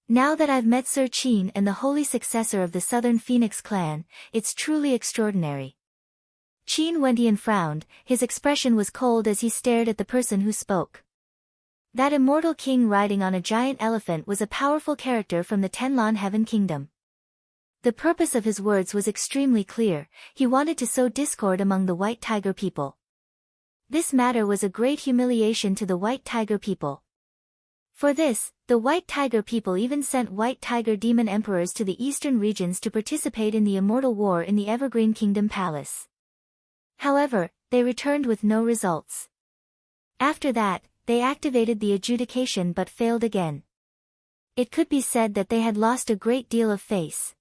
Speaker 1: Now that I've met Sir Qin and the holy successor of the Southern Phoenix clan, it's truly extraordinary. Qin Wendian frowned, his expression was cold as he stared at the person who spoke. That immortal king riding on a giant elephant was a powerful character from the Tenlon Heaven Kingdom. The purpose of his words was extremely clear, he wanted to sow discord among the White Tiger people. This matter was a great humiliation to the White Tiger people. For this, the White Tiger people even sent White Tiger demon emperors to the eastern regions to participate in the immortal war in the Evergreen Kingdom Palace. However, they returned with no results. After that, they activated the adjudication but failed again. It could be said that they had lost a great deal of face.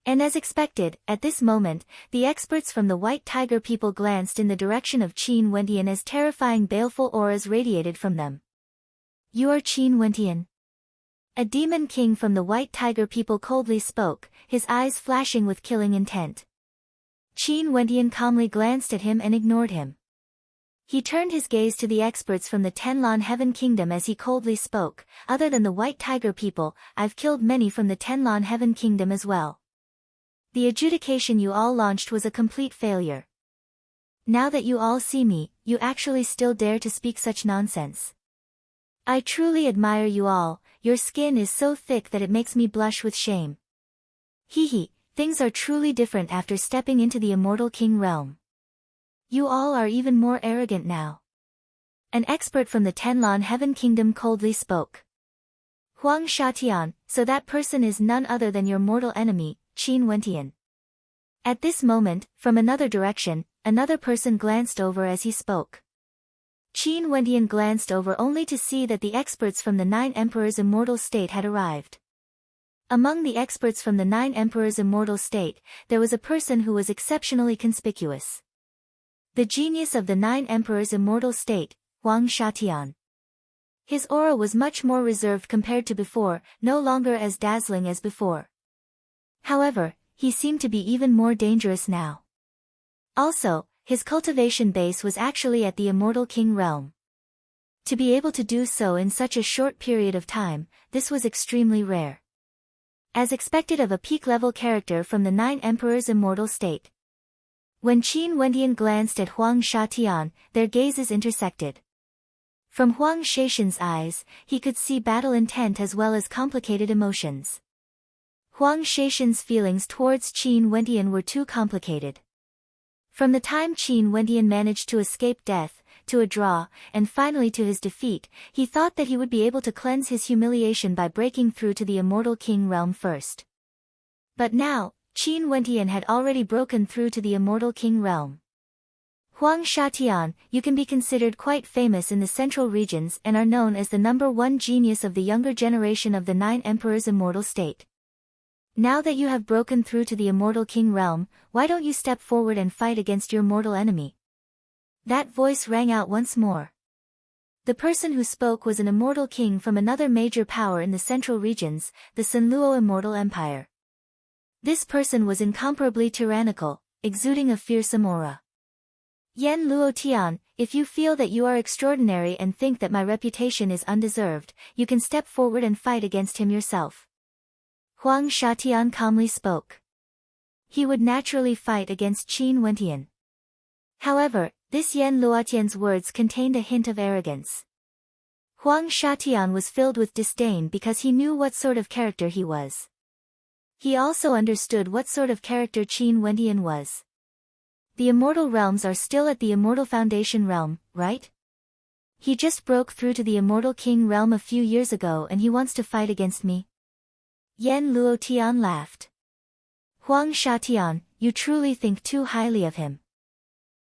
Speaker 1: And as expected, at this moment, the experts from the White Tiger people glanced in the direction of Qin Wendian as terrifying baleful auras radiated from them. You are Qin Wendian? A demon king from the White Tiger people coldly spoke, his eyes flashing with killing intent. Qin Wendian calmly glanced at him and ignored him. He turned his gaze to the experts from the Tenlon Heaven Kingdom as he coldly spoke, other than the White Tiger people, I've killed many from the Tenlon Heaven Kingdom as well. The adjudication you all launched was a complete failure. Now that you all see me, you actually still dare to speak such nonsense. I truly admire you all, your skin is so thick that it makes me blush with shame. Hee, things are truly different after stepping into the Immortal King realm. You all are even more arrogant now. An expert from the Tenlon Heaven Kingdom coldly spoke. Huang Shatian, so that person is none other than your mortal enemy, Qin Wendian. At this moment, from another direction, another person glanced over as he spoke. Qin Wendian glanced over only to see that the experts from the Nine Emperors' Immortal State had arrived. Among the experts from the Nine Emperors' Immortal State, there was a person who was exceptionally conspicuous. The genius of the Nine Emperors' Immortal State, Huang Shatian. His aura was much more reserved compared to before, no longer as dazzling as before. However, he seemed to be even more dangerous now. Also, his cultivation base was actually at the Immortal King realm. To be able to do so in such a short period of time, this was extremely rare. As expected of a peak-level character from the Nine Emperors' Immortal State. When Qin Wendian glanced at Huang Shatian, their gazes intersected. From Huang Shaishan's eyes, he could see battle intent as well as complicated emotions. Huang Shaishan's feelings towards Qin Wendian were too complicated. From the time Qin Wendian managed to escape death, to a draw, and finally to his defeat, he thought that he would be able to cleanse his humiliation by breaking through to the Immortal King realm first. But now, Qin Wendian had already broken through to the Immortal King realm. Huang Shatian, you can be considered quite famous in the central regions and are known as the #1 genius of the younger generation of the Nine Emperors' Immortal State. Now that you have broken through to the Immortal King realm, why don't you step forward and fight against your mortal enemy? That voice rang out once more. The person who spoke was an immortal king from another major power in the central regions, the Sanluo Immortal Empire. This person was incomparably tyrannical, exuding a fearsome aura. Yen Luo Tian, if you feel that you are extraordinary and think that my reputation is undeserved, you can step forward and fight against him yourself. Huang Shatian calmly spoke. He would naturally fight against Qin Wendian. However, this Yen Luotian's words contained a hint of arrogance. Huang Shatian was filled with disdain because he knew what sort of character he was. He also understood what sort of character Qin Wendian was. The Immortal Realms are still at the Immortal Foundation realm, right? He just broke through to the Immortal King realm a few years ago and he wants to fight against me? Yen Luotian laughed. Huang Shatian, you truly think too highly of him.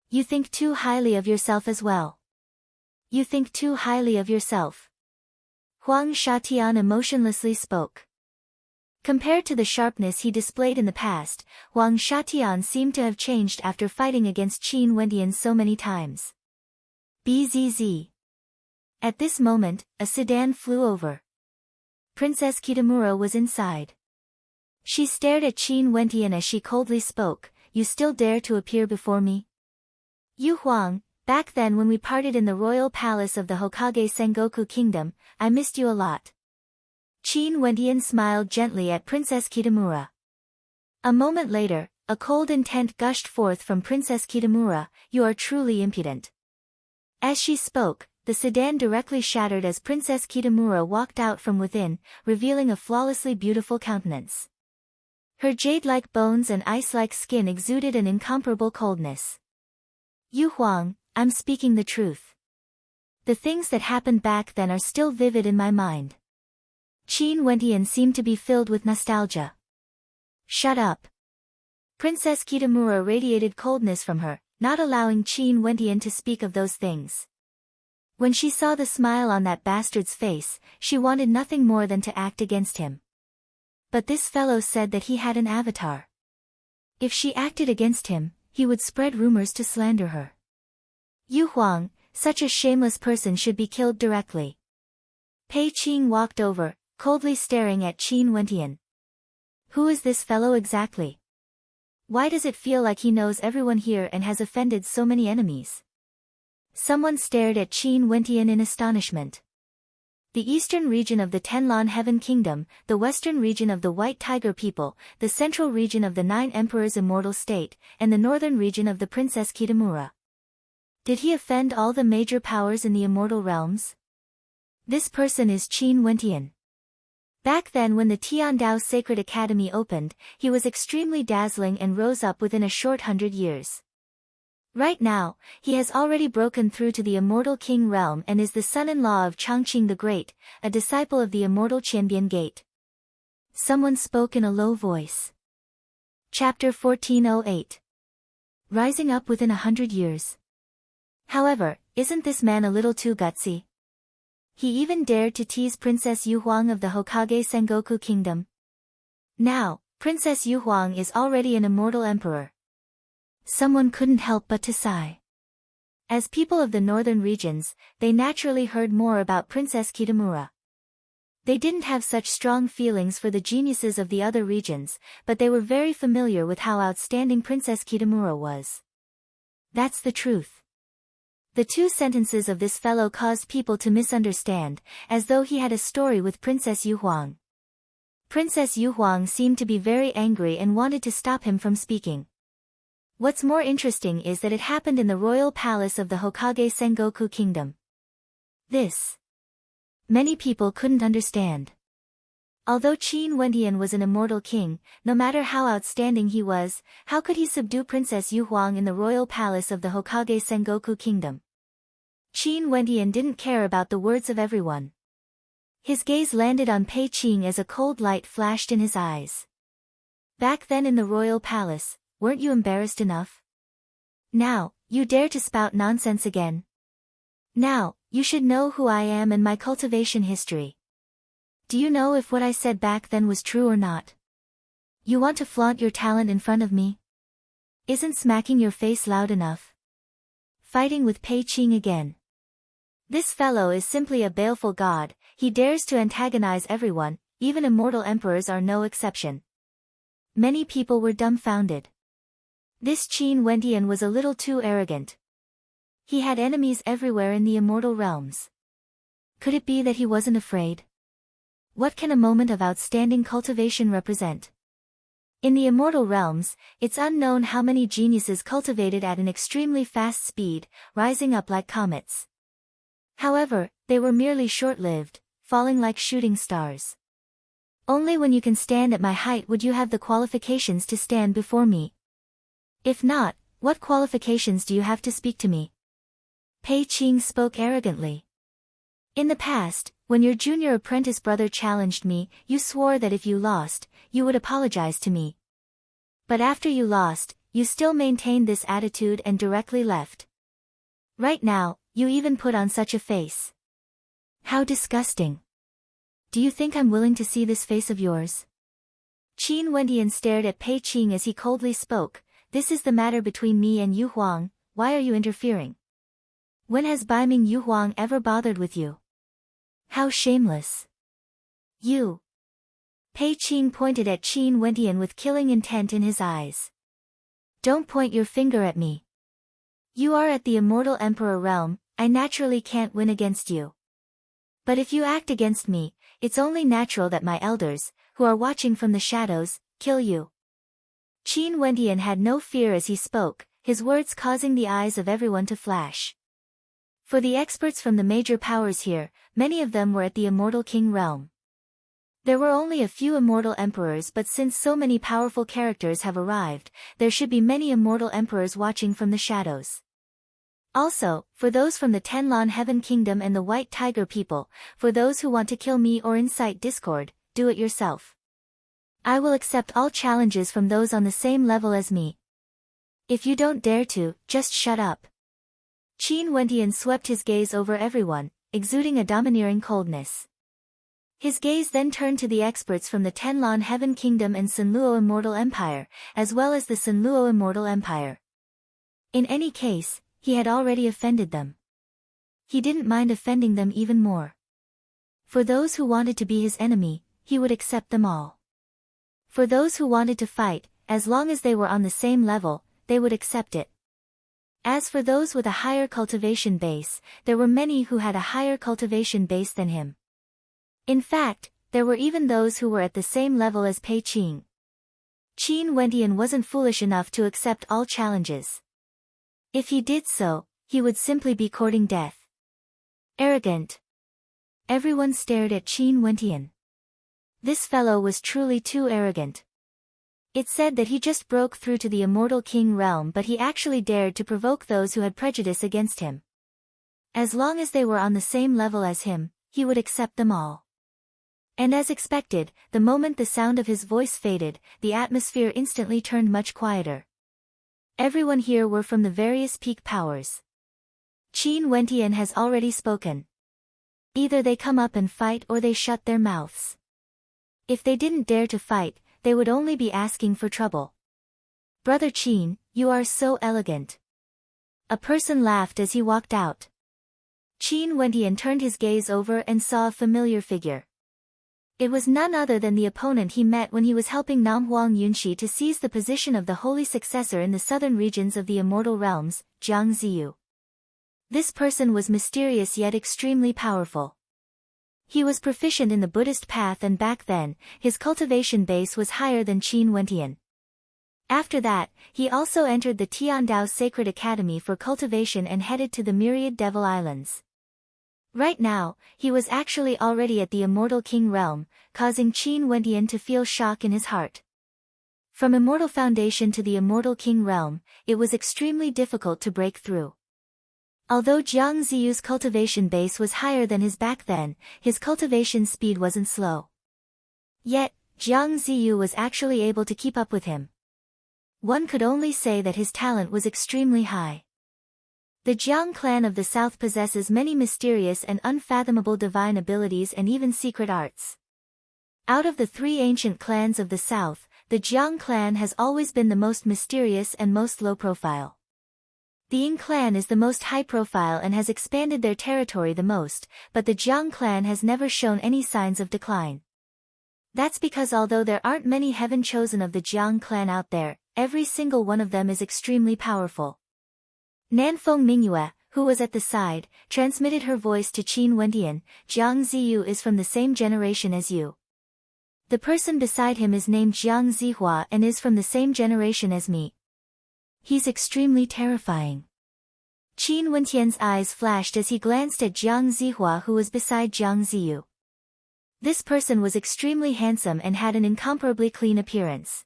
Speaker 1: You think too highly of yourself as well. You think too highly of yourself. Huang Shatian emotionlessly spoke. Compared to the sharpness he displayed in the past, Huang Shatian seemed to have changed after fighting against Qin Wendian so many times. Bzz. At this moment, a sedan flew over. Princess Kitamura was inside. She stared at Qin Wendian as she coldly spoke, you still dare to appear before me? You Huang, back then when we parted in the royal palace of the Hokage Sengoku Kingdom, I missed you a lot. Qin Wentian smiled gently at Princess Kitamura. A moment later, a cold intent gushed forth from Princess Kitamura, "You are truly impudent." As she spoke, the sedan directly shattered as Princess Kitamura walked out from within, revealing a flawlessly beautiful countenance. Her jade-like bones and ice-like skin exuded an incomparable coldness. "Yu Huang, I'm speaking the truth. The things that happened back then are still vivid in my mind." Qin Wentian seemed to be filled with nostalgia. "Shut up." Princess Kitamura radiated coldness from her, not allowing Qin Wentian to speak of those things. When she saw the smile on that bastard's face, she wanted nothing more than to act against him. But this fellow said that he had an avatar. If she acted against him, he would spread rumors to slander her. Yu Huang, such a shameless person should be killed directly. Pei Qing walked over, coldly staring at Qin Wentian. Who is this fellow exactly? Why does it feel like he knows everyone here and has offended so many enemies? Someone stared at Qin Wentian in astonishment. The eastern region of the Tenlan Heaven Kingdom, the western region of the White Tiger people, the central region of the Nine Emperors' immortal state, and the northern region of the Princess Kitamura. Did he offend all the major powers in the immortal realms? This person is Qin Wentian. Back then when the Tiandao Sacred Academy opened, he was extremely dazzling and rose up within a short 100 years. Right now, he has already broken through to the immortal king realm and is the son-in-law of Changqing the Great, a disciple of the immortal Qianbian Gate. Someone spoke in a low voice. Chapter 1408. Rising up within 100 years. However, isn't this man a little too gutsy? He even dared to tease Princess Yu Huang of the Hokage Sengoku Kingdom. Now, Princess Yu Huang is already an immortal emperor. Someone couldn't help but to sigh. As people of the northern regions, they naturally heard more about Princess Kitamura. They didn't have such strong feelings for the geniuses of the other regions, but they were very familiar with how outstanding Princess Kitamura was. That's the truth. The two sentences of this fellow caused people to misunderstand, as though he had a story with Princess Yu Huang. Princess Yu Huang seemed to be very angry and wanted to stop him from speaking. What's more interesting is that it happened in the royal palace of the Hokage Sengoku Kingdom. This. Many people couldn't understand. Although Qin Wentian was an immortal king, no matter how outstanding he was, how could he subdue Princess Yu Huang in the royal palace of the Hokage Sengoku Kingdom? Qin Wentian didn't care about the words of everyone. His gaze landed on Pei Qing as a cold light flashed in his eyes. Back then in the royal palace, weren't you embarrassed enough? Now, you dare to spout nonsense again? Now, you should know who I am and my cultivation history. Do you know if what I said back then was true or not? You want to flaunt your talent in front of me? Isn't smacking your face loud enough? Fighting with Pei Qing again. This fellow is simply a baleful god, he dares to antagonize everyone, even immortal emperors are no exception. Many people were dumbfounded. This Qin Wentian was a little too arrogant. He had enemies everywhere in the immortal realms. Could it be that he wasn't afraid? What can a moment of outstanding cultivation represent? In the immortal realms, it's unknown how many geniuses cultivated at an extremely fast speed, rising up like comets. However, they were merely short-lived, falling like shooting stars. Only when you can stand at my height would you have the qualifications to stand before me. If not, what qualifications do you have to speak to me? Pei Qing spoke arrogantly. In the past, when your junior apprentice brother challenged me, you swore that if you lost, you would apologize to me. But after you lost, you still maintained this attitude and directly left. Right now, you even put on such a face. How disgusting. Do you think I'm willing to see this face of yours? Qin Wentian stared at Pei Qing as he coldly spoke, "This is the matter between me and Yu Huang, why are you interfering? When has Baiming Yu Huang ever bothered with you? How shameless. You." Pei Qing pointed at Qin Wentian with killing intent in his eyes. "Don't point your finger at me. You are at the immortal emperor realm, I naturally can't win against you. But if you act against me, it's only natural that my elders, who are watching from the shadows, kill you. Qin Wendian had no fear as he spoke, his words causing the eyes of everyone to flash. For the experts from the major powers here, many of them were at the Immortal King realm. There were only a few immortal emperors, but since so many powerful characters have arrived, there should be many immortal emperors watching from the shadows. Also, for those from the Tenlon Heaven Kingdom and the White Tiger people, for those who want to kill me or incite discord, do it yourself. I will accept all challenges from those on the same level as me. If you don't dare to, just shut up. Qin Wendian swept his gaze over everyone, exuding a domineering coldness. His gaze then turned to the experts from the Tenlon Heaven Kingdom and Sunluo Immortal Empire, as well as the Sunluo Immortal Empire. In any case, he had already offended them. He didn't mind offending them even more. For those who wanted to be his enemy, he would accept them all. For those who wanted to fight, as long as they were on the same level, they would accept it. As for those with a higher cultivation base, there were many who had a higher cultivation base than him. In fact, there were even those who were at the same level as Pei Qing. Qin Wendian wasn't foolish enough to accept all challenges. If he did so, he would simply be courting death. Arrogant. Everyone stared at Qin Wendian. This fellow was truly too arrogant. It said that he just broke through to the Immortal King realm, but he actually dared to provoke those who had prejudice against him. As long as they were on the same level as him, he would accept them all. And as expected, the moment the sound of his voice faded, the atmosphere instantly turned much quieter. Everyone here were from the various peak powers. Qin Wendian has already spoken. Either they come up and fight or they shut their mouths. If they didn't dare to fight, they would only be asking for trouble. Brother Qin, you are so elegant. A person laughed as he walked out. Qin Wendian turned his gaze over and saw a familiar figure. It was none other than the opponent he met when he was helping Namhuang Yunxi to seize the position of the holy successor in the southern regions of the immortal realms, Jiang Ziyu. This person was mysterious yet extremely powerful. He was proficient in the Buddhist path, and back then, his cultivation base was higher than Qin Wendian. After that, he also entered the Tiandao Sacred Academy for cultivation and headed to the Myriad Devil Islands. Right now, he was actually already at the Immortal King realm, causing Qin Wendian to feel shock in his heart. From Immortal Foundation to the Immortal King realm, it was extremely difficult to break through. Although Jiang Ziyu's cultivation base was higher than his back then, his cultivation speed wasn't slow. Yet, Jiang Ziyu was actually able to keep up with him. One could only say that his talent was extremely high. The Jiang clan of the south possesses many mysterious and unfathomable divine abilities and even secret arts. Out of the three ancient clans of the south, the Jiang clan has always been the most mysterious and most low-profile. The Ying clan is the most high-profile and has expanded their territory the most, but the Jiang clan has never shown any signs of decline. That's because although there aren't many heaven chosen of the Jiang clan out there, every single one of them is extremely powerful. Nanfeng Mingyue, who was at the side, transmitted her voice to Qin Wendian. Jiang Ziyu is from the same generation as you. The person beside him is named Jiang Zihua and is from the same generation as me. He's extremely terrifying. Qin Wendian's eyes flashed as he glanced at Jiang Zihua, who was beside Jiang Ziyu. This person was extremely handsome and had an incomparably clean appearance.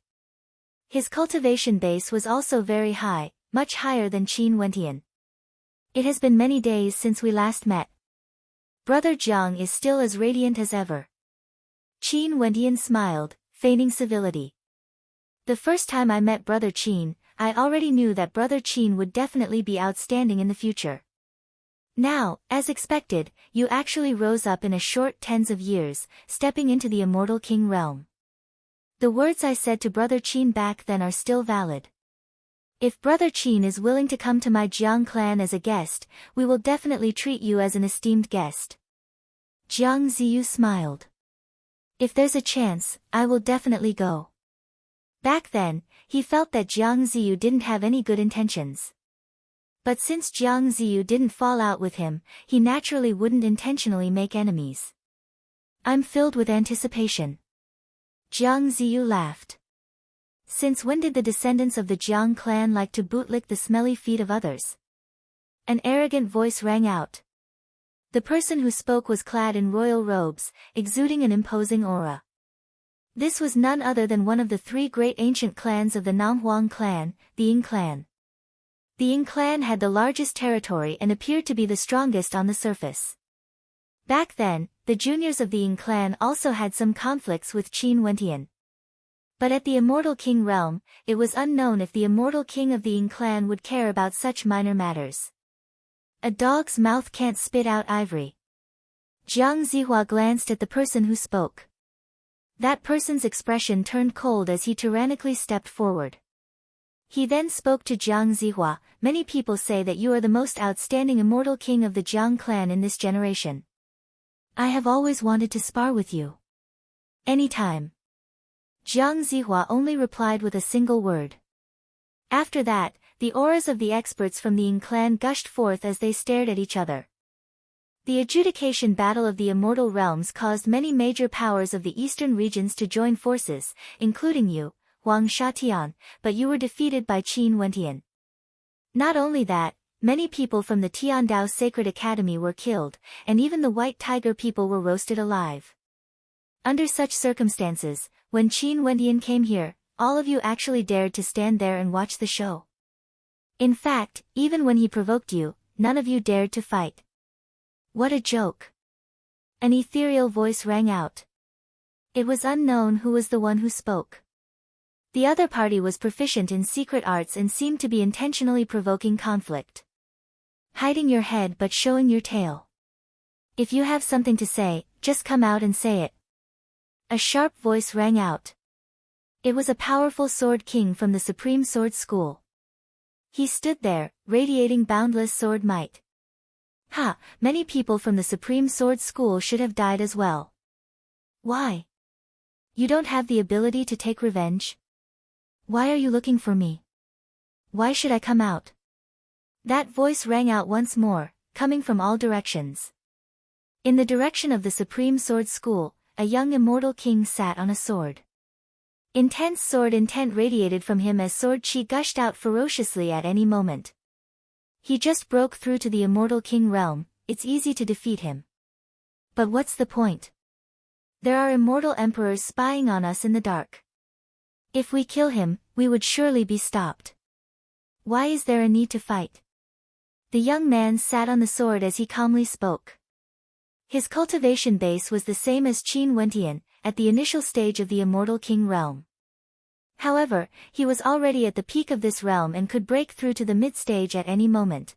Speaker 1: His cultivation base was also very high, much higher than Qin Wendian. It has been many days since we last met. Brother Jiang is still as radiant as ever. Qin Wendian smiled, feigning civility. The first time I met Brother Qin, I already knew that Brother Qin would definitely be outstanding in the future. Now, as expected, you actually rose up in a short tens of years, stepping into the Immortal King realm. The words I said to Brother Qin back then are still valid. If Brother Qin is willing to come to my Jiang clan as a guest, we will definitely treat you as an esteemed guest. Jiang Ziyu smiled. If there's a chance, I will definitely go. Back then, he felt that Jiang Ziyu didn't have any good intentions. But since Jiang Ziyu didn't fall out with him, he naturally wouldn't intentionally make enemies. I'm filled with anticipation. Jiang Ziyu laughed. Since when did the descendants of the Jiang clan like to bootlick the smelly feet of others? An arrogant voice rang out. The person who spoke was clad in royal robes, exuding an imposing aura. This was none other than one of the three great ancient clans of the Namhuang clan, the Ying clan. The Ying clan had the largest territory and appeared to be the strongest on the surface. Back then, the juniors of the Ying clan also had some conflicts with Qin Wentian. But at the Immortal King realm, it was unknown if the Immortal King of the Ying clan would care about such minor matters. A dog's mouth can't spit out ivory. Jiang Zihua glanced at the person who spoke. That person's expression turned cold as he tyrannically stepped forward. He then spoke to Jiang Zihua. Many people say that you are the most outstanding Immortal King of the Jiang clan in this generation. I have always wanted to spar with you. Anytime. Jiang Zihua only replied with a single word. After that, the auras of the experts from the Ying clan gushed forth as they stared at each other. The adjudication battle of the Immortal Realms caused many major powers of the eastern regions to join forces, including you, Huang Shatian, but you were defeated by Qin Wentian. Not only that, many people from the Tiandao Sacred Academy were killed, and even the White Tiger people were roasted alive. Under such circumstances, when Qin Wentian came here, all of you actually dared to stand there and watch the show. In fact, even when he provoked you, none of you dared to fight. What a joke. An ethereal voice rang out. It was unknown who was the one who spoke. The other party was proficient in secret arts and seemed to be intentionally provoking conflict. Hiding your head but showing your tail. If you have something to say, just come out and say it. A sharp voice rang out. It was a powerful Sword King from the Supreme Sword School. He stood there, radiating boundless sword might. Ha, many people from the Supreme Sword School should have died as well. Why? You don't have the ability to take revenge? Why are you looking for me? Why should I come out? That voice rang out once more, coming from all directions. In the direction of the Supreme Sword School, a young immortal king sat on a sword. Intense sword intent radiated from him as sword chi gushed out ferociously at any moment. He just broke through to the Immortal King realm, it's easy to defeat him. But what's the point? There are immortal emperors spying on us in the dark. If we kill him, we would surely be stopped. Why is there a need to fight? The young man sat on the sword as he calmly spoke. His cultivation base was the same as Qin Wentian, at the initial stage of the Immortal King realm. However, he was already at the peak of this realm and could break through to the mid-stage at any moment.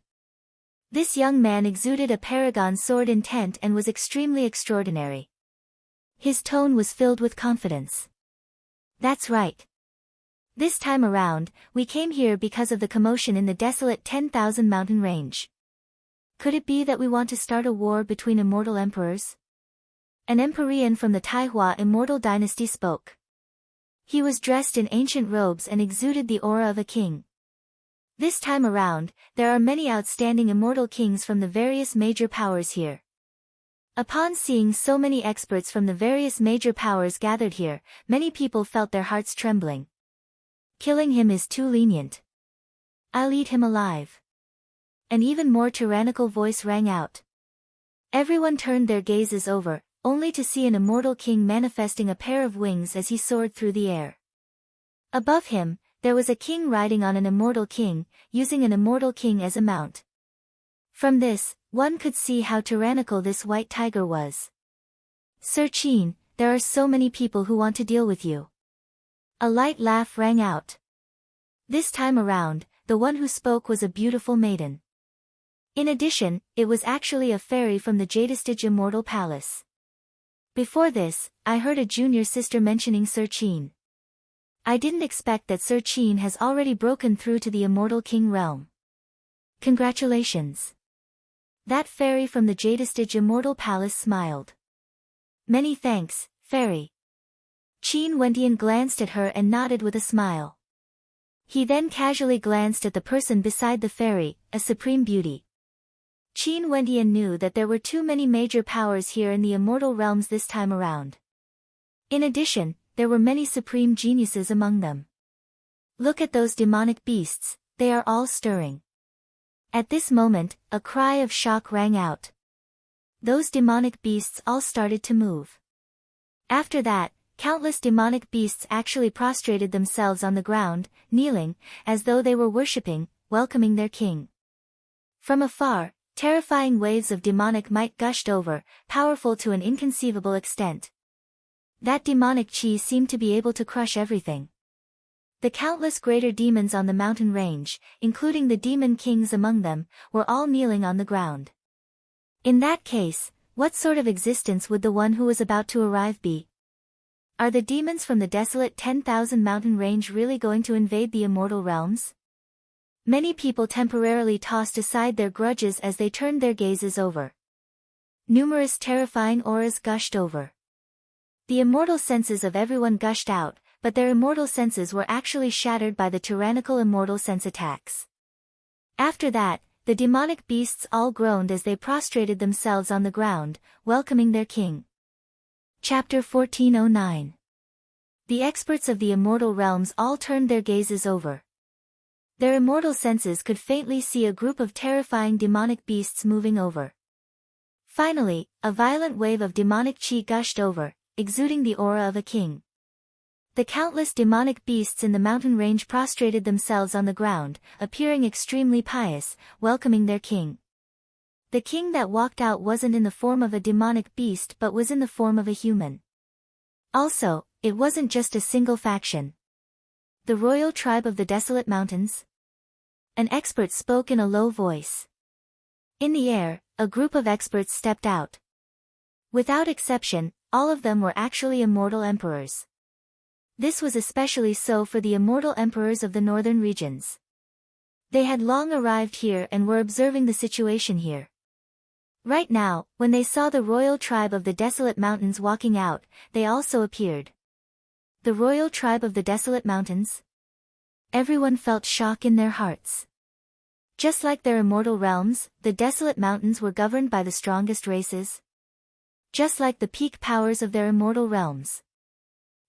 Speaker 1: This young man exuded a paragon sword intent and was extremely extraordinary. His tone was filled with confidence. That's right. This time around, we came here because of the commotion in the desolate 10,000 mountain range. Could it be that we want to start a war between immortal emperors? An Empyrean from the Taihua immortal dynasty spoke. He was dressed in ancient robes and exuded the aura of a king. This time around, there are many outstanding immortal kings from the various major powers here. Upon seeing so many experts from the various major powers gathered here, many people felt their hearts trembling. Killing him is too lenient. I'll eat him alive. An even more tyrannical voice rang out. Everyone turned their gazes over, only to see an immortal king manifesting a pair of wings as he soared through the air. Above him, there was a king riding on an immortal king, using an immortal king as a mount. From this, one could see how tyrannical this white tiger was. Sir Qin, there are so many people who want to deal with you. A light laugh rang out. This time around, the one who spoke was a beautiful maiden. In addition, it was actually a fairy from the Jadestige Immortal Palace. Before this, I heard a junior sister mentioning Sir Qin. I didn't expect that Sir Qin has already broken through to the Immortal King realm. Congratulations. That fairy from the Jadestige Immortal Palace smiled. Many thanks, fairy. Qin Wentian glanced at her and nodded with a smile. He then casually glanced at the person beside the fairy, a supreme beauty. Qin Wendian knew that there were too many major powers here in the immortal realms this time around. In addition, there were many supreme geniuses among them. Look at those demonic beasts, they are all stirring. At this moment, a cry of shock rang out. Those demonic beasts all started to move. After that, countless demonic beasts actually prostrated themselves on the ground, kneeling, as though they were worshipping, welcoming their king. From afar, terrifying waves of demonic might gushed over, powerful to an inconceivable extent. That demonic chi seemed to be able to crush everything. The countless greater demons on the mountain range, including the demon kings among them, were all kneeling on the ground. In that case, what sort of existence would the one who was about to arrive be? Are the demons from the desolate 10,000 mountain range really going to invade the immortal realms? Many people temporarily tossed aside their grudges as they turned their gazes over. Numerous terrifying auras gushed over. The immortal senses of everyone gushed out, but their immortal senses were actually shattered by the tyrannical immortal sense attacks. After that, the demonic beasts all groaned as they prostrated themselves on the ground, welcoming their king. Chapter 1409. The experts of the immortal realms all turned their gazes over. Their immortal senses could faintly see a group of terrifying demonic beasts moving over. Finally, a violent wave of demonic chi gushed over, exuding the aura of a king. The countless demonic beasts in the mountain range prostrated themselves on the ground, appearing extremely pious, welcoming their king. The king that walked out wasn't in the form of a demonic beast but was in the form of a human. Also, it wasn't just a single faction. The royal tribe of the desolate mountains? An expert spoke in a low voice. In the air, a group of experts stepped out. Without exception, all of them were actually immortal emperors. This was especially so for the immortal emperors of the northern regions. They had long arrived here and were observing the situation here. Right now, when they saw the royal tribe of the desolate mountains walking out, they also appeared. The royal tribe of the desolate mountains? Everyone felt shock in their hearts. Just like their immortal realms, the desolate mountains were governed by the strongest races. Just like the peak powers of their immortal realms.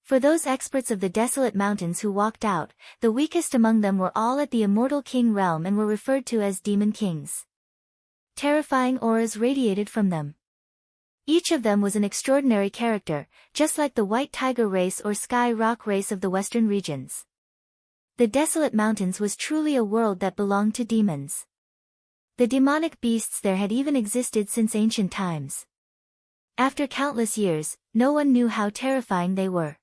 Speaker 1: For those experts of the desolate mountains who walked out, the weakest among them were all at the immortal king realm and were referred to as demon kings. Terrifying auras radiated from them. Each of them was an extraordinary character, just like the white tiger race or sky rock race of the western regions. The desolate mountains was truly a world that belonged to demons. The demonic beasts there had even existed since ancient times. After countless years, no one knew how terrifying they were.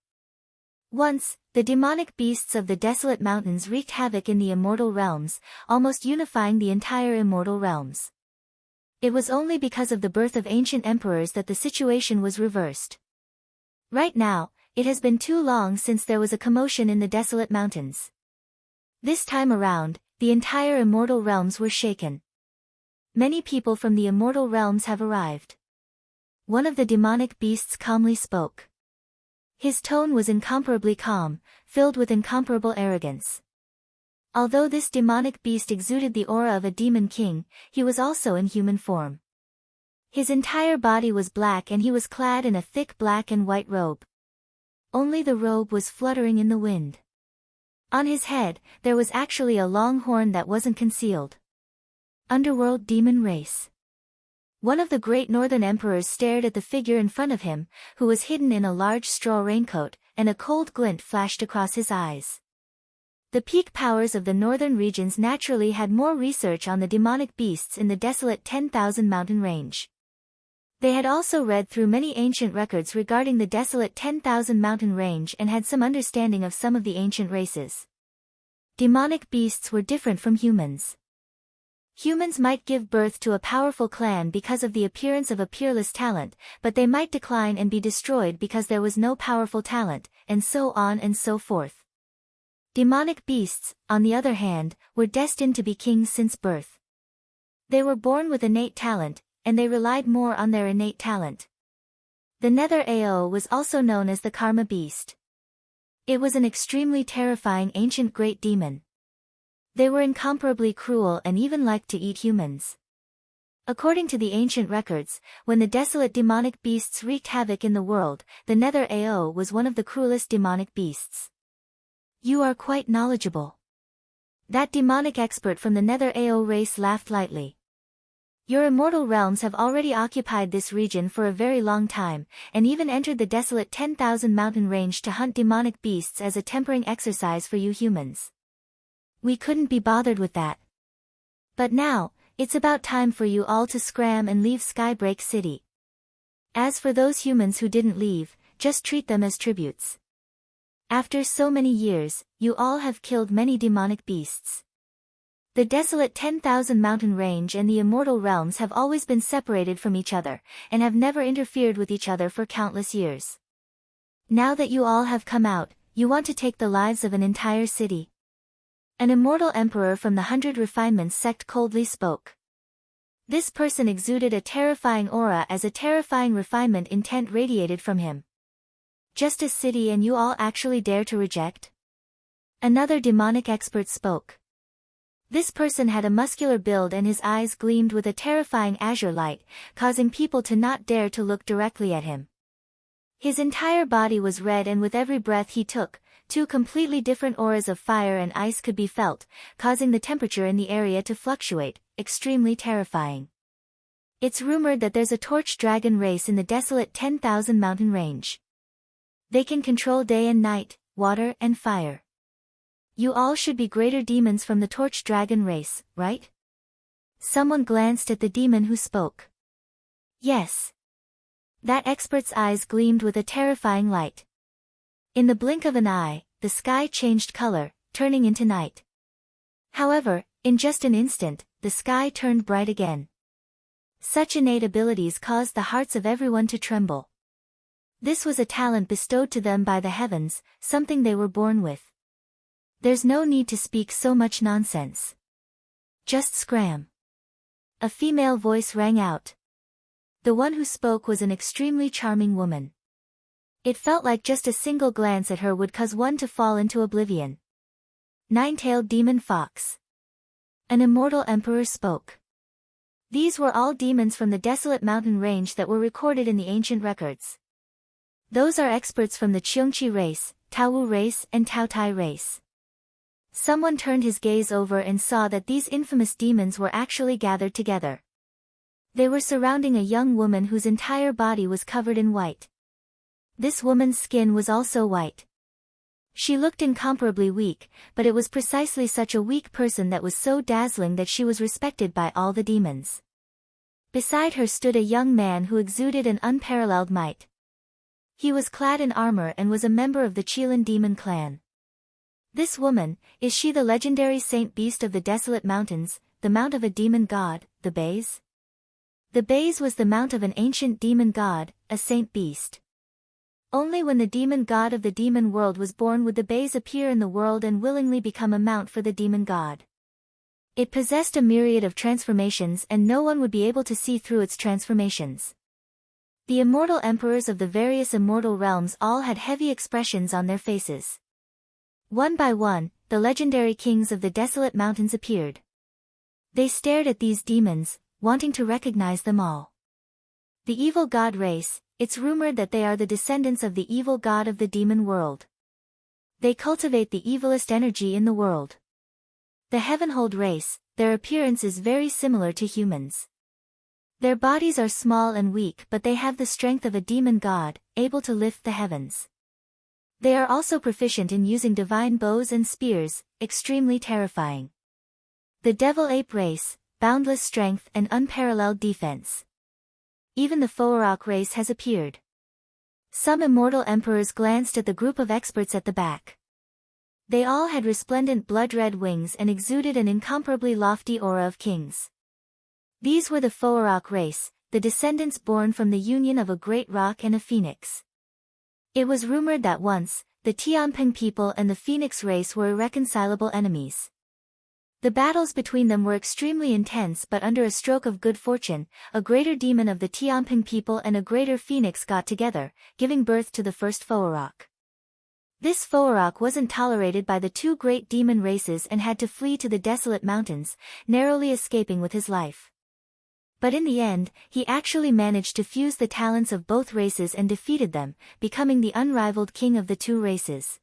Speaker 1: Once, the demonic beasts of the desolate mountains wreaked havoc in the immortal realms, almost unifying the entire immortal realms. It was only because of the birth of ancient emperors that the situation was reversed. Right now, it has been too long since there was a commotion in the desolate mountains. This time around, the entire immortal realms were shaken. Many people from the immortal realms have arrived. One of the demonic beasts calmly spoke. His tone was incomparably calm, filled with incomparable arrogance. Although this demonic beast exuded the aura of a demon king, he was also in human form. His entire body was black and he was clad in a thick black and white robe. Only the robe was fluttering in the wind. On his head, there was actually a long horn that wasn't concealed. Underworld demon race. One of the great northern emperors stared at the figure in front of him, who was hidden in a large straw raincoat, and a cold glint flashed across his eyes. The peak powers of the northern regions naturally had more research on the demonic beasts in the desolate 10,000 mountain range. They had also read through many ancient records regarding the desolate 10,000 mountain range and had some understanding of some of the ancient races. Demonic beasts were different from humans. Humans might give birth to a powerful clan because of the appearance of a peerless talent, but they might decline and be destroyed because there was no powerful talent, and so on and so forth. Demonic beasts, on the other hand, were destined to be kings since birth. They were born with innate talent, and they relied more on their innate talent. The Nether Ao was also known as the Karma Beast. It was an extremely terrifying ancient great demon. They were incomparably cruel and even liked to eat humans. According to the ancient records, when the desolate demonic beasts wreaked havoc in the world, the Nether Ao was one of the cruelest demonic beasts. You are quite knowledgeable. That demonic expert from the Nether Ao race laughed lightly. Your immortal realms have already occupied this region for a very long time, and even entered the desolate 10,000 mountain range to hunt demonic beasts as a tempering exercise for you humans. We couldn't be bothered with that. But now, it's about time for you all to scram and leave Skybreak City. As for those humans who didn't leave, just treat them as tributes. After so many years, you all have killed many demonic beasts. The desolate 10,000 mountain range and the immortal realms have always been separated from each other, and have never interfered with each other for countless years. Now that you all have come out, you want to take the lives of an entire city. An immortal emperor from the 100 Refinements sect coldly spoke. This person exuded a terrifying aura as a terrifying refinement intent radiated from him. Just a city and you all actually dare to reject? Another demonic expert spoke. This person had a muscular build and his eyes gleamed with a terrifying azure light, causing people to not dare to look directly at him. His entire body was red, and with every breath he took, two completely different auras of fire and ice could be felt, causing the temperature in the area to fluctuate, extremely terrifying. It's rumored that there's a torch dragon race in the desolate 10,000 mountain range. They can control day and night, water and fire. You all should be greater demons from the torch dragon race, right? Someone glanced at the demon who spoke. Yes. That expert's eyes gleamed with a terrifying light. In the blink of an eye, the sky changed color, turning into night. However, in just an instant, the sky turned bright again. Such innate abilities caused the hearts of everyone to tremble. This was a talent bestowed to them by the heavens, something they were born with. There's no need to speak so much nonsense. Just scram. A female voice rang out. The one who spoke was an extremely charming woman. It felt like just a single glance at her would cause one to fall into oblivion. Nine-tailed demon fox. An immortal emperor spoke. These were all demons from the desolate mountain range that were recorded in the ancient records. Those are experts from the Cheongchi race, Taowu race and Taotai race. Someone turned his gaze over and saw that these infamous demons were actually gathered together. They were surrounding a young woman whose entire body was covered in white. This woman's skin was also white. She looked incomparably weak, but it was precisely such a weak person that was so dazzling that she was respected by all the demons. Beside her stood a young man who exuded an unparalleled might. He was clad in armor and was a member of the Qilin demon clan. This woman, is she the legendary saint beast of the desolate mountains, the mount of a demon god, the Baze? The Baze was the mount of an ancient demon god, a saint beast. Only when the demon god of the demon world was born would the Baze appear in the world and willingly become a mount for the demon god. It possessed a myriad of transformations and no one would be able to see through its transformations. The immortal emperors of the various immortal realms all had heavy expressions on their faces. One by one, the legendary kings of the desolate mountains appeared. They stared at these demons, wanting to recognize them all. The evil god race, it's rumored that they are the descendants of the evil god of the demon world. They cultivate the evilest energy in the world. The Heavenhold race, their appearance is very similar to humans. Their bodies are small and weak, but they have the strength of a demon god, able to lift the heavens. They are also proficient in using divine bows and spears, extremely terrifying. The Devil Ape race, boundless strength and unparalleled defense. Even the Foarok race has appeared. Some immortal emperors glanced at the group of experts at the back. They all had resplendent blood-red wings and exuded an incomparably lofty aura of kings. These were the Foarok race, the descendants born from the union of a great rock and a phoenix. It was rumored that once, the Tianping people and the phoenix race were irreconcilable enemies. The battles between them were extremely intense, but under a stroke of good fortune, a greater demon of the Tianping people and a greater phoenix got together, giving birth to the first Foarok. This Foarok wasn't tolerated by the two great demon races and had to flee to the desolate mountains, narrowly escaping with his life. But in the end, he actually managed to fuse the talents of both races and defeated them, becoming the unrivaled king of the two races.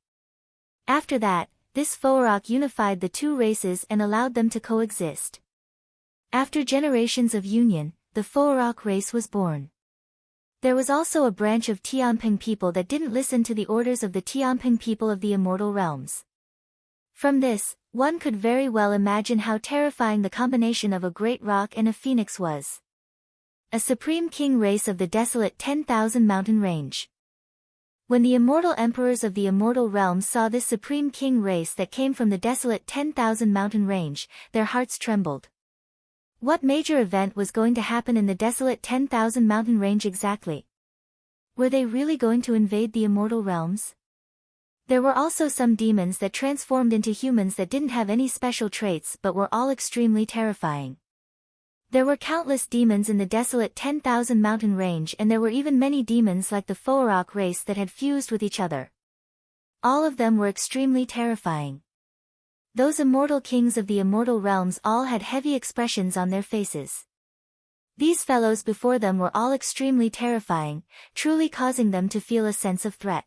Speaker 1: After that, this Foarok unified the two races and allowed them to coexist. After generations of union, the Foarok race was born. There was also a branch of Tianping people that didn't listen to the orders of the Tianping people of the immortal realms. From this, one could very well imagine how terrifying the combination of a great rock and a phoenix was. A supreme king race of the desolate 10,000 mountain range. When the immortal emperors of the immortal realms saw this supreme king race that came from the desolate 10,000 mountain range, their hearts trembled. What major event was going to happen in the desolate 10,000 mountain range exactly? Were they really going to invade the immortal realms? There were also some demons that transformed into humans that didn't have any special traits but were all extremely terrifying. There were countless demons in the desolate 10,000 mountain range, and there were even many demons like the Foarok race that had fused with each other. All of them were extremely terrifying. Those immortal kings of the immortal realms all had heavy expressions on their faces. These fellows before them were all extremely terrifying, truly causing them to feel a sense of threat.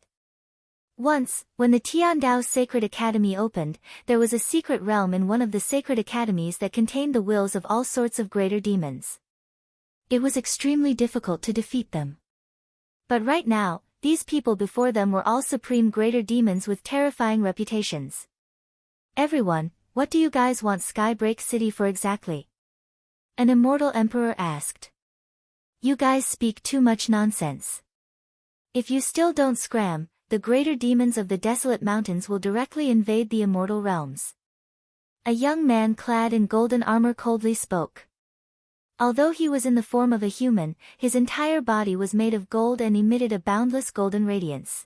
Speaker 1: Once, when the Tiandao Sacred Academy opened, there was a secret realm in one of the sacred academies that contained the wills of all sorts of greater demons. It was extremely difficult to defeat them. But right now, these people before them were all supreme greater demons with terrifying reputations. Everyone, what do you guys want Skybreak City for exactly? An immortal emperor asked. You guys speak too much nonsense. If you still don't scram, the greater demons of the desolate mountains will directly invade the immortal realms. A young man clad in golden armor coldly spoke. Although he was in the form of a human, his entire body was made of gold and emitted a boundless golden radiance.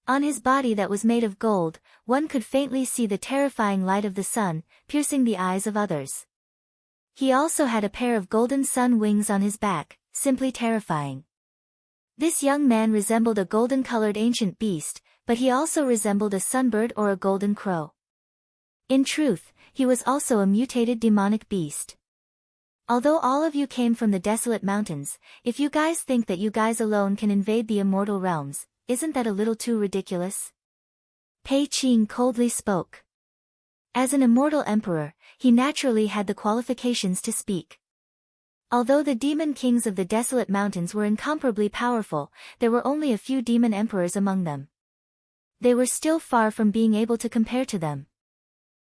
Speaker 1: On his body that was made of gold, one could faintly see the terrifying light of the sun, piercing the eyes of others. He also had a pair of golden sun wings on his back, simply terrifying. This young man resembled a golden-colored ancient beast, but he also resembled a sunbird or a golden crow. In truth, he was also a mutated demonic beast. Although all of you came from the desolate mountains, if you guys think that you guys alone can invade the immortal realms, isn't that a little too ridiculous? Pei Qing coldly spoke. As an immortal emperor, he naturally had the qualifications to speak. Although the demon kings of the desolate mountains were incomparably powerful, there were only a few demon emperors among them. They were still far from being able to compare to them.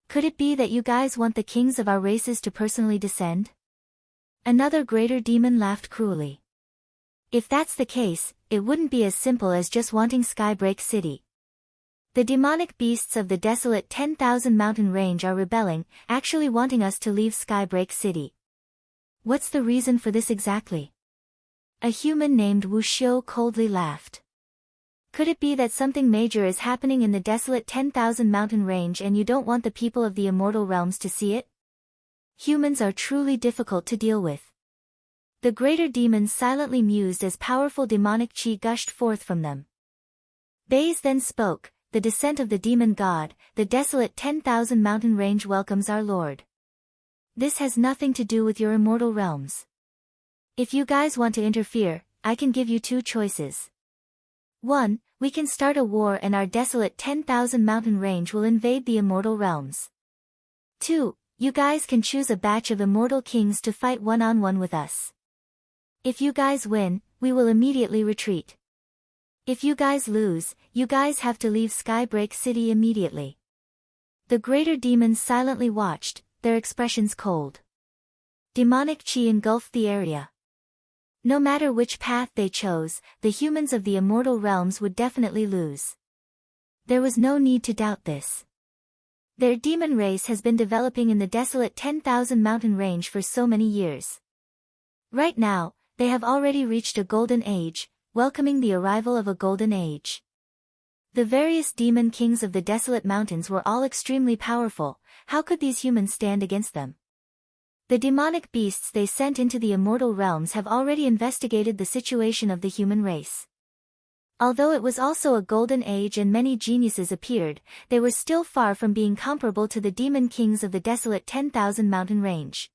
Speaker 1: Could it be that you guys want the kings of our races to personally descend? Another greater demon laughed cruelly. If that's the case, it wouldn't be as simple as just wanting Skybreak City. The demonic beasts of the desolate 10,000 mountain range are rebelling, actually wanting us to leave Skybreak City. What's the reason for this exactly? A human named Wu Xiu coldly laughed. Could it be that something major is happening in the desolate 10,000 mountain range and you don't want the people of the immortal realms to see it? Humans are truly difficult to deal with. The greater demons silently mused as powerful demonic qi gushed forth from them. Baze then spoke, the descent of the demon god, the desolate 10,000 mountain range welcomes our lord. This has nothing to do with your immortal realms. If you guys want to interfere, I can give you two choices. 1. We can start a war and our desolate 10,000 mountain range will invade the immortal realms. 2. You guys can choose a batch of immortal kings to fight one-on-one with us. If you guys win, we will immediately retreat. If you guys lose, you guys have to leave Skybreak City immediately. The greater demons silently watched, their expressions cold. Demonic qi engulfed the area. No matter which path they chose, the humans of the immortal realms would definitely lose. There was no need to doubt this. Their demon race has been developing in the desolate 10,000 mountain range for so many years. Right now, they have already reached a golden age, welcoming the arrival of a golden age. The various demon kings of the desolate mountains were all extremely powerful. How could these humans stand against them? The demonic beasts they sent into the immortal realms have already investigated the situation of the human race. Although it was also a golden age and many geniuses appeared, they were still far from being comparable to the demon kings of the desolate 10,000 mountain range.